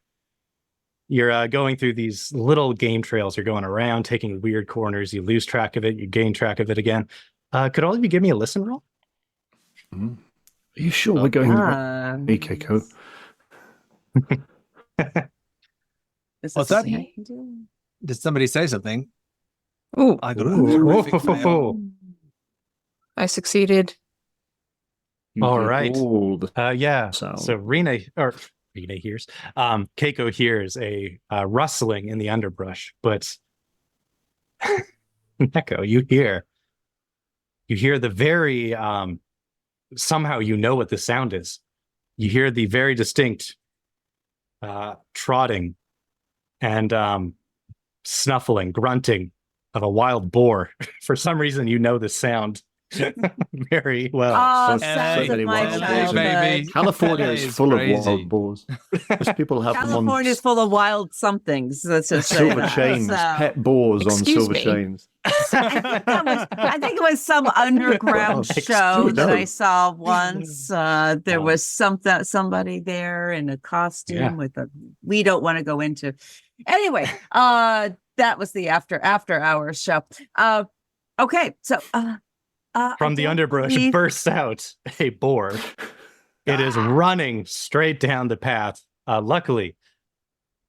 you're going through these little game trails. You're going around, taking weird corners. You lose track of it. You gain track of it again. Could all of you give me a listen roll? Are you sure we're going the right way, Keiko? What's that? Did somebody say something? Ooh, I got a Ooh. horrific fail. I succeeded. All right. Old. Yeah. Sound. So Rina hears. Keiko hears a rustling in the underbrush, but Neko, you hear the very somehow you know what the sound is. You hear the very distinct trotting and snuffling, grunting of a wild boar. For some reason, you know the sound Very well. Oh, so sounds many of my wild childhood. baby. California That is is full crazy. of wild boars. Most people have them on California is full of wild somethings. Let's just say silver that. chains, So, pet boars on Excuse silver me. chains. I think it was some underground Well, show that I no. saw once. There was somebody there in a costume Yeah. with a. We don't want to go into. Anyway, that was the after hours show. Okay, so From the underbrush bursts out a boar. It is running straight down the path. Luckily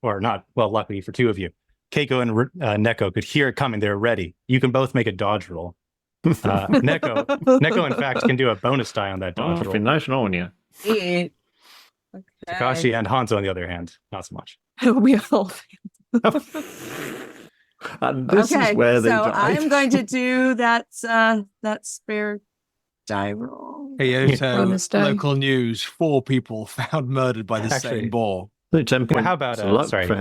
for two of you, Keiko and Neko could hear it coming. They're ready. You can both make a dodge roll. Neko, in fact, can do a bonus die on that dodge Oh, roll. been nice knowing you. Okay. Takashi and Hanzo, on the other hand, not so much. We all. And this is where they so die. I'm going to do that spare die roll. Hey, Bonus die. local news: 4 people found murdered by the Actually- same boar. Only 10 Well, points how about, of luck sorry. for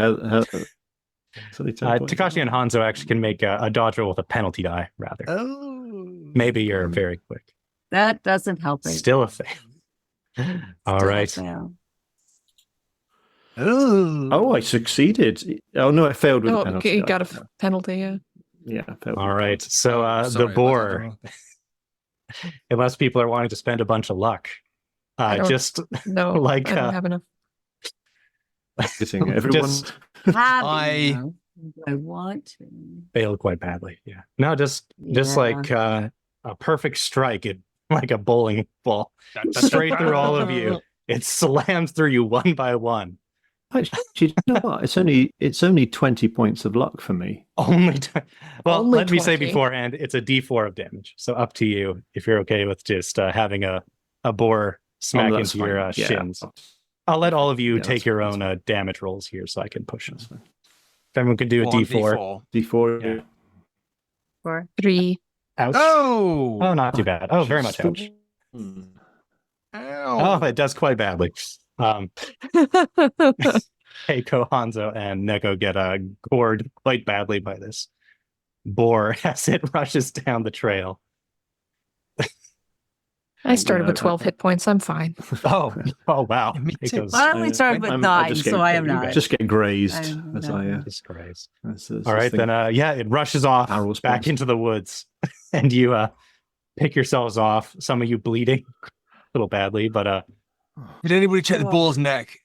it's only 10 points. Takashi and Hanzo actually can make a dodge roll with a penalty die, rather. Oh, Maybe you're very quick. That doesn't help me. Still a fail. All Still a right. fail. Oh, I succeeded. Oh, no, I failed with Oh, a penalty. okay, you got a penalty, yeah. Yeah, I failed. All right. So Sorry the about boar, that. unless people are wanting to spend a bunch of luck, I don't- just No, Like, I don't have enough. Getting everyone. just I want to. failed quite badly. Yeah. No, just Yeah. like a perfect strike. It like a bowling ball straight through all of you. It slams through you one by one. Actually, you know what? It's only 20 points of luck for me. Only well, Only let me say 20. beforehand, it's a D4 of damage. So up to you if you're okay with just having a boar smack that's into your fine. Yeah. shins. I'll let all of you Yeah, take that's your fine, own damage rolls here so I can push them. That's fine. If everyone could do a 1 D4. D4. Yeah. For 3. Ouch. Oh, Oh, not too bad. Oh, very much ouch. Hmm. Oh, it does quite badly. Keiko, Hanzo, and Neko get gored quite badly by this boar as it rushes down the trail. I started Yeah, with 12 hit points. I'm fine. Oh wow. Me too. Keiko's I only started with 9, just so I am not. Just get grazed. I'm as not. I, disgrace. as All right, then it rushes off Arrow back spawns. into the woods, and you pick yourselves off. Some of you bleeding a little badly, but Did anybody check the boar's neck?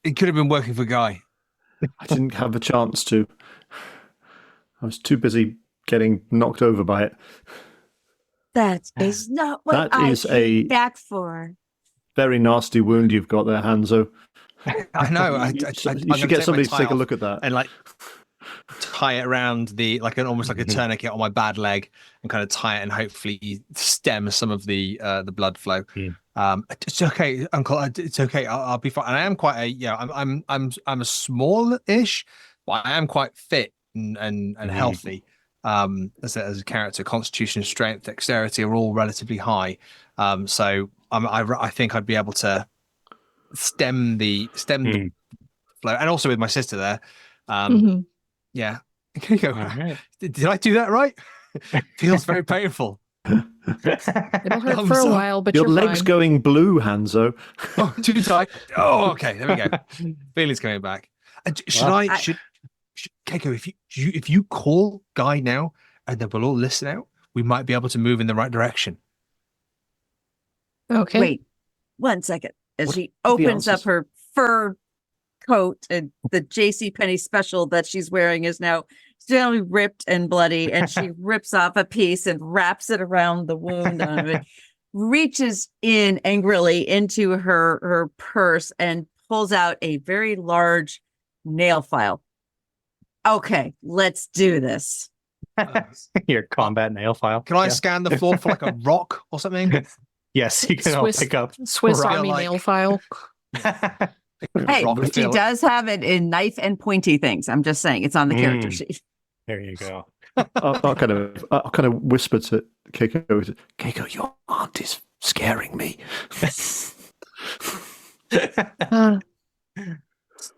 It could have been working for Guy. I didn't have a chance to. I was too busy getting knocked over by it. That is not what That I is came a- back for. Very nasty wound you've got there, Hanzo. I know. You should get somebody to take a look at that. and like tie it around almost like a tourniquet on my bad leg and kind of tie it and hopefully stem some of the blood flow. It's okay, Uncle. It's okay. I'll be fine. And I am quite I'm a small-ish, but I am quite fit and healthy. As a character, constitution, strength, dexterity are all relatively high. So I think I'd be able to stem the flow, and also with my sister there. Mhm. Yeah. Keiko, all right. did I do that right? Feels very painful. It'll hurt Thumbs for a up. while, but Your you're leg's fine. going blue, Hanzo. Oh, too tight. Oh, okay. There we go. Feeling's coming back. Should Well, should Keiko, if you call Guy now, and then we'll all listen out, we might be able to move in the right direction. Okay. Wait 1 second. As What she are the opens up answers? her fur coat, and the JCPenney special that she's wearing is now still ripped and bloody, and she rips off a piece and wraps it around the wound on it, reaches in angrily into her purse and pulls out a very large nail file. Okay, let's do this. Your combat nail file. Can I Yeah. scan the floor for like a rock or something? Yes, you can all Swiss- pick up. Swiss Right. Army Like- nail file. Hey, Rock she feel- does have it in knife and pointy things. I'm just saying it's on the character Mm. sheet. There you go. I'll kind of whisper to Keiko. Keiko, your aunt is scaring me.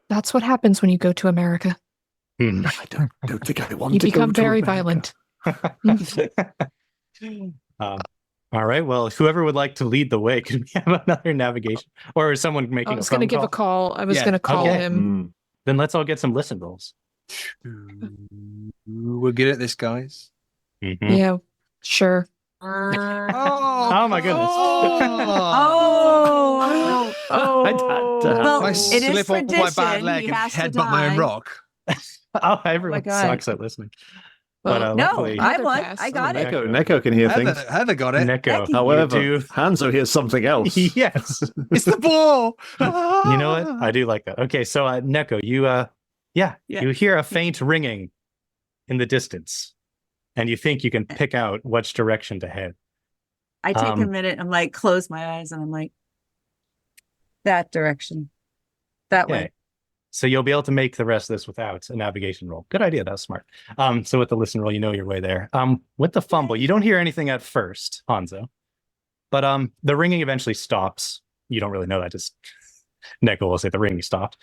That's what happens when you go to America. Hmm. I don't think I want You to go become to very America. violent. All right. Well, whoever would like to lead the way, could we have another navigation, or is someone making I was a phone going to give call? a call. I was Yeah, going to call okay. him. Then let's all get some listen rolls. We're good at this, guys. Mhm. Yeah, sure. Oh my goodness. Oh, well, I it is slip off my bad tradition. leg He and has to headbutt my own die. rock. Oh, everyone God. sucks at listening. But Well, No, luckily, I Heather won. passed. I got it. Neko can hear things. Heather got it. Neko, However, you do. Hanzo hears something else. Yes. It's the ball. You know what? I do like that. Okay, so Neko, you Yeah. you hear a faint ringing in the distance, and you think you can pick out which direction to head. I take a minute and like close my eyes and I'm like, that direction. That Okay. way. So you'll be able to make the rest of this without a navigation roll. Good idea. That's smart. So with the listen roll, you know your way there. With the fumble, you don't hear anything at first, Hanzo. But the ringing eventually stops. You don't really know that. Just Neko will say the ringing stopped.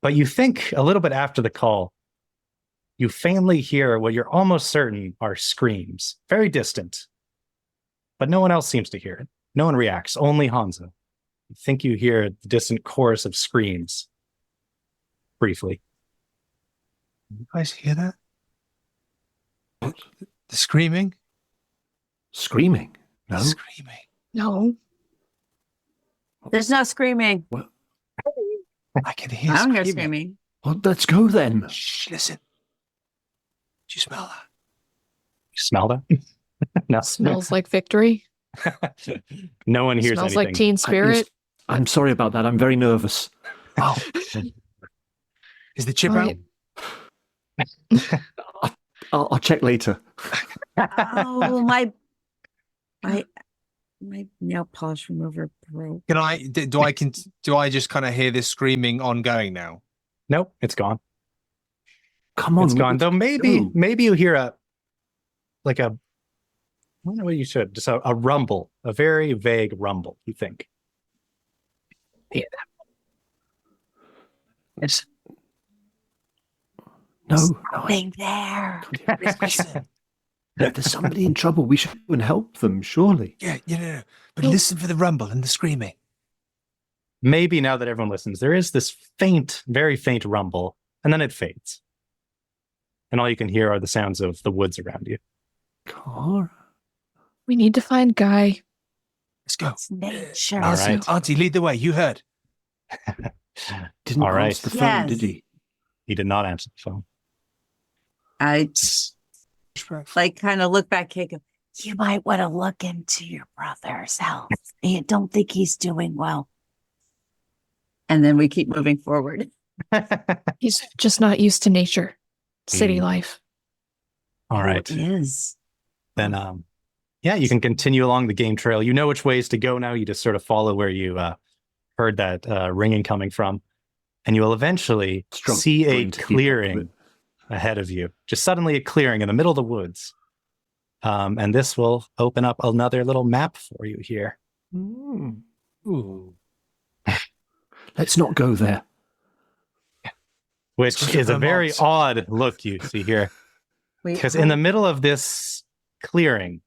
But you think a little bit after the call, you faintly hear what you're almost certain are screams, very distant. But no one else seems to hear it. No one reacts, only Hanzo. You think you hear the distant chorus of screams. Briefly. You guys hear that? The screaming? Screaming? No. Screaming. No. There's no screaming. I can hear I don't screaming. hear screaming. Well, let's go then. Shh, listen. Do you smell that? You smell that? No. Smells like victory. No one hears Smells anything. like teen spirit. I'm sorry about that. I'm very nervous. Oh. Is the chip Right. out? I'll check later. Oh, my nail polish remover broke. Can I? Do I just kind of hear this screaming ongoing now? Nope, it's gone. Come on. It's gone. Though maybe go. you hear I don't know what you should. Just a rumble, a very vague rumble, you think. Hear that? It's No. Nothing there. listen. If there's somebody in trouble, we should go and help them, surely. Yeah, no. But listen for the rumble and the screaming. Maybe now that everyone listens, there is this faint, very faint rumble, and then it fades. And all you can hear are the sounds of the woods around you. Car? We need to find Guy. Let's go. It's nature. All right. Auntie, lead the way. You heard. Didn't All right. answer the phone, Yes. did he? He did not answer the phone. I like kind of look back, Keiko. You might want to look into your brother's health. I don't think he's doing well. And then we keep moving forward. He's just not used to nature, city life. All right. It is. Then yeah, you can continue along the game trail. You know which ways to go now. You just sort of follow where you heard that ringing coming from, and you will eventually see a Struggling to keep up with clearing it. ahead of you. Just suddenly a clearing in the middle of the woods. And this will open up another little map for you here. Ooh. Let's not go there. Which Look at is a the very mobs. odd look you see here. Because in the middle of this clearing,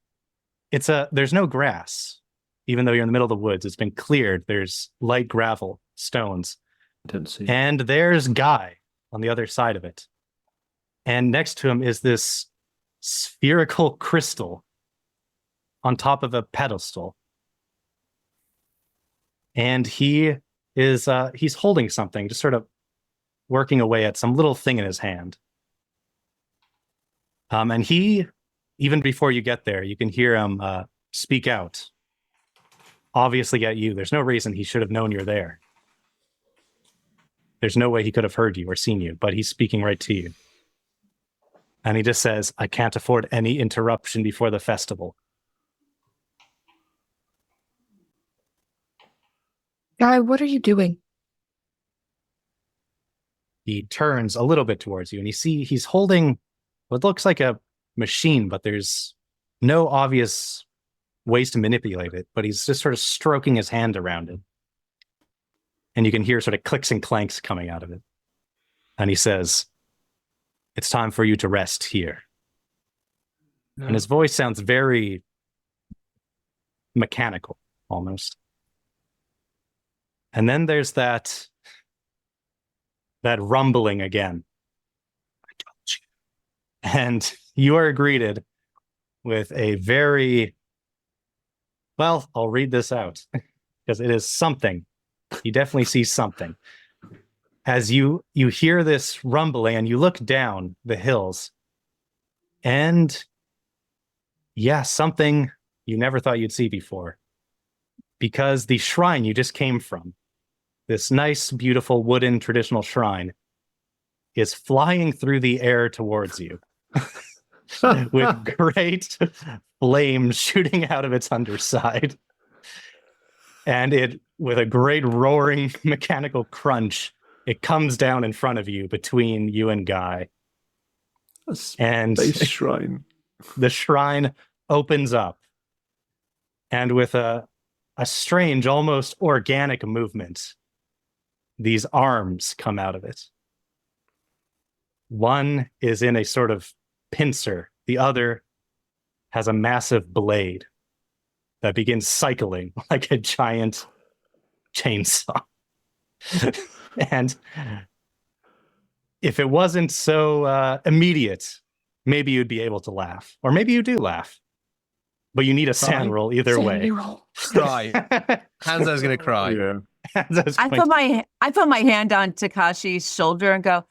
there's no grass. Even though you're in the middle of the woods, it's been cleared. There's light gravel, stones. Didn't see. And there's Guy on the other side of it. And next to him is this spherical crystal on top of a pedestal. And he is he's holding something, just sort of working away at some little thing in his hand. And he, even before you get there, you can hear him speak out. Obviously at you. There's no reason he should have known you're there. There's no way he could have heard you or seen you, but he's speaking right to you. And he just says, I can't afford any interruption before the festival. Guy, what are you doing? He turns a little bit towards you and you see he's holding what looks like a machine, but there's no obvious ways to manipulate it, but he's just sort of stroking his hand around it. And you can hear sort of clicks and clanks coming out of it. And he says, it's time for you to rest here. And his voice sounds very mechanical, almost. And then there's that rumbling again. I told you. And you are greeted with a very, well, I'll read this out because it is something. You definitely see something. As you hear this rumbling and you look down the hills, and yeah, something you never thought you'd see before. Because the shrine you just came from, this nice, beautiful wooden traditional shrine, is flying through the air towards you with great flames shooting out of its underside. And it, with a great roaring mechanical crunch, it comes down in front of you between you and Guy. And Space shrine. The shrine opens up. And with a strange, almost organic movement, these arms come out of it. One is in a sort of pincer. The other has a massive blade that begins cycling like a giant chainsaw. And if it wasn't so immediate, maybe you'd be able to laugh. Or maybe you do laugh. But you need a sand roll either way. Cry. Hanzo's going to cry. Yeah. I put my hand on Takashi's shoulder and go,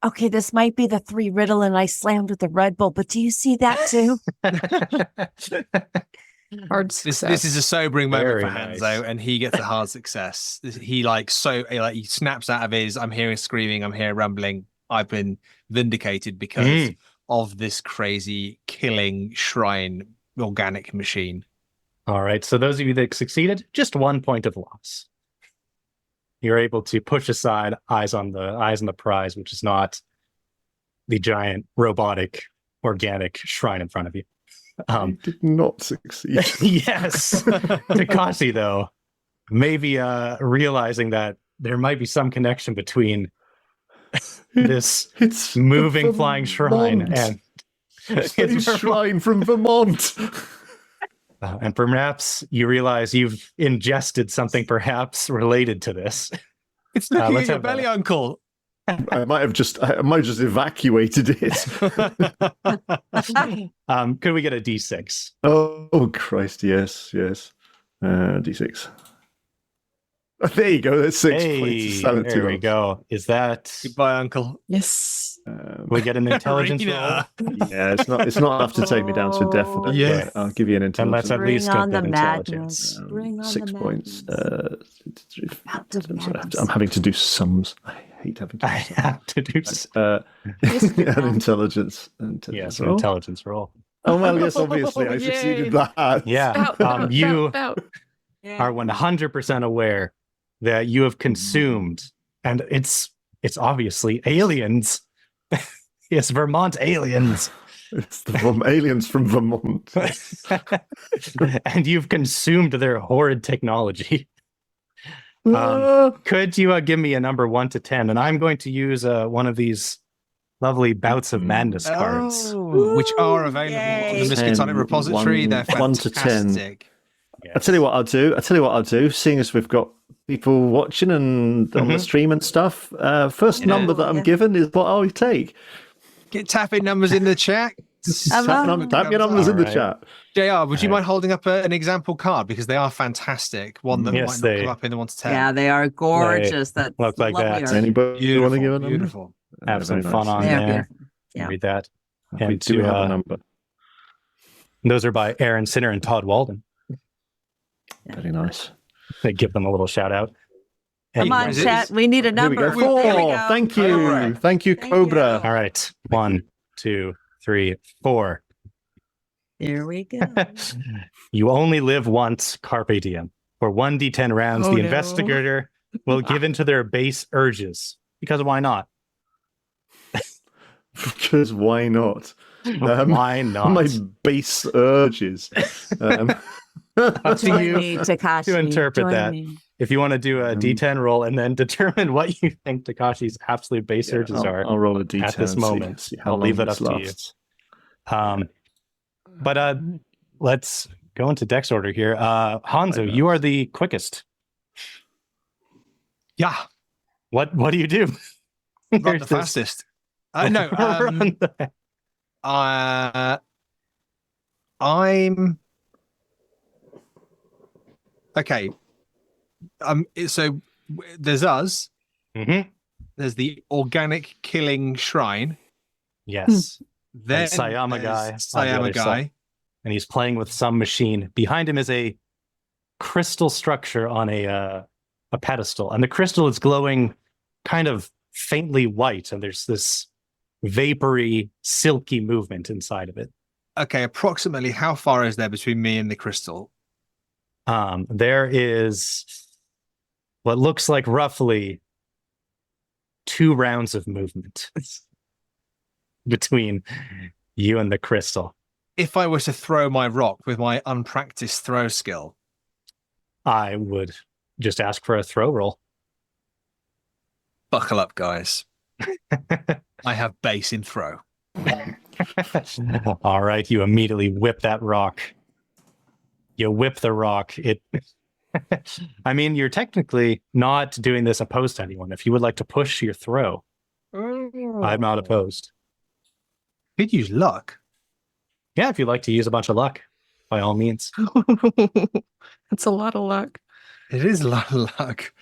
okay, this might be the 3 riddle and I slammed with the Red Bull, but do you see that too? Hard success. This is a sobering moment Very for nice. Hanzo, and he gets a hard success. He he snaps out of his, I'm hearing screaming, I'm hearing rumbling. I've been vindicated because of this crazy killing shrine organic machine. All right, so those of you that succeeded, just 1 point of loss. You're able to push aside eyes on the prize, which is not the giant robotic organic shrine in front of you. I did not succeed. Yes. Takashi, though, maybe realizing that there might be some connection between this It's moving flying shrine and Space shrine from Vermont. and perhaps you realize you've ingested something perhaps related to this. It's looking let's at your have belly, that. Uncle. I might have just evacuated it. Could we get a D6? Oh Christ, yes. D6. Oh, there you go. That's 6 points. There we go. Is that Goodbye, Uncle. Yes. we get an intelligence roll? Rina. Yeah, it's not enough to take me down to a definite. Yeah. But I'll give you an And let's intelligence. at least Bring get on that the intelligence. madness. Bring on 6 the points. madness. I'm having to do sums. I hate having to I do sums. have to do An intelligence. yes, an roll. intelligence roll. Oh well, yes, obviously I Yay. succeeded that. Yeah, Out, you out. are 100% aware that you have consumed, and it's obviously aliens. Yes, Vermont aliens. It's the aliens from Vermont. And you've consumed their horrid technology. Could you give me a number 1 to 10? And I'm going to use one of these lovely bouts of madness cards. Which are available on the Miskatonic 10, repository. They're 1 to 10. fantastic. Yes. I'll tell you what I'll do. Seeing as we've got people watching and on the stream and stuff, first number that I'm given is what I'll take. Get tapping numbers in the chat. Tap your numbers in the Alright. chat. JR, would you mind holding up an example card? Because they are fantastic. One that Yes, might not they- come up in the 1 to 10. Yeah, they are gorgeous. That look like that. Anybody Beautiful, want to give a number? beautiful. Have some Very fun nice. on They're there. beautiful. Yeah. Read that. We And do to, have a number. those are by Aaron Sinner and Todd Walden. Very nice. They give them a little shout out. Come And- on, Is it- chat. We need a Here we number. go. There we 4. go. Thank you. Cobra. Thank you, Thank Cobra. All right. 1, 2, 3, 4. Here we go. You only live once, carpe diem. For 1d10 rounds, Oh, the no. investigator will give into their base urges. Because why not? Because why not? Why not? My base urges. Up to Join you me, Takashi. to interpret Join that. me. If you want to do a D10 roll and then determine what you think Takashi's absolute base urges are I'll roll a D10 at this and moment, see how I'll leave long that up this to you. lasts. But let's go into Dex order here. Hanzo, you are the quickest. Yeah, What do you do? run There's the this- fastest. No, Run the- I'm okay. So there's us. Mhm. There's the organic killing shrine. Yes. Then Sayama there's guy on the Sayama other guy. side. And he's playing with some machine. Behind him is a crystal structure on a pedestal, and the crystal is glowing kind of faintly white, and there's this vapory, silky movement inside of it. Okay, approximately how far is there between me and the crystal? There is what looks like roughly 2 rounds of movement between you and the crystal. If I were to throw my rock with my unpracticed throw skill, I would just ask for a throw roll. buckle up, guys. I have base in throw. All right, you immediately whip that rock. You whip the rock. I mean, you're technically not doing this opposed to anyone. If you would like to push your throw, I'm not opposed. Could use luck. Yeah, if you'd like to use a bunch of luck, by all means. That's a lot of luck. It is a lot of luck.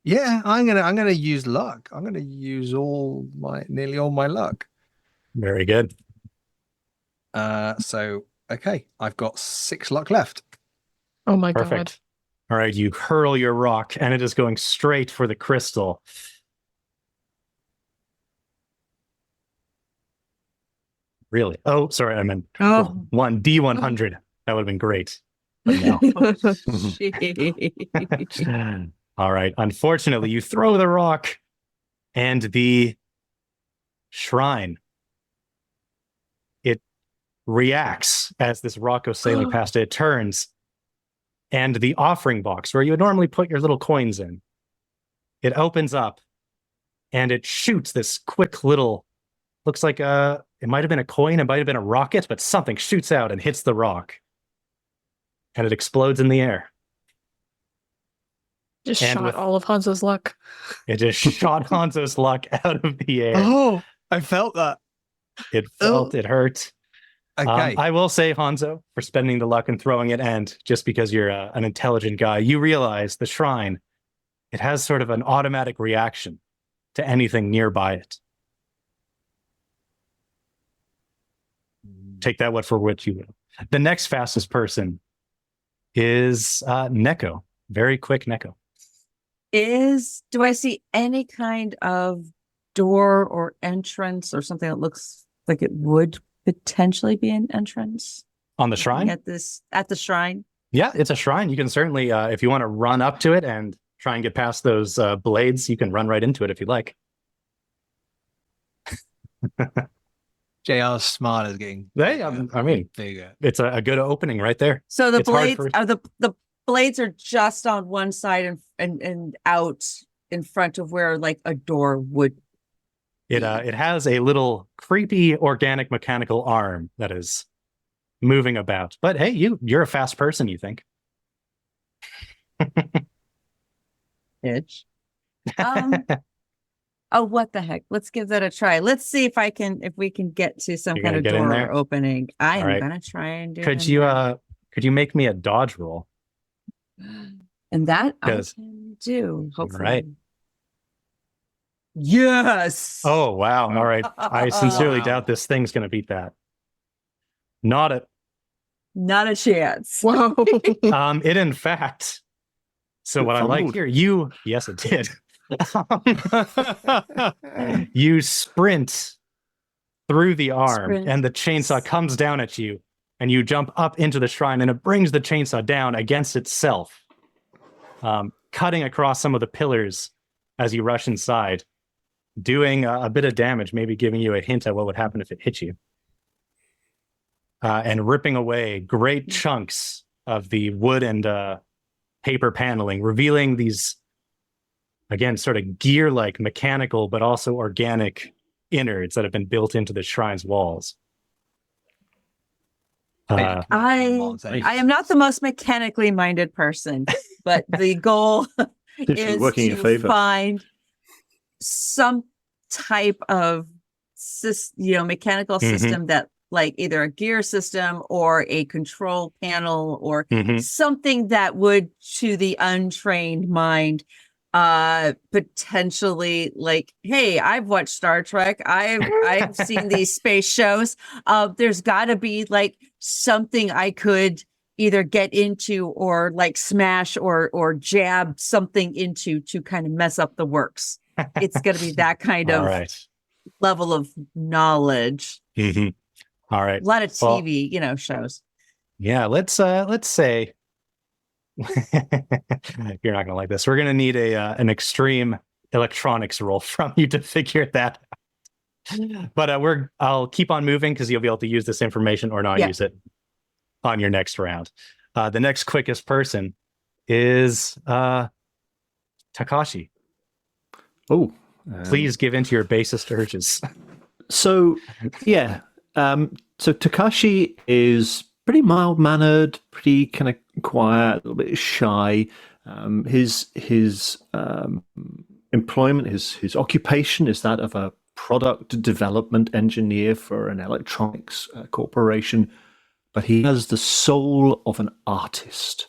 Yeah, I'm gonna use luck. I'm gonna use nearly all my luck. Very good. So okay, I've got 6 luck left. Oh my Perfect. All right, you hurl your rock, and it is going straight for the crystal. Really? Oh, sorry, I meant Oh. 1D100. That would have been great. But no. God. All right. Unfortunately, you throw the rock, and the shrine, it reacts as this rock goes sailing past it. It turns, and the offering box where you would normally put your little coins in, it opens up, and it shoots this quick little, looks like it might have been a coin, it might have been a rocket, but something shoots out and hits the rock, and it explodes in the air. Just And shot with- all of Hanzo's luck. It just shot Hanzo's luck out of the air. Oh, I felt that. It felt, it hurt. Okay. I will say, Hanzo, for spending the luck and throwing it, and just because you're an intelligent guy, you realize the shrine, it has sort of an automatic reaction to anything nearby it. Take that for what you will. The next fastest person is Neko. Very quick Neko. Do I see any kind of door or entrance or something that looks like it would potentially be an entrance On the shrine? at the shrine? Yeah, it's a shrine. You can certainly, if you want to run up to it and try and get past those blades, you can run right into it if you'd like. JR's smile is getting I mean, bigger. it's a good opening right there. So the It's hard blades for- are the blades are just on one side and out in front of where like a door would. It has a little creepy organic mechanical arm that is moving about. But hey, you're a fast person, you think? Itch. Oh, what the heck? Let's give that a try. Let's see if we can get to some You're kind gonna of get in door there? or opening. I All am right. gonna try and do Could it. you make me a dodge roll? And that I 'Cause- can do. Hopefully. Right. Yes. Oh wow! All right, I sincerely Wow. doubt this thing's gonna beat that. Not a Not a chance. Whoa. it in fact. So It what I like fumbled. here, yes, it did. You sprint through the arm, Sprint. and the chainsaw comes down at you, and you jump up into the shrine, and it brings the chainsaw down against itself, cutting across some of the pillars as you rush inside, doing a bit of damage, maybe giving you a hint at what would happen if it hit you, and ripping away great chunks of the wood and paper paneling, revealing these again, sort of gear-like, mechanical, but also organic innards that have been built into the shrine's walls. I am not the most mechanically minded person, but the goal is working in to favor. find some type of mechanical system that, like, either a gear system or a control panel or something that would, to the untrained mind, potentially, like, hey, I've watched Star Trek, I've seen these space shows, there's got to be like something I could either get into or like smash or jab something into to kind of mess up the works. It's going to be that kind of level of knowledge. All right, a lot of TV shows. Yeah, let's say you're not gonna like this. We're gonna need an extreme electronics roll from you to figure that out. But I'll keep on moving because you'll be able to use this information or not use it on your next round. The next quickest person is Takashi. Oh, please give in to your basest urges. So Takashi is pretty mild-mannered, pretty kind of quiet, a little bit shy. His employment, his occupation is that of a product development engineer for an electronics corporation, but he has the soul of an artist,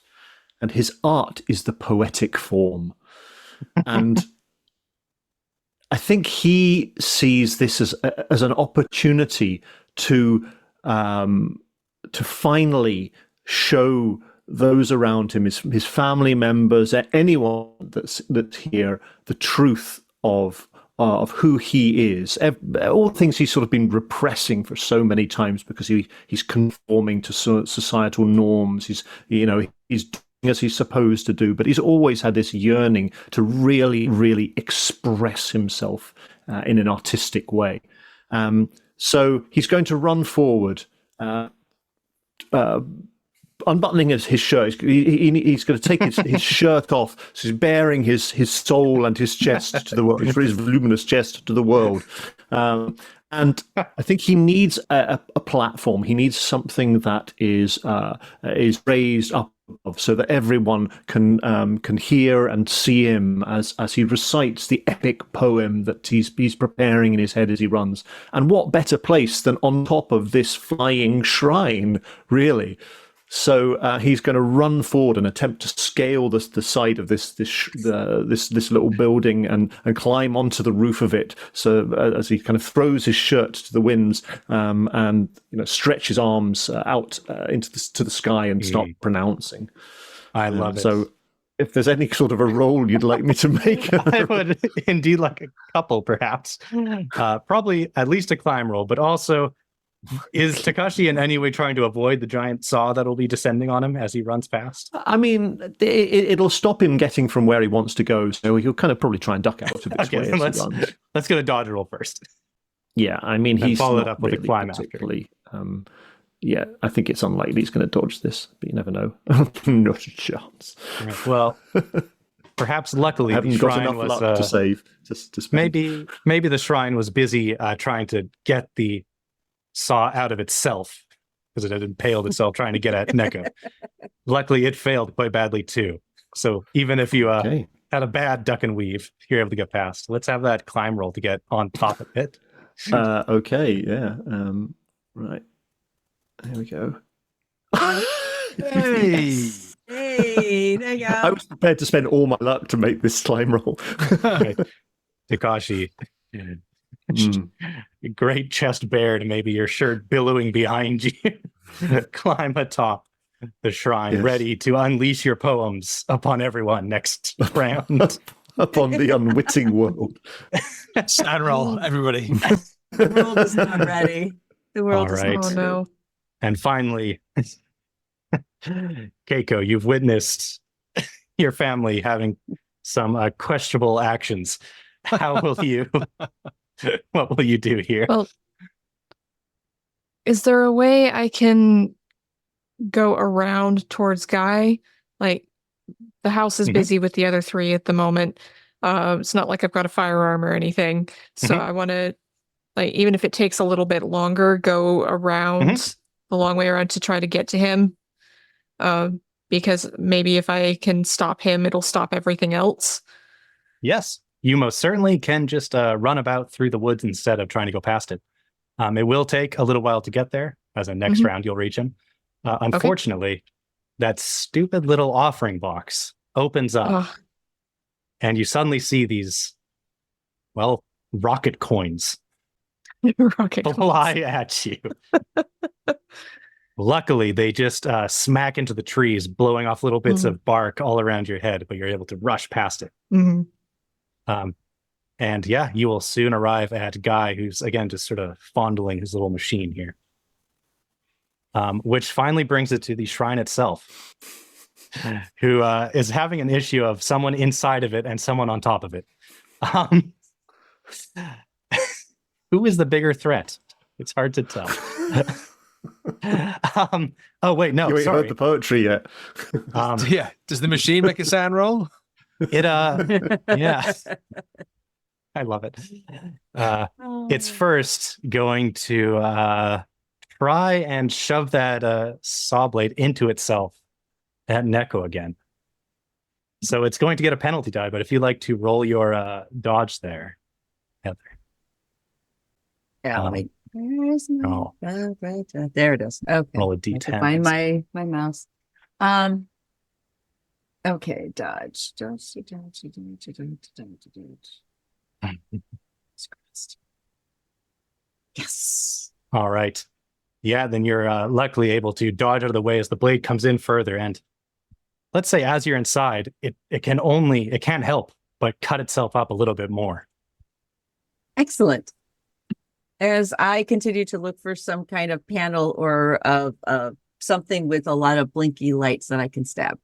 and his art is the poetic form. And I think he sees this as an opportunity to finally show those around him, his family members, anyone that's here, the truth of who he is. All things he's sort of been repressing for so many times because he's conforming to societal norms. He's doing as he's supposed to do, but he's always had this yearning to really, really express himself in an artistic way. So he's going to run forward, unbuttoning his shirt. He's going to take his shirt off, so he's bearing his soul and his chest to the world, his voluminous chest to the world. And I think he needs a platform. He needs something that is raised up so that everyone can hear and see him as he recites the epic poem that he's preparing in his head as he runs. And what better place than on top of this flying shrine, really? So he's going to run forward and attempt to scale the side of this little building and climb onto the roof of it. So as he kind of throws his shirt to the winds and stretch his arms out to the sky and start pronouncing. I love it. So if there's any sort of a roll you'd like me to make, I would indeed like a couple, perhaps. Probably at least a climb roll, but also. Is Takashi in any way trying to avoid the giant saw that will be descending on him as he runs past? I mean, it'll stop him getting from where he wants to go, so he'll kind of probably try and duck out of its way as he runs. Let's get a dodge roll first. Yeah, I mean, he's followed not up with really a climb particularly. Yeah, I think it's unlikely he's going to dodge this, but you never know. Not a chance. Right. Well, perhaps luckily I haven't got enough luck to save. Maybe the shrine was busy trying to get the saw out of itself because it had impaled itself trying to get at Neko. Luckily, it failed quite badly too. So even if you had a bad duck and weave, you're able to get past. Let's have that climb roll to get on top of it. Okay, yeah. Right. There we go. Hey, there you go. I was prepared to spend all my luck to make this climb roll. Takashi. Great chest bared, maybe your shirt billowing behind you. Climb atop the shrine, ready to unleash your poems upon everyone next round. Upon the unwitting world. Stand roll, everybody. The world is not ready. The world is not. Oh no. And finally, Keiko, you've witnessed your family having some questionable actions. How will you? What will you do here? Well, is there a way I can go around towards Guy? Like, the house is busy with the other three at the moment. It's not like I've got a firearm or anything. So I want to, like, even if it takes a little bit longer, go around the long way around to try to get to him. Because maybe if I can stop him, it'll stop everything else. Yes, you most certainly can just run about through the woods instead of trying to go past it. It will take a little while to get there. As a next round, you'll reach him. Unfortunately, that stupid little offering box opens up, and you suddenly see these, well, rocket coins fly at you. Luckily, they just smack into the trees, blowing off little bits of bark all around your head, but you're able to rush past it. And yeah, you will soon arrive at Guy, who's, again, just sort of fondling his little machine here. Which finally brings it to the shrine itself, who is having an issue of someone inside of it and someone on top of it. Who is the bigger threat? It's hard to tell. Oh wait, no, You ain't sorry. heard the poetry yet. Yeah. Does the machine make a sound roll? It yeah. I love it. It's first going to try and shove that saw blade into itself at Neko again. So it's going to get a penalty die, but if you'd like to roll your dodge there, Heather. Yeah, wait. Where's my right? There it is. Okay. Roll a I have to D10. find my mouse. Okay, dodge. Yes. All right. Yeah, then you're luckily able to dodge out of the way as the blade comes in further. And let's say as you're inside, it can't help but cut itself up a little bit more. Excellent. As I continue to look for some kind of panel or something with a lot of blinky lights that I can stab.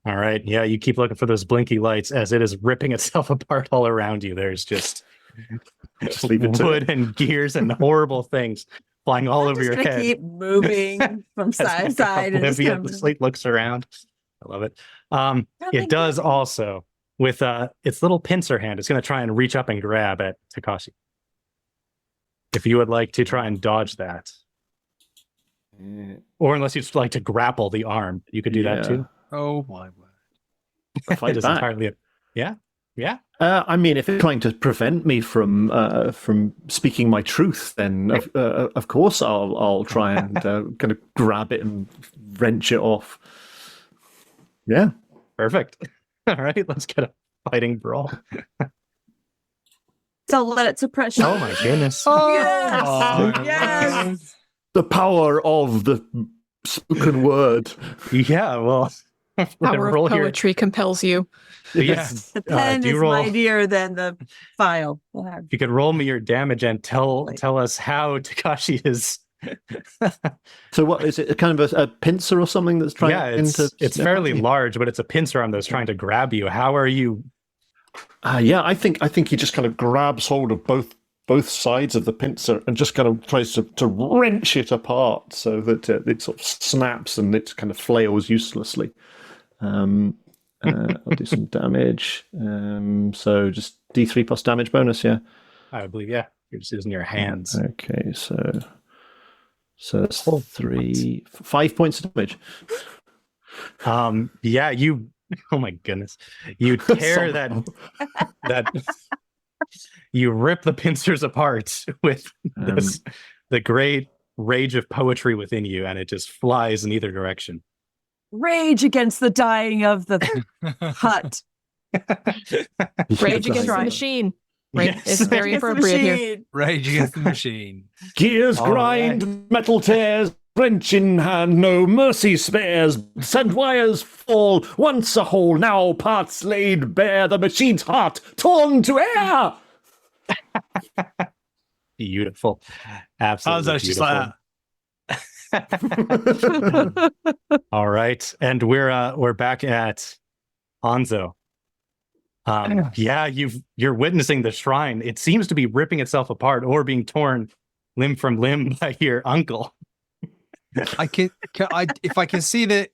All right. Yeah, you keep looking for those blinky lights as it is ripping itself apart all around you. There's just leave it to wood and gears and horrible things flying all over your head. Keep moving from side to side. And just The slate looks around. I love it. It does also, with its little pincer hand, it's going to try and reach up and grab at Takashi. If you would like to try and dodge that. Or unless you'd like to grapple the arm, you could do that too. Oh my word. Fight It is back. entirely yeah. I mean, if it's trying to prevent me from speaking my truth, then of course I'll try and kind of grab it and wrench it off. Yeah, Perfect. All right, let's get a fighting brawl. So let it suppress you. Oh my goodness. Yes! Yes! the power of the spoken word. Yeah, well, Power roll of poetry compels you. here. Yes. The pen do is roll. mightier than the file. We'll have- If you could roll me your damage and tell us how Takashi is. So what is it? Kind of a pincer or something that's trying? Yeah, it's fairly large, but it's a pincer arm that's trying to grab you. How are you? Yeah, I think he just kind of grabs hold of both sides of the pincer and just kind of tries to wrench it apart so that it sort of snaps and it kind of flails uselessly. I'll do some damage. So just D3 plus damage bonus, yeah. I believe, yeah. You're just using your hands. Okay, so that's 5 points of damage. Yeah, you. Oh my goodness, you tear that you rip the pincers apart with the great rage of poetry within you, and it just flies in either direction. Rage against the dying of the hut. Rage against the machine. Right. Yes. It's very Against the appropriate here. machine. Rage against the machine. Gears All grind, metal tears, wrench in hand, no mercy spares. Send wires fall, once a whole, now parts laid bare. The machine's heart torn to air. Beautiful, absolutely. Hanzo's just beautiful. like that. All right, and we're back at Hanzo. Yeah, you're witnessing the shrine. It seems to be ripping itself apart or being torn limb from limb by your uncle. If I can see that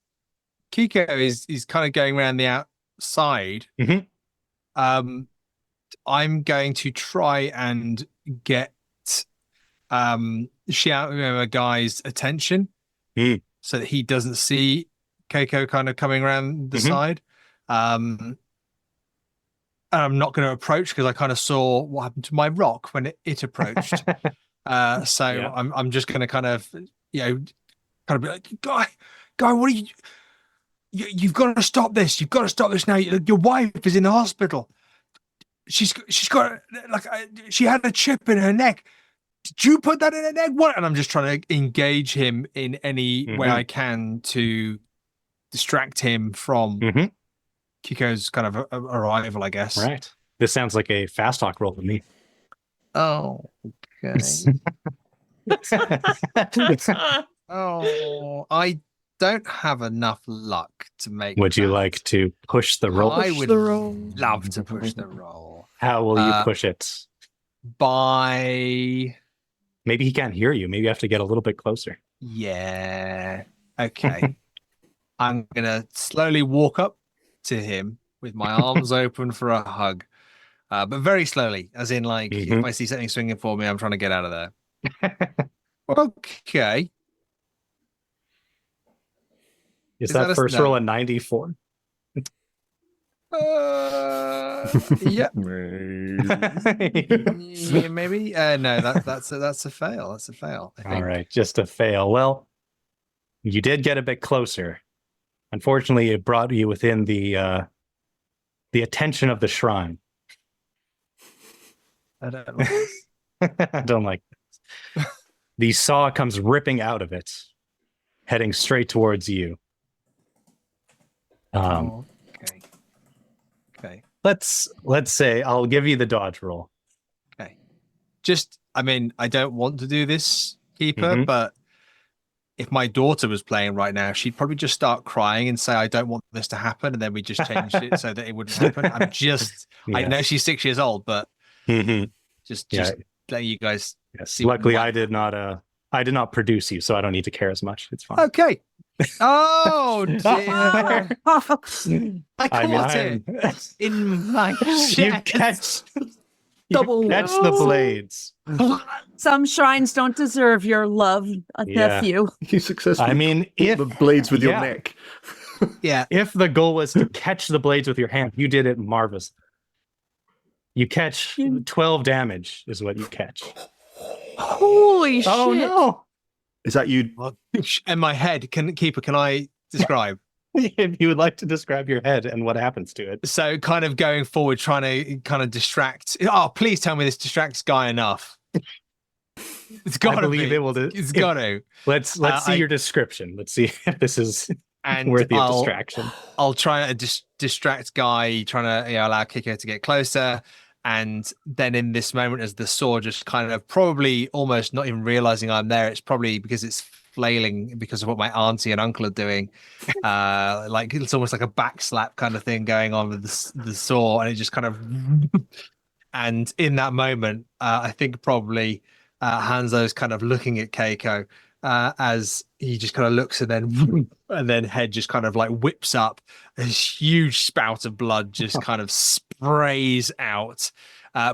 Keiko is kind of going around the outside. Mhm. I'm going to try and get Xiao guy's attention so that he doesn't see Keiko kind of coming around the side. And I'm not going to approach because I kind of saw what happened to my rock when it approached. I'm just going to kind of be like, guy, what are you've got to stop this. You've got to stop this now. Your wife is in the hospital. She's got she had a chip in her neck. Did you put that in her neck? What? And I'm just trying to engage him in any way I can to distract him from Kiko's kind of arrival, I guess. Right. This sounds like a fast talk roll to me. Oh, okay. Oh, I don't have enough luck to make. Would you like to push the roll? I would love to push the roll. How will you push it? By... Maybe he can't hear you. Maybe you have to get a little bit closer. Yeah. Okay. I'm going to slowly walk up to him with my arms open for a hug. But very slowly, as in like, if I see something swinging for me, I'm trying to get out of there. Okay. Is that first roll a 94? Yeah. Yeah, maybe. No, that's a fail. That's a fail. I think. All right, just a fail. Well, you did get a bit closer. Unfortunately, it brought you within the attention of the shrine. I don't like this. I don't like this. The saw comes ripping out of it, heading straight towards you. Okay. Let's say I'll give you the dodge roll. Okay. I mean, I don't want to do this, Keeper, but if my daughter was playing right now, she'd probably just start crying and say, I don't want this to happen. And then we just changed it so that it wouldn't happen. I know she's 6 years old, but just letting you guys see. Luckily, I did not produce you, so I don't need to care as much. It's fine. Okay. Oh dear! I caught it in my chest. You catch the blades. Some shrines don't deserve your love, nephew. You successfully. I mean, if the blades with your neck. Yeah. If the goal was to catch the blades with your hand, you did it marvelous. You catch 12 damage, is what you catch. Holy shit! Oh no! Is that you? In my head, Keeper, can I describe? If you would like to describe your head and what happens to it. So kind of going forward, trying to kind of distract. Oh, please tell me this distracts Guy enough. It's got to be. It's got to. Let's see your description. Let's see if this is worthy of distraction. I'll try to distract Guy, trying to allow Keiko to get closer. And then in this moment, as the saw just kind of probably almost not even realizing I'm there, it's probably because it's flailing because of what my auntie and uncle are doing. Like it's almost like a back slap kind of thing going on with the saw, and it just kind of. And in that moment, I think probably Hanzo's kind of looking at Keiko as he just kind of looks, and then head just kind of like whips up. A huge spout of blood just kind of sprays out,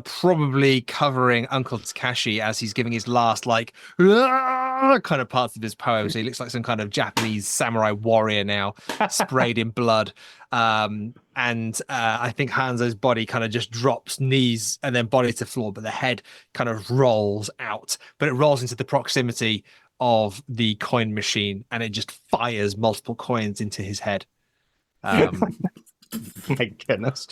probably covering Uncle Takashi as he's giving his last like kind of parts of his poem. So he looks like some kind of Japanese samurai warrior now, sprayed in blood. And I think Hanzo's body kind of just drops, knees and then body to floor, but the head kind of rolls out, but it rolls into the proximity of the coin machine, and it just fires multiple coins into his head. My goodness.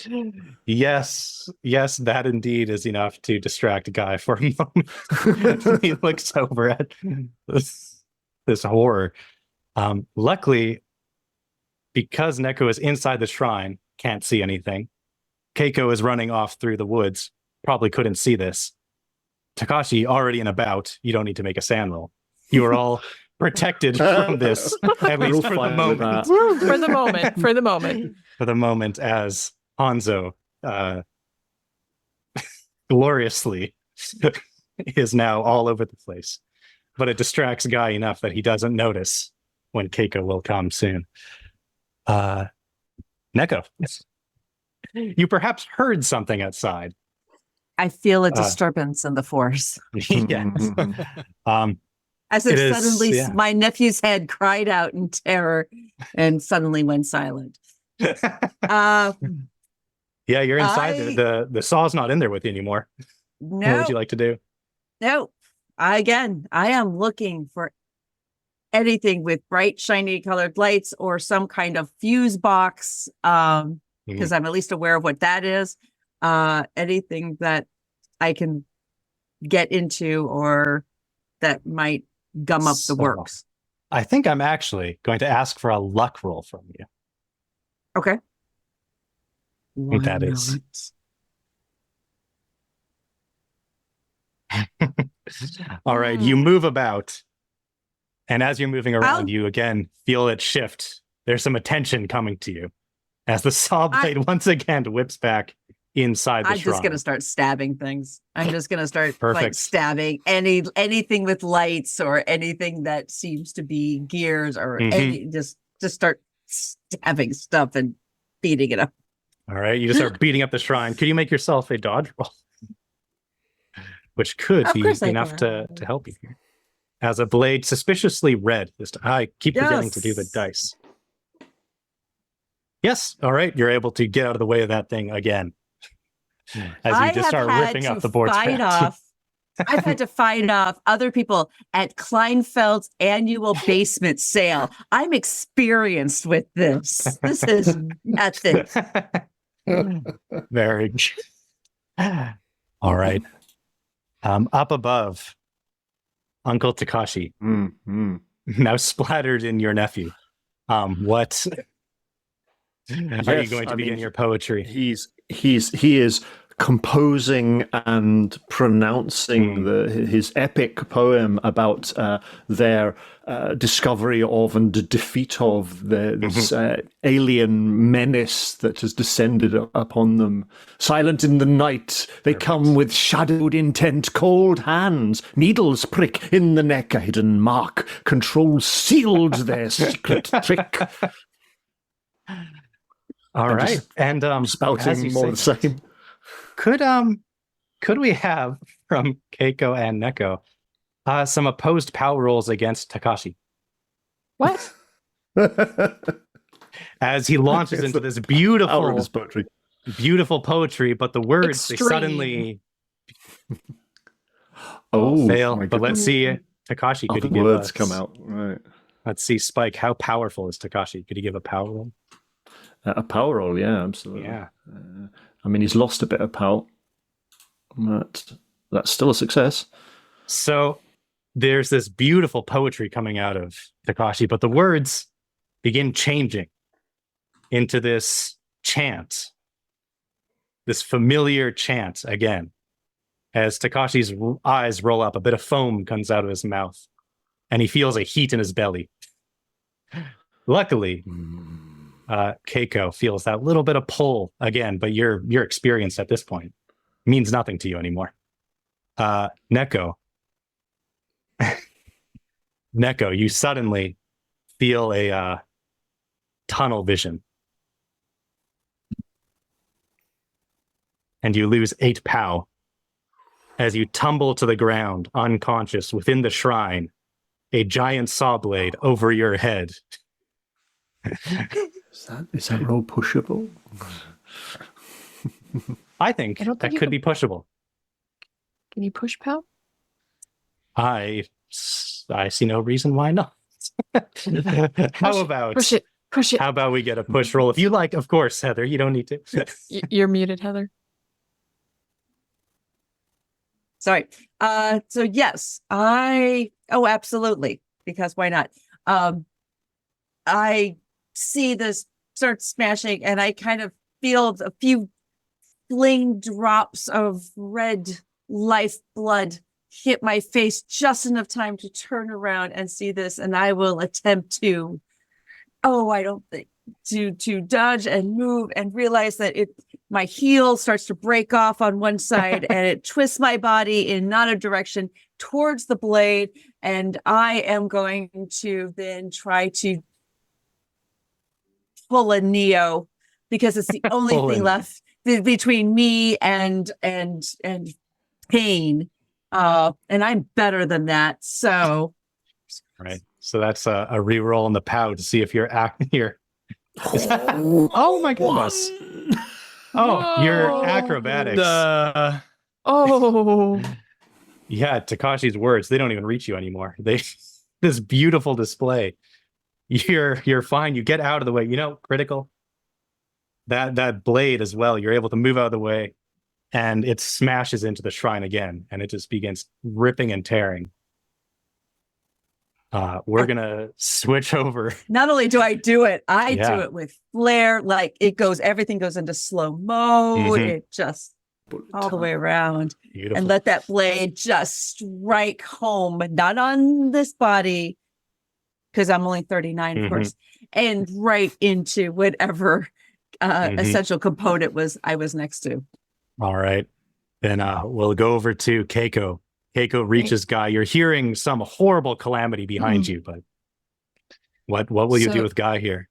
Yes, that indeed is enough to distract a guy for a moment. He looks over at this horror. Luckily, because Neko is inside the shrine, can't see anything. Keiko is running off through the woods, probably couldn't see this. Takashi already in a bout, you don't need to make a sand roll. You are all protected from this, at least for the moment. For the moment. For the moment, as Hanzo gloriously is now all over the place. But it distracts Guy enough that he doesn't notice when Keiko will come soon. Neko, you perhaps heard something outside. I feel a disturbance in the force. Yes. As if It is, suddenly yeah. my nephew's head cried out in terror and suddenly went silent. Yeah, you're inside there. The saw's not in there with you anymore. What No, would you like to do? no. I am looking for anything with bright, shiny colored lights or some kind of fuse box, because I'm at least aware of what that is. Anything that I can get into or that might gum up the works. I think I'm actually going to ask for a luck roll from you. Okay. What that is. All right, you move about, and as you're moving around, you again feel it shift. There's some attention coming to you as the saw blade once again whips back inside the shrine. I'm just gonna start stabbing things. I'm just gonna start Perfect. stabbing anything with lights or anything that seems to be gears or just start stabbing stuff and beating it up. All right, you just start beating up the shrine. Could you make yourself a dodge roll? Which could be enough to help you here. As a blade suspiciously red this time. I keep forgetting to do the dice. Yes, all right, you're able to get out of the way of that thing again. As you just start ripping up the board's back. I've had to fight off other people at Kleinfeld's annual basement sale. I'm experienced with this. This is nothing. Very good. All right. Up above, Uncle Takashi, now splattered in your nephew. What are you going to begin your poetry? He is composing and pronouncing his epic poem about their discovery of and defeat of this alien menace that has descended upon them. Silent in the night, they come with shadowed intent, cold hands, needles prick in the neck, a hidden mark, control sealed their secret trick. All right, and spouting more the same. Could we have from Keiko and Neko some opposed power rolls against Takashi? What? As he launches into this beautiful poetry, but the words they suddenly fail. But let's see, Takashi, could you give words us come out? Right. Let's see, Spike. How powerful is Takashi? Could you give a power roll? A power roll, yeah, absolutely. Yeah. I mean, he's lost a bit of power, but that's still a success. So there's this beautiful poetry coming out of Takashi, but the words begin changing into this chant, this familiar chant again. As Takashi's eyes roll up, a bit of foam comes out of his mouth, and he feels a heat in his belly. Luckily, Keiko feels that little bit of pull again, but your experience at this point means nothing to you anymore. Neko, you suddenly feel a tunnel vision, and you lose 8 POW as you tumble to the ground, unconscious within the shrine, a giant saw blade over your head. Is that roll pushable? I think that could be pushable. Can you push POW? I see no reason why not. How about push it? How about we get a push roll? If you like, of course, Heather. You don't need to. You're muted, Heather. Sorry. So yes, absolutely, because why not? I see this start smashing, and I kind of feel a few fling drops of red lifeblood hit my face, just enough time to turn around and see this, and I will attempt to to dodge and move and realize that my heel starts to break off on one side and it twists my body in not a direction towards the blade, and I am going to then try to pull a Neo, because it's the only thing left. between me and pain. And I'm better than that. So Right. So that's a reroll in the POW to see if you're here. Oh my goodness. Oh, your acrobatics. Oh. Yeah, Takashi's words, they don't even reach you anymore. This beautiful display. You're fine. You get out of the way. Critical. That blade as well, you're able to move out of the way, and it smashes into the shrine again, and it just begins ripping and tearing. We're gonna switch over. not only do I do it, I do it with flair. Like everything goes into slow-mo. It just all the way around. Beautiful. And let that blade just strike home, but not on this body, because I'm only 39, of course, and right into whatever essential component I was next to. All right. Then we'll go over to Keiko. Keiko reaches Guy. You're hearing some horrible calamity behind you, but what will you do with Guy here?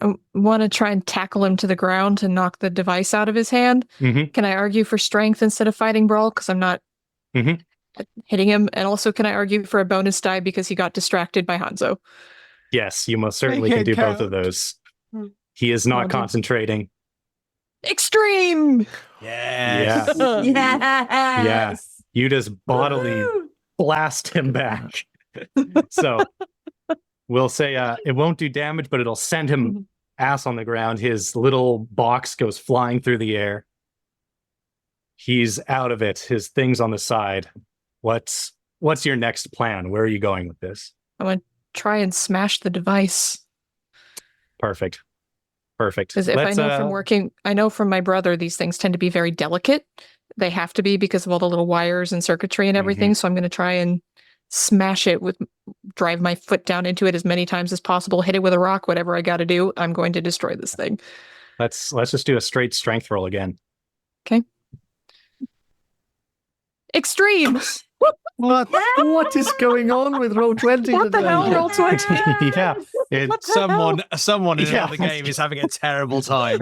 I want to try and tackle him to the ground and knock the device out of his hand. Can I argue for strength instead of fighting brawl? Because I'm not hitting him. And also, can I argue for a bonus die because he got distracted by Hanzo? Yes, you most certainly can do both of those. He is not concentrating. Extreme! Yes. Yeah. You just bodily blast him back. So we'll say it won't do damage, but it'll send him ass on the ground. His little box goes flying through the air. He's out of it. His thing's on the side. What's your next plan? Where are you going with this? I want to try and smash the device. Perfect. Because if I know from my brother, these things tend to be very delicate. They have to be because of all the little wires and circuitry and everything. So I'm going to try and smash it drive my foot down into it as many times as possible, hit it with a rock, whatever I got to do. I'm going to destroy this thing. Let's just do a straight strength roll again. Okay. Extreme. What is going on with Roll20? What the hell, Roll20? Yeah. Someone in the game is having a terrible time.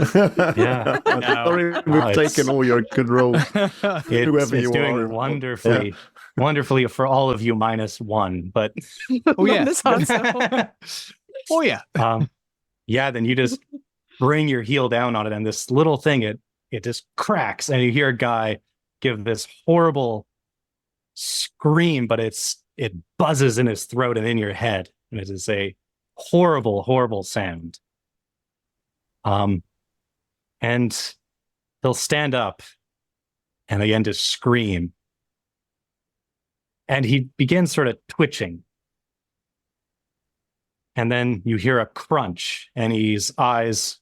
Yeah. Sorry, we've taken all your good rolls. It's doing wonderfully for all of you -1, but then you just bring your heel down on it, and this little thing it just cracks, and you hear a guy give this horrible scream, but it buzzes in his throat and in your head, and it is a horrible sound. And they'll stand up and again to scream, and he begins sort of twitching, and then you hear a crunch, and his eyes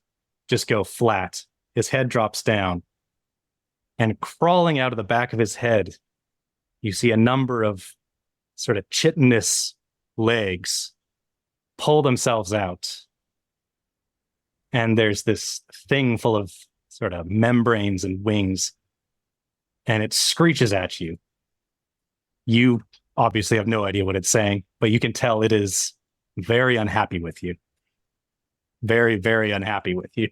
just go flat. His head drops down, and crawling out of the back of his head, you see a number of sort of chitinous legs pull themselves out. And there's this thing full of sort of membranes and wings, and it screeches at you. You obviously have no idea what it's saying, but you can tell it is very unhappy with you. Very, very unhappy with you.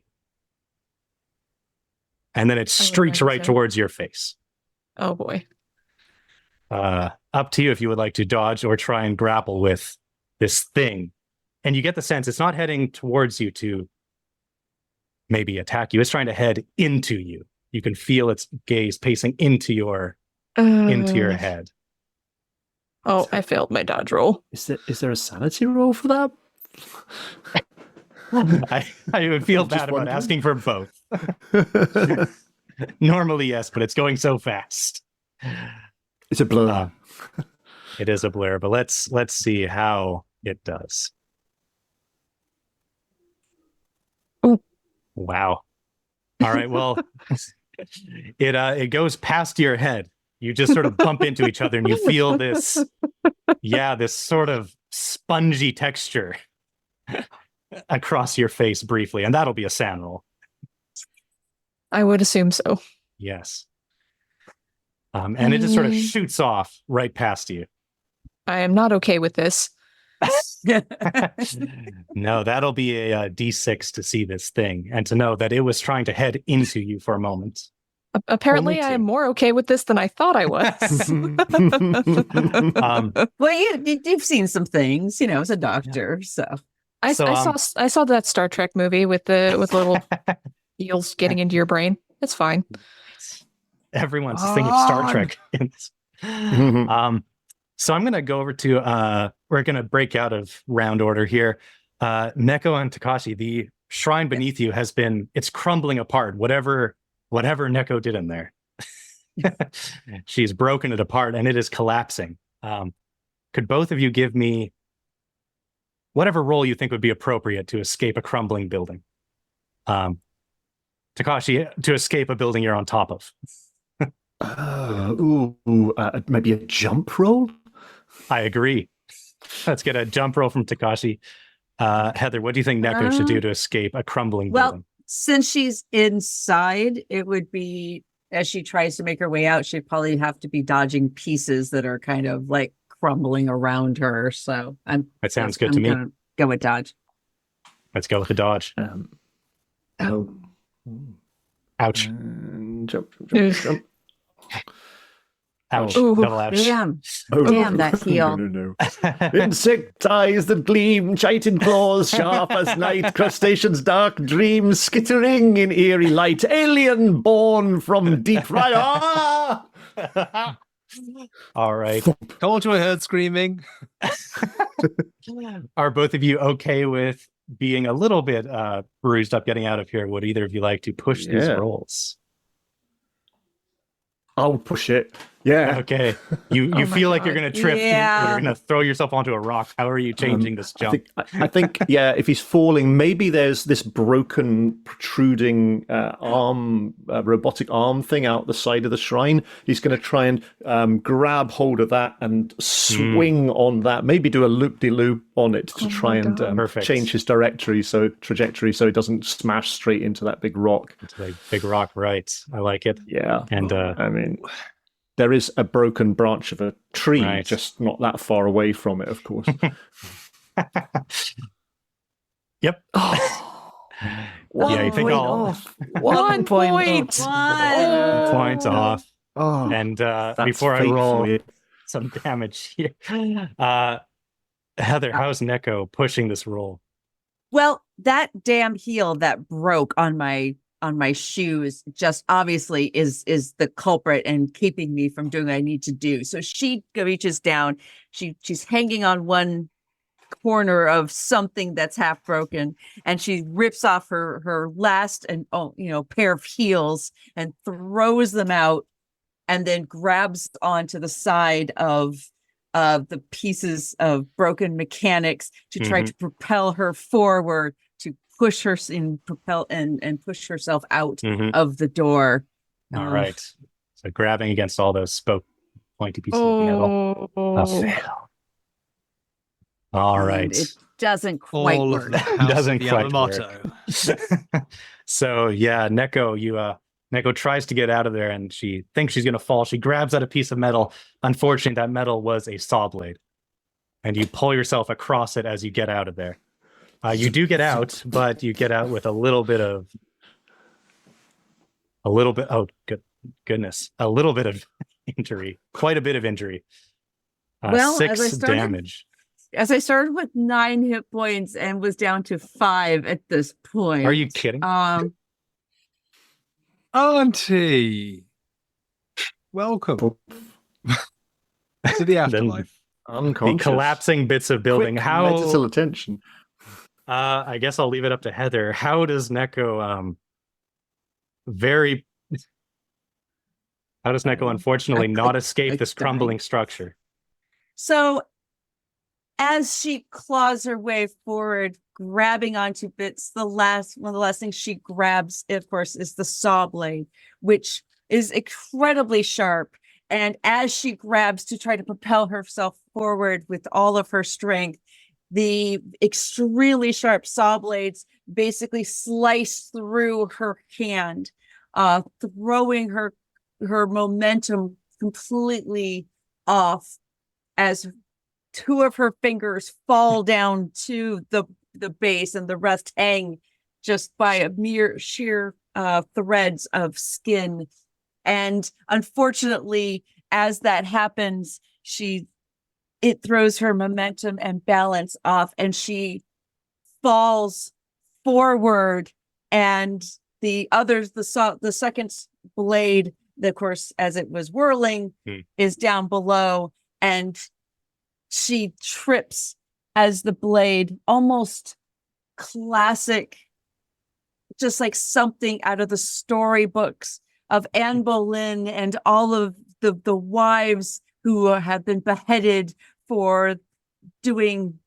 And then it streaks right towards your face. Oh boy. Up to you if you would like to dodge or try and grapple with this thing. And you get the sense it's not heading towards you to maybe attack you. It's trying to head into you. You can feel its gaze pacing into your head. Oh, I failed my dodge roll. Is there a sanity roll for that? I would feel bad about asking for both. Normally, yes, but it's going so fast. It's a blur. It is a blur, but let's see how it does. Ooh. Wow. All right, well, it goes past your head. You just sort of bump into each other, and you feel this sort of spongy texture across your face briefly, and that'll be a SAN roll. I would assume so. Yes. And it just sort of shoots off right past you. I am not okay with this. No, that'll be a D6 to see this thing and to know that it was trying to head into you for a moment. Apparently, Only I two. am more okay with this than I thought I was. Well, you've seen some things, as a doctor, so. I saw that Star Trek movie with little eels getting into your brain. It's fine. Everyone's thinking Star Trek. So I'm going to go over to, we're going to break out of round order here. Neko and Takashi, the shrine beneath you it's crumbling apart, whatever Neko did in there. She's broken it apart and it is collapsing. Could both of you give me whatever role you think would be appropriate to escape a crumbling building? Takashi, to escape a building you're on top of. Maybe a jump roll? I agree. Let's get a jump roll from Takashi. Heather, what do you think Neko should do to escape a crumbling building? Since she's inside, it would be, as she tries to make her way out, she'd probably have to be dodging pieces that are kind of like crumbling around her. So that sounds good to me. Gonna go with dodge. Let's go with the dodge. Ouch. Jump. Ouch. Ooh. Double ouch. Damn. Damn, that heel. No. Insect eyes that gleam, chitin claws sharp as night, crustaceans dark dreams, skittering in eerie light, alien born from deep fright. All right. Told you I heard screaming. Are both of you okay with being a little bit bruised up getting out of here? Would either of you like to push these rolls? I'll push it. Yeah. Okay. You feel like you're going to trip. Yeah. You're going to throw yourself onto a rock. How are you changing this jump? I think, yeah, if he's falling, maybe there's this broken, protruding robotic arm thing out the side of the shrine. He's going to try and grab hold of that and swing on that. Maybe do a loop-de-loop on it to try and change his trajectory so he doesn't smash straight into that big rock. Into the big rock, right. I like it. Yeah. And I mean, there is a broken branch of a tree just not that far away from it, of course. Yep. One you think point I'll... off. 1 point. 1 point off. And before I roll some damage here, Heather, how's Neko pushing this roll? Well, that damn heel that broke on my shoes just obviously is the culprit and keeping me from doing what I need to do. So she reaches down. She's hanging on one corner of something that's half broken, and she rips off her last pair of heels and throws them out, and then grabs onto the side of the pieces of broken mechanics to try to propel her forward, to push her and push herself out of the door. All right. So grabbing against all those pointy pieces of metal. A fail. All right. It doesn't quite work. Doesn't quite Yamamoto. work. So yeah, Neko tries to get out of there and she thinks she's going to fall. She grabs at a piece of metal. Unfortunately, that metal was a saw blade. And you pull yourself across it as you get out of there. You do get out, but you get out with a little bit of injury. Quite a bit of injury. 6 damage. As I started with 9 hit points and was down to 5 at this point. Are you kidding? Auntie, welcome to the afterlife. The collapsing bits of building. Quick, mental attention. I guess I'll leave it up to Heather. How does Neko unfortunately not escape this crumbling structure? So as she claws her way forward, grabbing onto bits, one of the last things she grabs, of course, is the saw blade, which is incredibly sharp. And as she grabs to try to propel herself forward with all of her strength, the extremely sharp saw blades basically slice through her hand, throwing her momentum completely off as two of her fingers fall down to the base, and the rest hang just by a mere sheer threads of skin. And unfortunately, as that happens, it throws her momentum and balance off, and she falls forward, and the second blade, of course, as it was whirling, is down below, and she trips as the blade, almost classic, just like something out of the storybooks of Anne Boleyn and all of the wives who have been beheaded for doing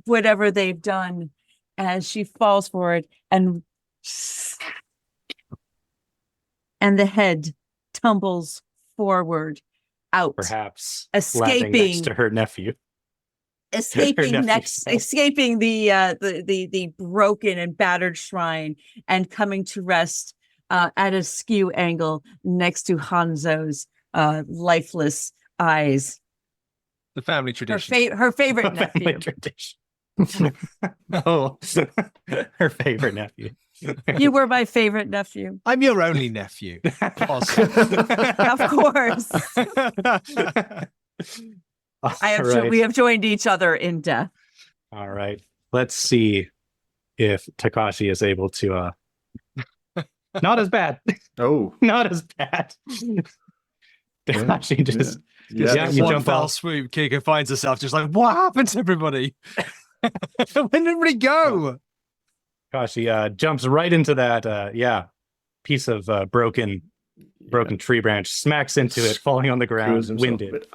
whatever they've done, as she falls forward, and the head tumbles forward out, Perhaps escaping next to her nephew. Escaping the broken and battered shrine, and coming to rest at a skew angle next to Hanzo's lifeless eyes. The family tradition. Her favorite nephew. Family tradition. Oh, her favorite nephew. You were my favorite nephew. I'm your only nephew. Of course. We have joined each other in death. All right. Let's see if Takashi is able to not as bad. Oh. Not as bad. Takashi just you one jump fell off. swoop, Keiko finds herself just like, what happened to everybody? Where did everybody go? Takashi jumps right into that piece of broken tree branch, smacks into it, falling on the ground, winded.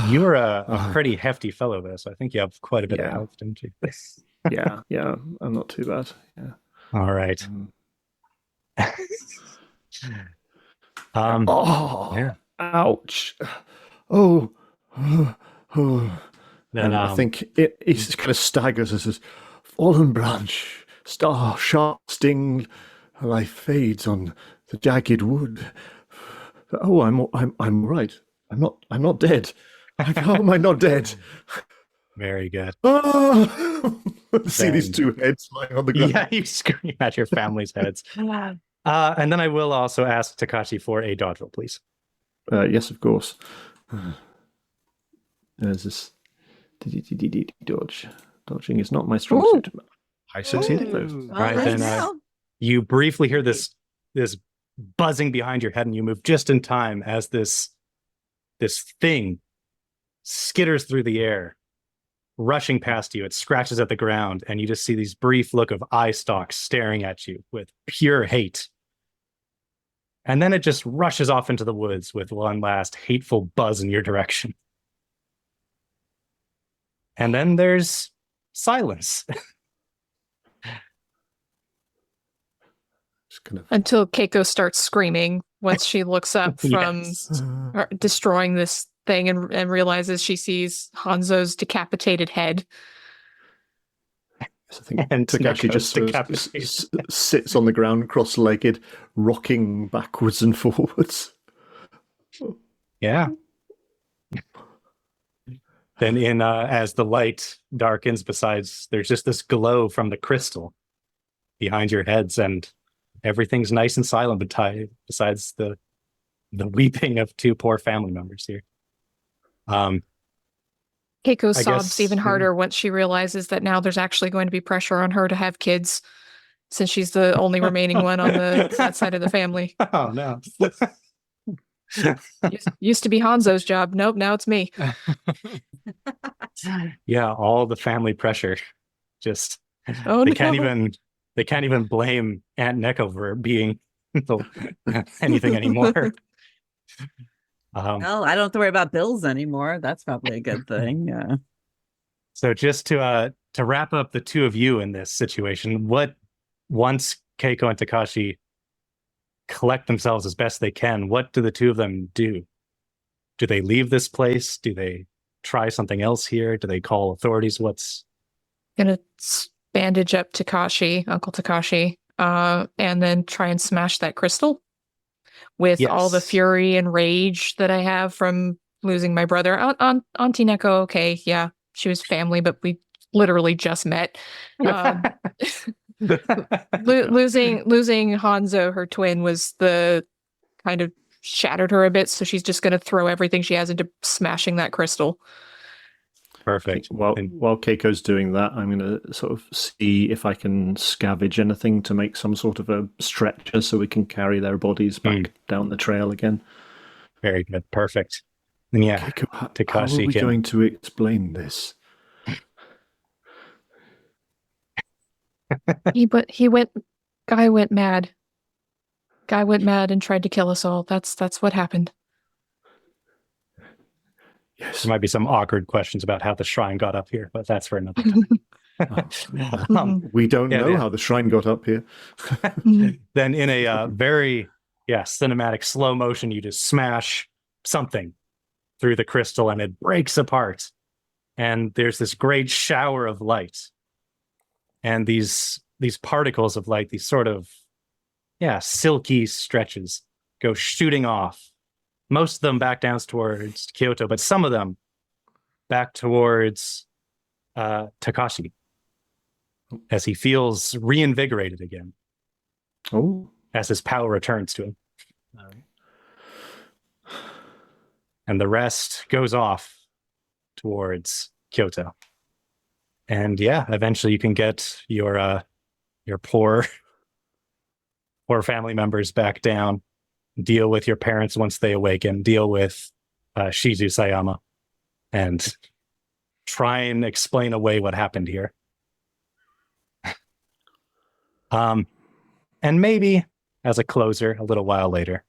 You're a pretty hefty fellow, though, so I think you have quite a bit of health, don't you? yeah, I'm not too bad. Yeah. All right. Ouch. Oh. Then I think it just kind of staggers as this fallen branch, star sharp sting, life fades on the jagged wood. Oh, I'm right. I'm not dead. How am I not dead? Very good. Oh! See these two heads lying on the ground. Yeah, you scream at your family's heads. And then I will also ask Takashi for a dodge roll, please. Yes, of course. There's this dodge. Dodging is not my strong suit. I succeeded. All right, then you briefly hear this buzzing behind your head, and you move just in time as this thing skitters through the air, rushing past you. It scratches at the ground, and you just see these brief look of eye stalks staring at you with pure hate. And then it just rushes off into the woods with one last hateful buzz in your direction. And then there's silence. Until Keiko starts screaming once she looks up from destroying this thing and realizes she sees Hanzo's decapitated head. I think Takashi just sits on the ground cross-legged, rocking backwards and forwards. Yeah. Then as the light darkens, there's just this glow from the crystal behind your heads, and everything's nice and silent besides the weeping of two poor family members here. Keiko sobs even harder once she realizes that now there's actually going to be pressure on her to have kids, since she's the only remaining one on that side of the family. Oh, no. Used to be Hanzo's job. Nope, now it's me. Yeah, all the family pressure. Just they can't even blame Aunt Neko for being anything anymore. Well, I don't have to worry about bills anymore. That's probably a good thing. Yeah. So just to wrap up the two of you in this situation, once Keiko and Takashi collect themselves as best they can, what do the two of them do? Do they leave this place? Do they try something else here? Do they call authorities? Gonna bandage up Uncle Takashi, and then try and smash that crystal with all the fury and rage that I have from losing my brother. Auntie Neko, okay, yeah, she was family, but we literally just met. Losing Hanzo, her twin, was the kind of shattered her a bit, so she's just going to throw everything she has into smashing that crystal. Perfect. While Keiko's doing that, I'm going to sort of see if I can scavenge anything to make some sort of a stretcher so we can carry their bodies back down the trail again. Very good. Perfect. And yeah, Keiko, Takashi, how are we going to explain this? Guy went mad. Guy went mad and tried to kill us all. That's what happened. Yes. There might be some awkward questions about how the shrine got up here, but that's for another time. We don't know how the shrine got up here. Then in a very cinematic slow motion, you just smash something through the crystal and it breaks apart. And there's this great shower of light. And these particles of light, these sort of silky stretches go shooting off. Most of them back down towards Kyoto, but some of them back towards Takashi as he feels reinvigorated again. Oh, as his power returns to him. All right. And the rest goes off towards Kyoto. And eventually you can get your poor family members back down, deal with your parents once they awaken, deal with Shizu Sayama, and try and explain away what happened here. And maybe as a closer, a little while later,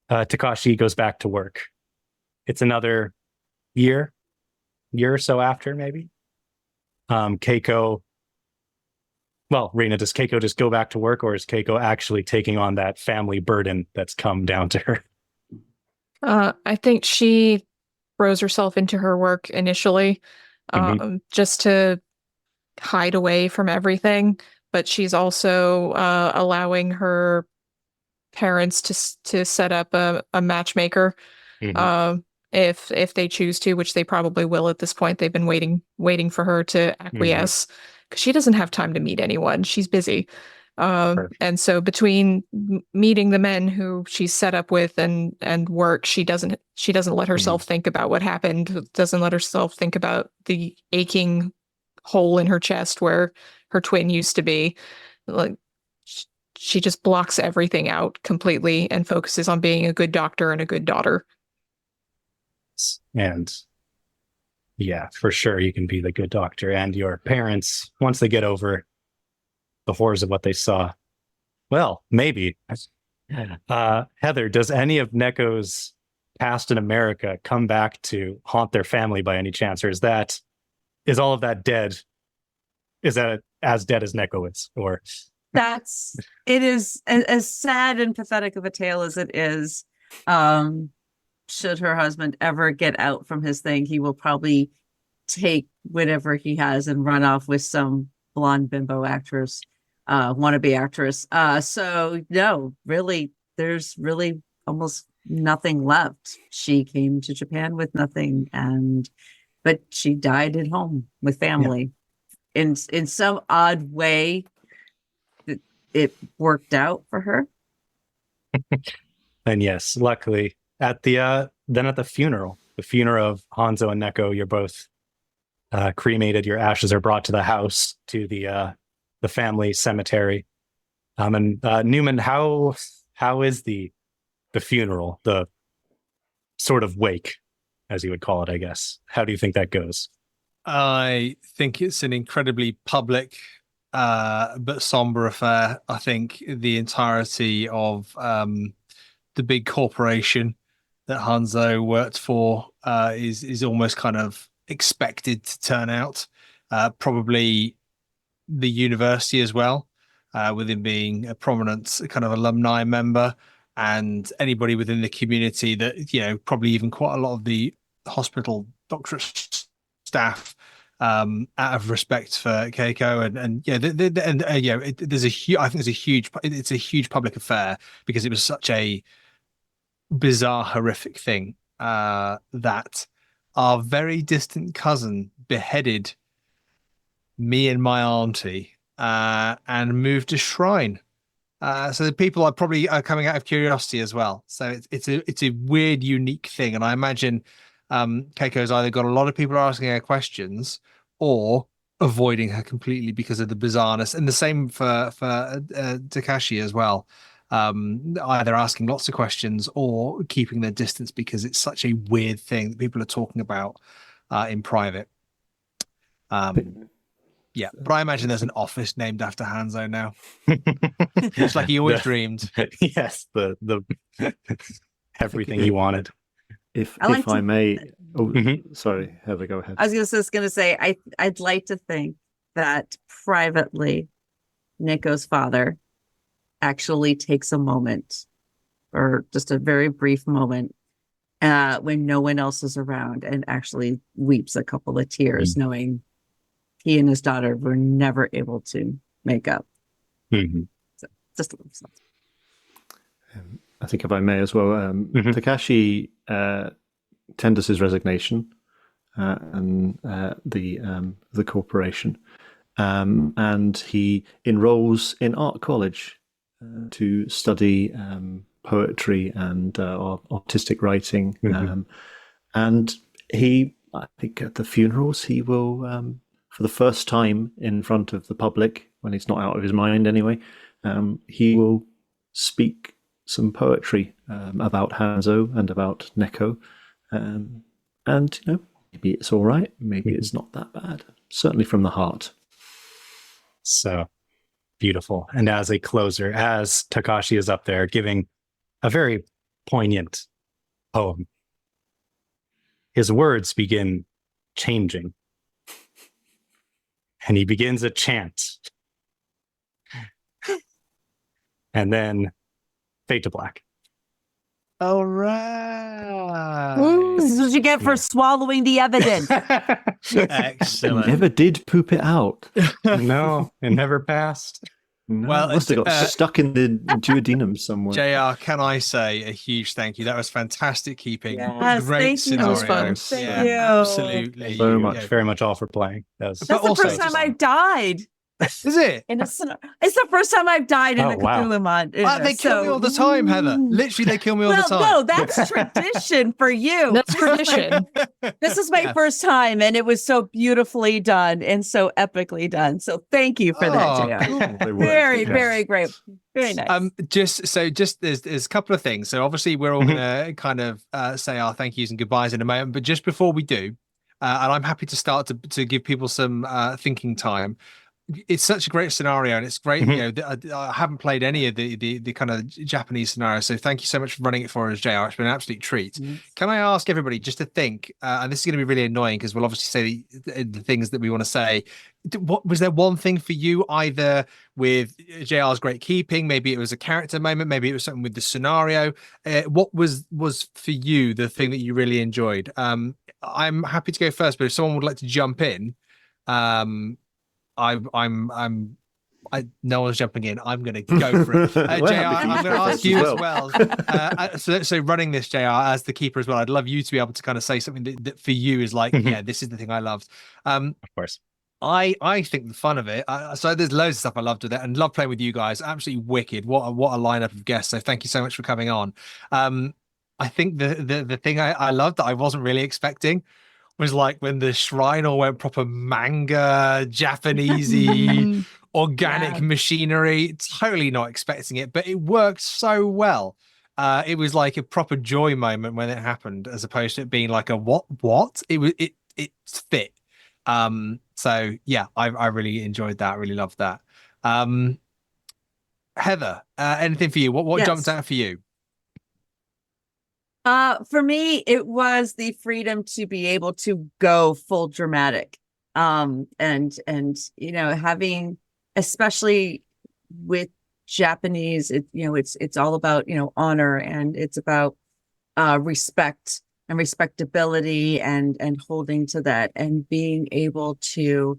Takashi goes back to work. It's another year or so after, maybe. Keiko, well, Rina, does Keiko just go back to work, or is Keiko actually taking on that family burden that's come down to her? I think she throws herself into her work initially, just to hide away from everything. But she's also allowing her parents to set up a matchmaker, if they choose to, which they probably will at this point. They've been waiting for her to acquiesce, because she doesn't have time to meet anyone. She's busy. And so between meeting the men who she's set up with and work, she doesn't let herself think about what happened, doesn't let herself think about the aching hole in her chest where her twin used to be. Like, she just blocks everything out completely and focuses on being a good doctor and a good daughter. And for sure, you can be the good doctor. And your parents, once they get over the horrors of what they saw, well, maybe. Heather, does any of Neko's past in America come back to haunt their family by any chance? Or is all of that dead? Is that as dead as Neko is? Or it is as sad and pathetic of a tale as it is. Should her husband ever get out from his thing, he will probably take whatever he has and run off with some blonde bimbo actress, wannabe actress. So no, really, there's really almost nothing left. She came to Japan with nothing, but she died at home with family. In some odd way, it worked out for her. And yes, luckily at the funeral of Hanzo and Neko, you're both cremated. Your ashes are brought to the house, to the family cemetery. And Newman, how is the funeral, the sort of wake, as you would call it, I guess? How do you think that goes? I think it's an incredibly public but somber affair. I think the entirety of the big corporation that Hanzo worked for is almost kind of expected to turn out. Probably the university as well, with him being a prominent kind of alumni member, and anybody within the community that, probably even quite a lot of the hospital doctorate staff, out of respect for Keiko, it's a huge public affair because it was such a bizarre, horrific thing. that our very distant cousin beheaded me and my auntie and moved a shrine. So the people are probably coming out of curiosity as well. So it's a weird, unique thing, and I imagine Keiko's either got a lot of people asking her questions or avoiding her completely because of the bizarreness, and the same for Takashi as well. Either asking lots of questions or keeping their distance because it's such a weird thing that people are talking about in private. Yeah, but I imagine there's an office named after Hanzo now. It's like he always dreamed. Yes, the everything he wanted. If I I may, sorry, Heather, go ahead. I was just going to say, I'd like to think that privately, Neko's father actually takes a moment, or just a very brief moment, when no one else is around, and actually weeps a couple of tears, knowing he and his daughter were never able to make up. So, just a little something. I think if I may as well, Takashi tenders his resignation and the corporation, and he enrolls in art college to study poetry and artistic writing. And he, I think, at the funerals, he will, for the first time in front of the public, when he's not out of his mind anyway, he will speak some poetry about Hanzo and about Neko, and maybe it's all right, maybe it's not that bad. Certainly from the heart. So beautiful. And as a closer, as Takashi is up there giving a very poignant poem, his words begin changing, and he begins a chant, and then fade to black. All right. This is what you get for swallowing the evidence. Excellent. Never did poop it out. No, it never passed. No, Well, must have got stuck in the duodenum somewhere. JR, can I say a huge thank you? That was fantastic keeping. Yes, Great thank you. scenario. That was fun. Thank you. Absolutely. Very much. Very much all for playing. That's But the also first time just- I've died Is it? in a scenario. It's the first time I've died in Oh, a wow. Cthulhu mod. They kill me all the time, Heather. Literally, they kill me all the time. No, that's tradition for you. That's tradition. This is my first time, and it was so beautifully done and so epically done. So thank you for that, JR. cool. They were. Very, Yes. very great. Very nice. Just there's a couple of things. So obviously we're all gonna kind of say our thank yous and goodbyes in a moment, but just before we do, and I'm happy to start to give people some thinking time. It's such a great scenario, and it's great. I haven't played any of the kind of Japanese scenarios, so thank you so much for running it for us, JR. It's been an absolute treat. Can I ask everybody just to think, and this is going to be really annoying because we'll obviously say the things that we want to say. What was there one thing for you, either with JR's great keeping, maybe it was a character moment, maybe it was something with the scenario? What was for you the thing that you really enjoyed? I'm happy to go first, but if someone would like to jump in, no one's jumping in. I'm going to go for it. JR, I'm going to ask you as well. So running this, JR, as the keeper as well, I'd love you to be able to kind of say something that for you is like, yeah, this is the thing I loved. Of course. I think the fun of it. So there's loads of stuff I loved with it, and love playing with you guys. Absolutely wicked. What a lineup of guests. So thank you so much for coming on. I think the thing I loved that I wasn't really expecting was like when the shrine all went proper manga, Japanesey, organic machinery. Totally not expecting it, but it worked so well. It was like a proper joy moment when it happened, as opposed to it being like a what? It fit. So yeah, I really enjoyed that. Really loved that. Heather, anything for you? What jumped out for you? For me, it was the freedom to be able to go full dramatic. And having, especially with Japanese, it's all about, honor, and it's about respect and respectability and holding to that, and being able to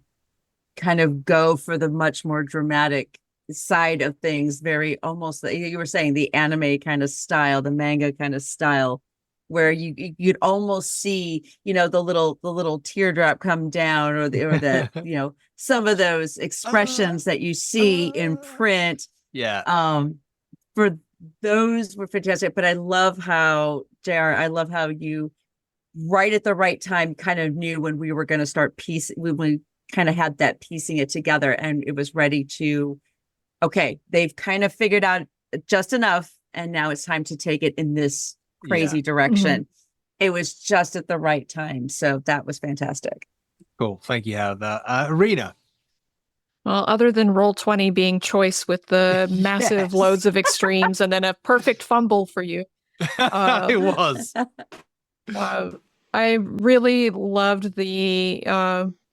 kind of go for the much more dramatic side of things, very almost, you were saying, the anime kind of style, the manga kind of style, where you'd almost see, the little teardrop come down, or the some of those expressions that you see in print. Yeah. For those were fantastic. But I love how, JR, I love how you right at the right time kind of knew when we were going to start when we kind of had that piecing it together, and it was ready to, okay, they've kind of figured out just enough, and now it's time to take it in this crazy direction. It was just at the right time. So that was fantastic. Cool. Thank you, Heather. Rina. Well, other than Roll20 being choice with the massive loads of extremes and then a perfect fumble for you. It was. I really loved the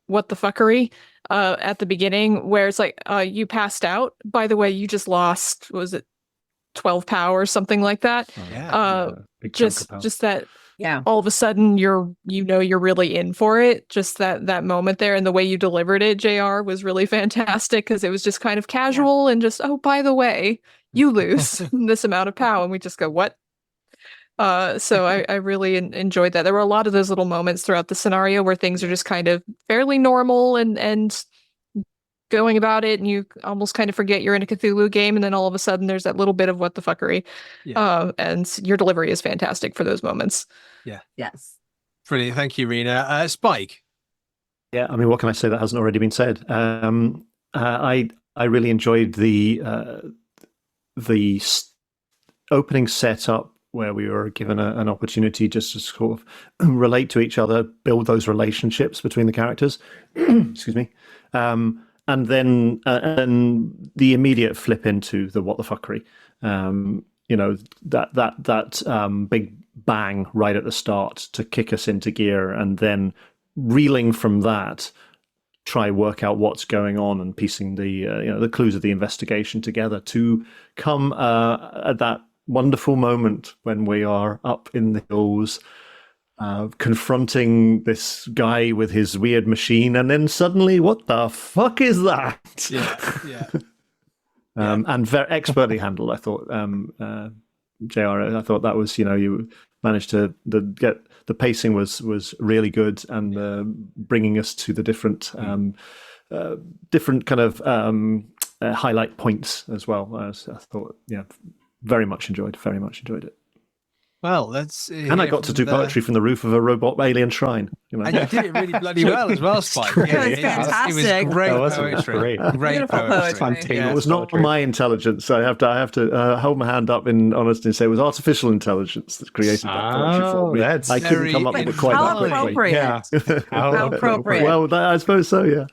what the fuckery at the beginning, where it's like, you passed out. By the way, you just lost, was it 12 power or something like that? Just that. Yeah. All of a sudden you're really in for it. Just that moment there, and the way you delivered it, JR, was really fantastic, because it was just kind of casual and just, oh, by the way, you lose this amount of power, and we just go, what? So I really enjoyed that. There were a lot of those little moments throughout the scenario where things are just kind of fairly normal and going about it, and you almost kind of forget you're in a Cthulhu game, and then all of a sudden there's that little bit of what the fuckery. And your delivery is fantastic for those moments. Yeah. Yes. Brilliant. Thank you, Rina. Spike. Yeah, I mean, what can I say that hasn't already been said? I really enjoyed the opening setup, where we were given an opportunity just to sort of relate to each other, build those relationships between the characters. Excuse me. And then the immediate flip into the what the fuckery. That big bang right at the start to kick us into gear, and then reeling from that, try work out what's going on and piecing the clues of the investigation together to come at that wonderful moment when we are up in the hills, confronting this guy with his weird machine, and then suddenly, what the fuck is that? And very expertly handled, I thought. JR, I thought that was, you managed to get the pacing was really good, and bringing us to the different kind of highlight points as well. I thought, very much enjoyed it. Well, let's. And I got to do poetry from the roof of a robot alien shrine. And you did it really bloody well as well, Spike. It was fantastic. It was great poetry. Great poetry. It was not my intelligence. I have to hold my hand up in honesty and say it was artificial intelligence that created that poetry for me. I couldn't come up with it quite that quickly. Appropriate. Yeah. How appropriate. Well, I suppose so, yeah.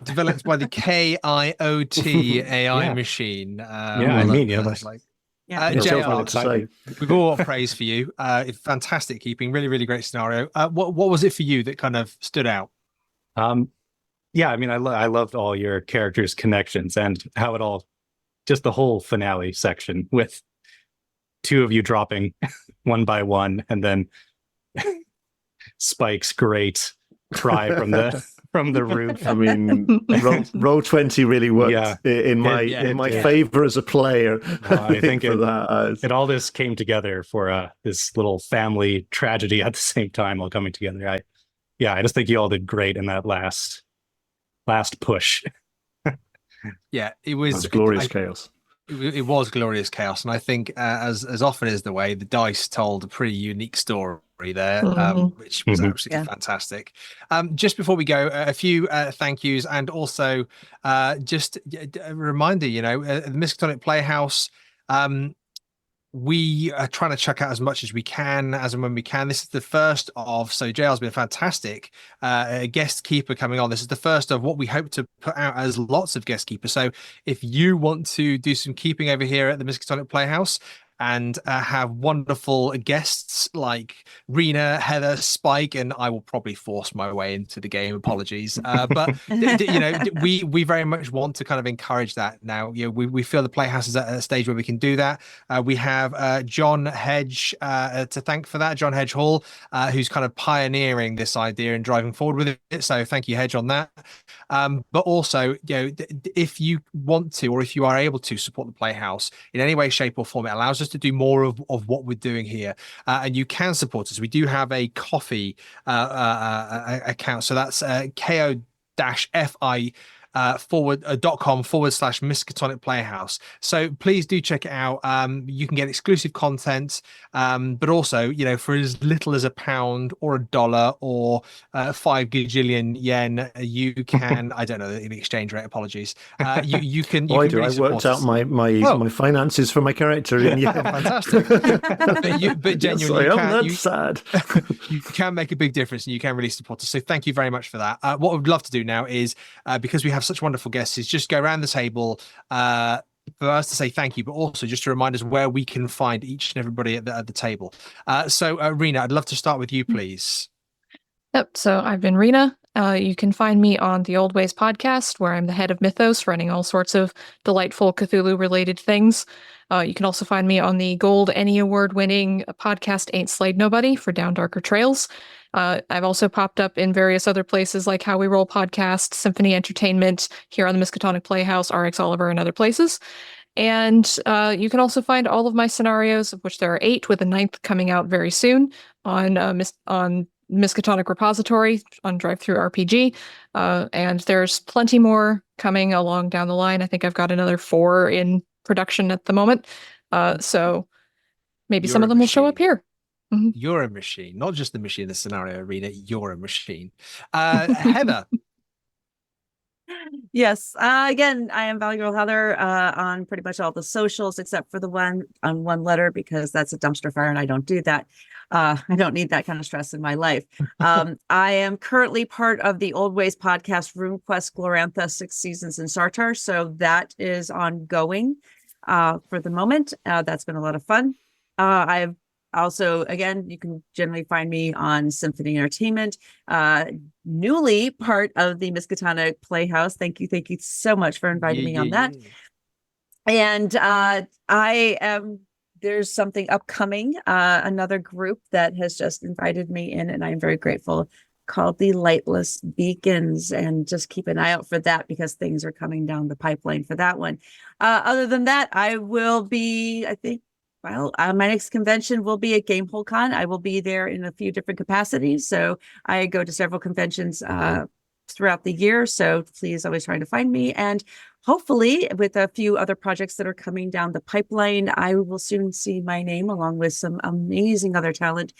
Developed by the KIOT AI machine. JR, we've all got praise for you. Fantastic keeping, really, really great scenario. What was it for you that kind of stood out? I mean, I loved all your characters' connections, and how it all, just the whole finale section with two of you dropping one by one, and then Spike's great cry from the roof. I mean, Roll20 really worked in my favor as a player. I think it all this came together for this little family tragedy at the same time, all coming together. I just think you all did great in that last push. It was glorious chaos. It was glorious chaos, and I think as often is the way, the dice told a pretty unique story there, which was absolutely fantastic. Just before we go, a few thank yous, and also just a reminder, the Miskatonic Playhouse, we are trying to chuck out as much as we can, as and when we can. This is the first of, so JR's been fantastic, a guest keeper coming on. This is the first of what we hope to put out as lots of guest keepers. So if you want to do some keeping over here at the Miskatonic Playhouse, and have wonderful guests like Rina, Heather, Spike, and I will probably force my way into the game. Apologies, but we very much want to kind of encourage that now. We feel the Playhouse is at a stage where we can do that. We have John Hedge to thank for that. John Hedge Hall, who's kind of pioneering this idea and driving forward with it. So thank you, Hedge, on that. But also, if you want to, or if you are able to support the Playhouse in any way, shape, or form, it allows us to do more of what we're doing here, and you can support us. We do have a coffee account, so that's ko-fi .com/Miskatonic Playhouse. So please do check it out. You can get exclusive content, but also, for as little as £1 or $1 or 5 gajillion yen, you can. I don't know the exchange rate. Apologies. You can. You can really I worked out my finances for my character. And fantastic. but genuinely, yes, sad. You can make a big difference, and you can really support us. So thank you very much for that. What we'd love to do now is, because we have such wonderful guests, is just go around the table for us to say thank you, but also just to remind us where we can find each and everybody at the table. So Rina, I'd love to start with you, please. Yep. So I've been Rina. You can find me on the Old Ways podcast, where I'm the head of Mythos, running all sorts of delightful Cthulhu-related things. You can also find me on the Gold Emmy Award-winning podcast Ain't Slayed Nobody for Down Darker Trails. I've also popped up in various other places like How We Roll Podcast, Symphony Entertainment, here on the Miskatonic Playhouse, RX Oliver, and other places. And you can also find all of my scenarios, of which there are 8, with the 9th coming out very soon on Miskatonic Repository on Drive-Thru RPG. And there's plenty more coming along down the line. I think I've got another 4 in production at the moment. So maybe some of them will show up here. Mm-hmm. You're a machine, not just the machine in the scenario arena. You're a machine. Heather. Yes. Again, I am Valygirl Heather on pretty much all the socials, except for the one on One Letter, because that's a dumpster fire and I don't do that. I don't need that kind of stress in my life. I am currently part of the Old Ways podcast, RuneQuest Glorantha 6 Seasons in Sartar. So that is ongoing for the moment. That's been a lot of fun. I've also, again, you can generally find me on Symphony Entertainment, newly part of the Miskatonic Playhouse. Thank you so much for inviting me on that. And there's something upcoming, another group that has just invited me in, and I'm very grateful, called the Lightless Beacons, and just keep an eye out for that, because things are coming down the pipeline for that one. Other than that, I will be, I think, my next convention will be at Gamehole Con. I will be there in a few different capacities. So I go to several conventions throughout the year. So please always try to find me. And hopefully with a few other projects that are coming down the pipeline, I will soon see my name along with some amazing other talent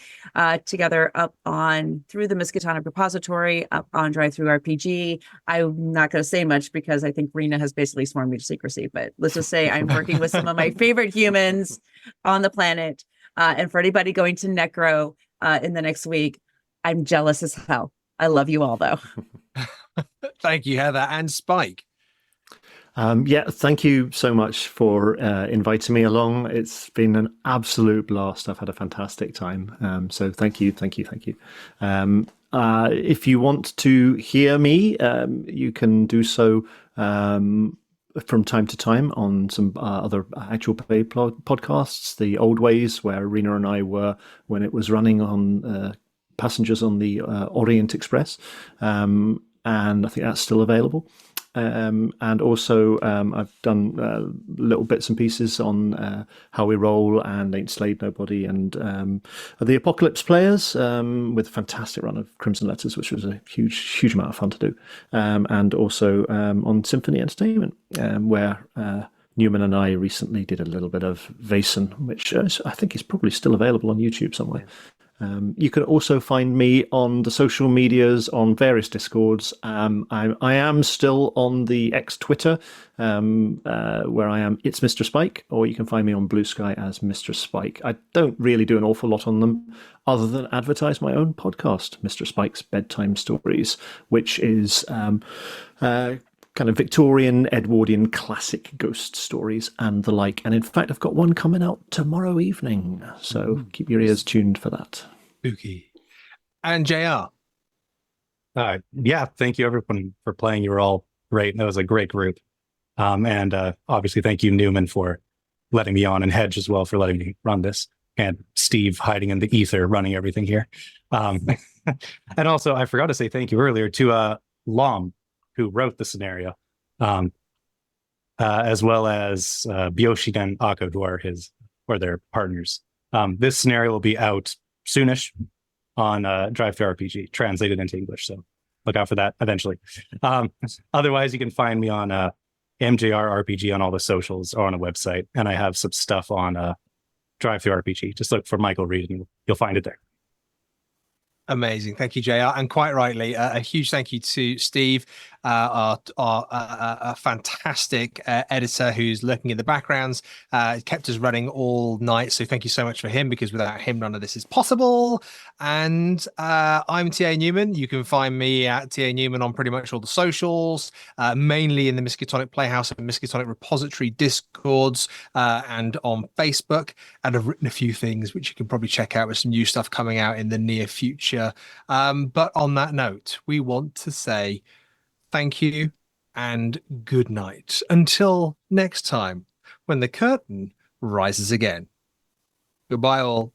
together up on through the Miskatonic Repository, up on Drive-Thru RPG. I'm not going to say much because I think Rina has basically sworn me to secrecy, but let's just say I'm working with some of my favorite humans on the planet. And for anybody going to Necro in the next week, I'm jealous as hell. I love you all, though. Thank you, Heather. And Spike. Thank you so much for inviting me along. It's been an absolute blast. I've had a fantastic time. So thank you. If you want to hear me, you can do so from time to time on some other actual play podcasts. The Old Ways, where Rina and I were when it was running on Passengers on the Orient Express. And I think that's still available. And also I've done little bits and pieces on How We Roll and Ain't Slayed Nobody and the Apocalypse Players with a fantastic run of Crimson Letters, which was a huge amount of fun to do. And also on Symphony Entertainment, where Newman and I recently did a little bit of Vason, which I think is probably still available on YouTube somewhere. You can also find me on the social medias on various Discords. I am still on the X Twitter, where I am It's Mr. Spike, or you can find me on Blue Sky as Mr. Spike. I don't really do an awful lot on them other than advertise my own podcast, Mr. Spike's Bedtime Stories, which is kind of Victorian, Edwardian, classic ghost stories and the like. And in fact, I've got one coming out tomorrow evening. So keep your ears tuned for that. Spooky. And JR. Thank you everyone for playing. You were all great. That was a great group. And obviously thank you, Newman, for letting me on, and Hedge as well for letting me run this, and Steve hiding in the ether running everything here. And also I forgot to say thank you earlier to Lom, who wrote the scenario, as well as Byoshidan Ako, who are his or their partners. This scenario will be out soonish on Drive to RPG, translated into English. So look out for that eventually. Otherwise, you can find me on MJR RPG on all the socials or on a website. And I have some stuff on Drive to RPG. Just look for Michael Reid and you'll find it there. Amazing. Thank you, JR. And quite rightly, a huge thank you to Steve, our fantastic editor who's looking at the backgrounds, kept us running all night. So thank you so much for him, because without him, none of this is possible. And I'm TA Newman. You can find me at TA Newman on pretty much all the socials, mainly in the Miskatonic Playhouse and Miskatonic Repository Discords, and on Facebook. And I've written a few things which you can probably check out with some new stuff coming out in the near future. But on that note, we want to say thank you and good night until next time when the curtain rises again. Goodbye all.